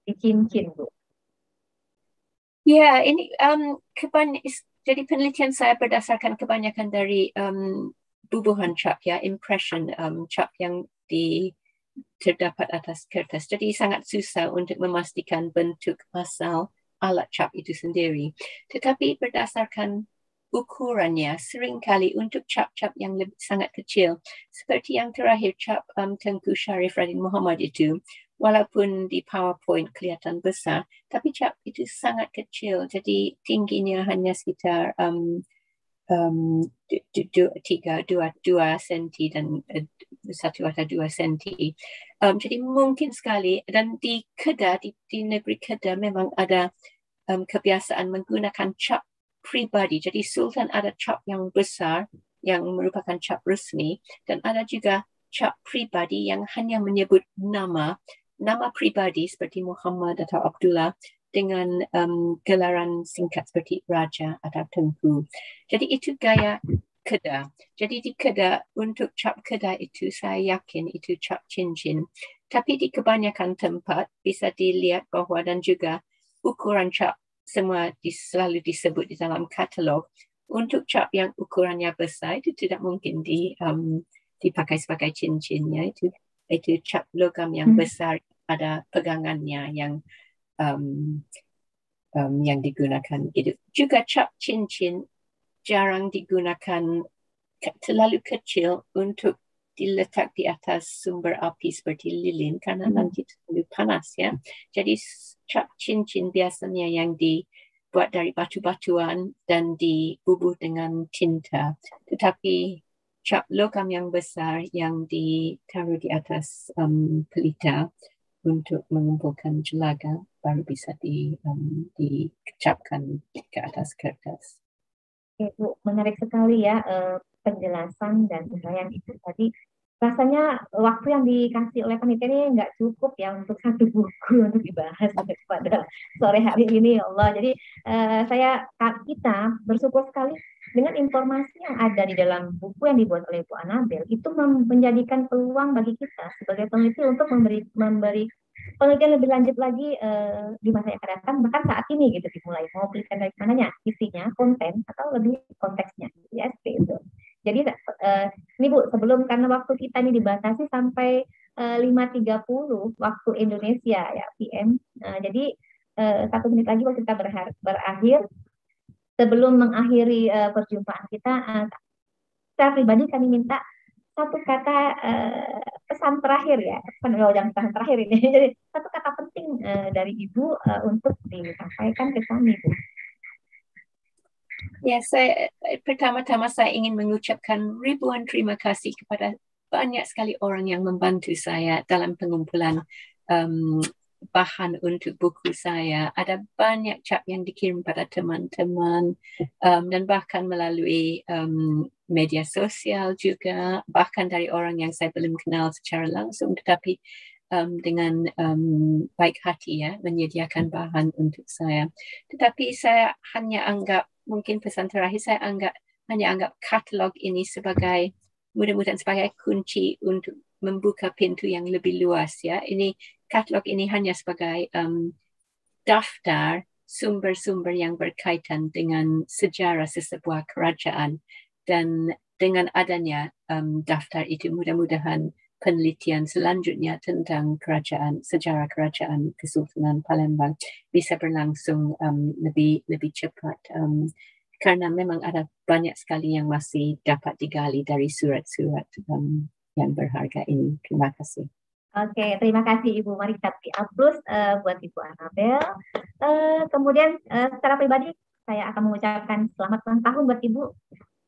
di cincin, Bu? Ya, ini jadi penelitian saya berdasarkan kebanyakan dari bubuhan cap, ya, impression cap yang terdapat atas kertas. Jadi sangat susah untuk memastikan bentuk asal alat cap itu sendiri. Tetapi berdasarkan ukurannya, seringkali untuk cap-cap yang sangat kecil, seperti yang terakhir cap Tengku Syarif Radin Muhammad itu, walaupun di PowerPoint kelihatan besar, tapi cap itu sangat kecil, jadi tingginya hanya sekitar 2 senti dan 1 atau 2 senti. Jadi mungkin sekali, dan di Kedah, di negeri Kedah memang ada kebiasaan menggunakan cap pribadi. Jadi Sultan ada cap yang besar yang merupakan cap resmi, dan ada juga cap pribadi yang hanya menyebut nama pribadi seperti Muhammad atau Abdullah dengan gelaran singkat seperti Raja atau Tengku. Jadi itu gaya Kedah. Jadi di Kedah, untuk cap Kedah itu saya yakin itu cap cincin. Tapi di kebanyakan tempat bisa dilihat bahwa, dan juga ukuran cap semua selalu disebut di dalam katalog. Untuk cap yang ukurannya besar itu tidak mungkin dipakai sebagai cincinnya. Itu cap logam yang besar, ada pegangannya yang digunakan. Gitu. Juga cap cincin jarang digunakan, terlalu kecil untuk diletak di atas sumber api seperti lilin, karena nanti terlalu panas, ya. Jadi cap cincin biasanya yang dibuat dari batu-batuan dan dibubuh dengan tinta. Tetapi cap logam yang besar yang ditaruh di atas pelita untuk mengumpulkan jelaga baru bisa dicapkan ke atas kertas. Oke, Bu, menarik sekali ya penjelasan dan uraian itu tadi. Rasanya waktu yang dikasih oleh panitia ini nggak cukup ya untuk satu buku untuk dibahas pada sore hari ini, ya Allah. Jadi kita bersyukur sekali dengan informasi yang ada di dalam buku yang dibuat oleh Bu Anabel, itu menjadikan peluang bagi kita sebagai peneliti untuk memberi penelitian lebih lanjut lagi di masa yang akan datang, bahkan saat ini gitu dimulai. Mau penelitian dari mananya, isinya, konten, atau lebih konteksnya, ISP itu. Jadi ini Bu, sebelum, karena waktu kita ini dibatasi sampai 5.30 waktu Indonesia ya, PM. Jadi 1 menit lagi waktu kita berakhir. Sebelum mengakhiri perjumpaan kita, secara pribadi kami minta satu kata pesan terakhir ya, pesan terakhir ini. Jadi satu kata penting dari Ibu untuk disampaikan ke kami, Bu. Ya, pertama-tama saya ingin mengucapkan ribuan terima kasih kepada banyak sekali orang yang membantu saya dalam pengumpulan bahan untuk buku saya. Ada banyak cap yang dikirim pada teman-teman dan bahkan melalui media sosial juga, bahkan dari orang yang saya belum kenal secara langsung, tetapi dengan baik hati ya menyediakan bahan untuk saya. Tetapi saya hanya anggap, mungkin pesan terakhir, saya hanya anggap katalog ini sebagai, mudah-mudahan sebagai kunci untuk membuka pintu yang lebih luas ya. Ini katalog ini hanya sebagai daftar sumber-sumber yang berkaitan dengan sejarah sesebuah kerajaan, dan dengan adanya daftar itu mudah-mudahan penelitian selanjutnya tentang sejarah kerajaan Kesultanan Palembang bisa berlangsung lebih cepat, karena memang ada banyak sekali yang masih dapat digali dari surat-surat yang berharga ini. Terima kasih. Oke, terima kasih Ibu. Mari kita beri aplaus buat Ibu Anabel. Kemudian secara pribadi saya akan mengucapkan selamat ulang tahun buat Ibu.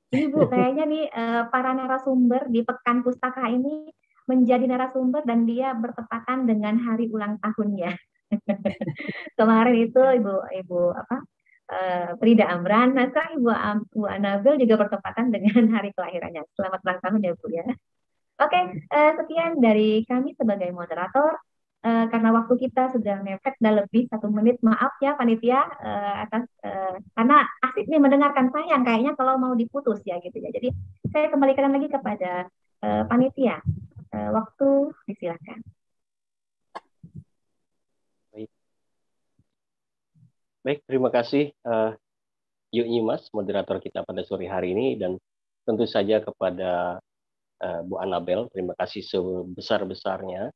Ini Bu, kayaknya nih para narasumber di Pekan Pustaka ini menjadi narasumber dan dia bertepatan dengan hari ulang tahunnya. Kemarin itu Ibu Frida Amran, nah sekarang Ibu Anabel juga bertepatan dengan hari kelahirannya. Selamat ulang tahun ya Bu ya. Oke, sekian dari kami sebagai moderator. karena waktu kita sudah mepet, sudah lebih 1 menit. Maaf ya panitia atas karena asik nih mendengarkan, sayang kayaknya kalau mau diputus ya gitu ya. Jadi saya kembalikan lagi kepada panitia. Waktu disilakan. Baik, terima kasih Yu Nyimas, moderator kita pada sore hari ini, dan tentu saja kepada Bu Anabel, terima kasih sebesar-besarnya,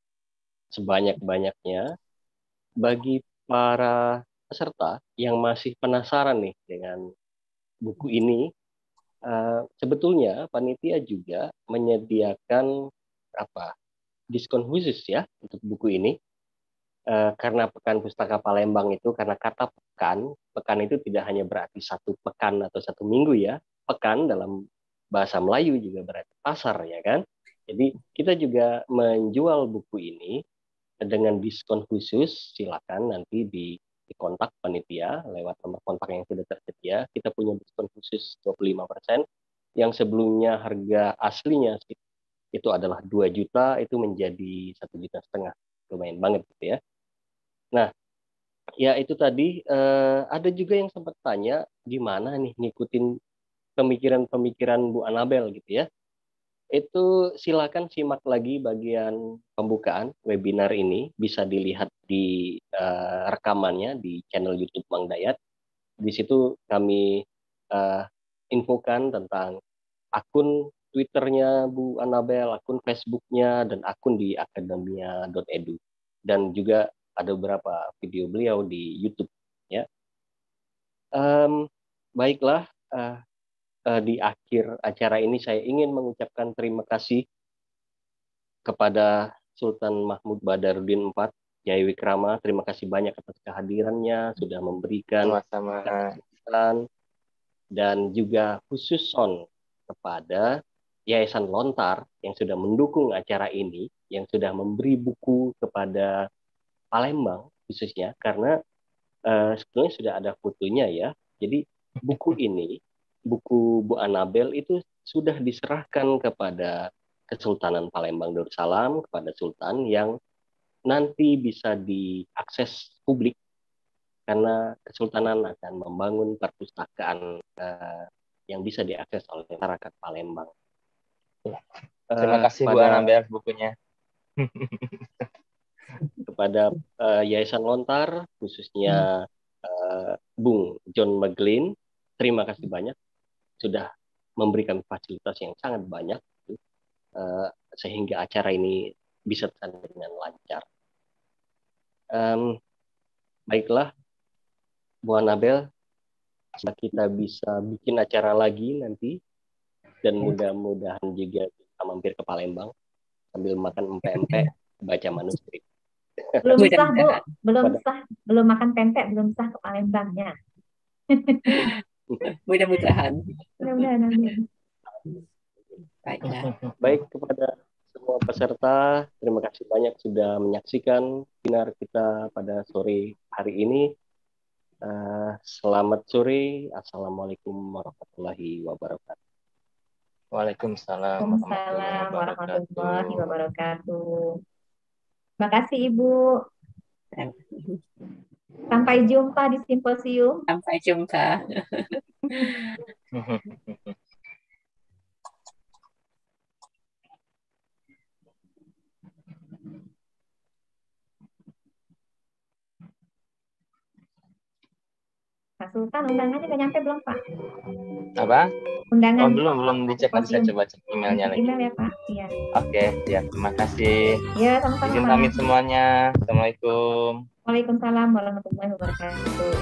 sebanyak-banyaknya bagi para peserta yang masih penasaran nih dengan buku ini. Sebetulnya panitia juga menyediakan diskon khusus ya untuk buku ini. Karena Pekan Pustaka Palembang itu, karena kata pekan itu tidak hanya berarti satu pekan atau satu minggu ya. Pekan dalam bahasa Melayu juga berarti pasar ya kan. Jadi kita juga menjual buku ini dengan diskon khusus. Silakan nanti di kontak panitia lewat nomor kontak yang sudah tersedia. Kita punya diskon khusus 25%, yang sebelumnya harga aslinya itu adalah 2 juta, itu menjadi 1,5 juta. Lumayan banget gitu ya. Nah, ya itu tadi ada juga yang sempat tanya gimana nih ngikutin pemikiran-pemikiran Bu Anabel gitu ya. Itu silakan simak lagi bagian pembukaan webinar ini, bisa dilihat di rekamannya di channel YouTube Mang Dayat. Di situ kami infokan tentang akun Twitternya Bu Anabel, akun Facebooknya, dan akun di akademia.edu. Dan juga ada beberapa video beliau di YouTube ya. Baiklah, di akhir acara ini saya ingin mengucapkan terima kasih kepada Sultan Mahmud Badarudin IV, Yai Wikrama. Terima kasih banyak atas kehadirannya, sudah memberikan kesempatan, dan juga khusus kepada Yayasan Lontar yang sudah mendukung acara ini, yang sudah memberi buku kepada Palembang khususnya, karena sebetulnya sudah ada fotonya ya. Jadi buku ini, buku Bu Anabel itu sudah diserahkan kepada Kesultanan Palembang Darussalam, kepada Sultan, yang nanti bisa diakses publik karena Kesultanan akan membangun perpustakaan yang bisa diakses oleh masyarakat Palembang. Terima kasih Bu Anabel bukunya. Kepada Yayasan Lontar, khususnya Bung John McLean, terima kasih banyak sudah memberikan fasilitas yang sangat banyak sehingga acara ini bisa terlaksana dengan lancar. Baiklah, Bu Anabel, kita bisa bikin acara lagi nanti, dan mudah-mudahan juga bisa mampir ke Palembang sambil makan empek-empek, baca manuskrip. Belum sah Bu, belum makan pempek, belum sah ke Palembangnya. Mudah-mudahan. Baik, kepada semua peserta, terima kasih banyak sudah menyaksikan webinar kita pada sore hari ini. Selamat sore. Assalamualaikum warahmatullahi wabarakatuh. Waalaikumsalam warahmatullahi wabarakatuh. Terima kasih Ibu. Sampai jumpa di simposium. Sampai jumpa. Pak Sultan, undangannya udah nyampe belum Pak? Apa? Undangan. Oh, belum dicek, nanti saya coba cek emailnya lagi. Email ya Pak. Iya. Oke, ya, terima kasih. Ya, sama-sama. Izin pamit semuanya. Assalamualaikum. Waalaikumsalam warahmatullahi wabarakatuh.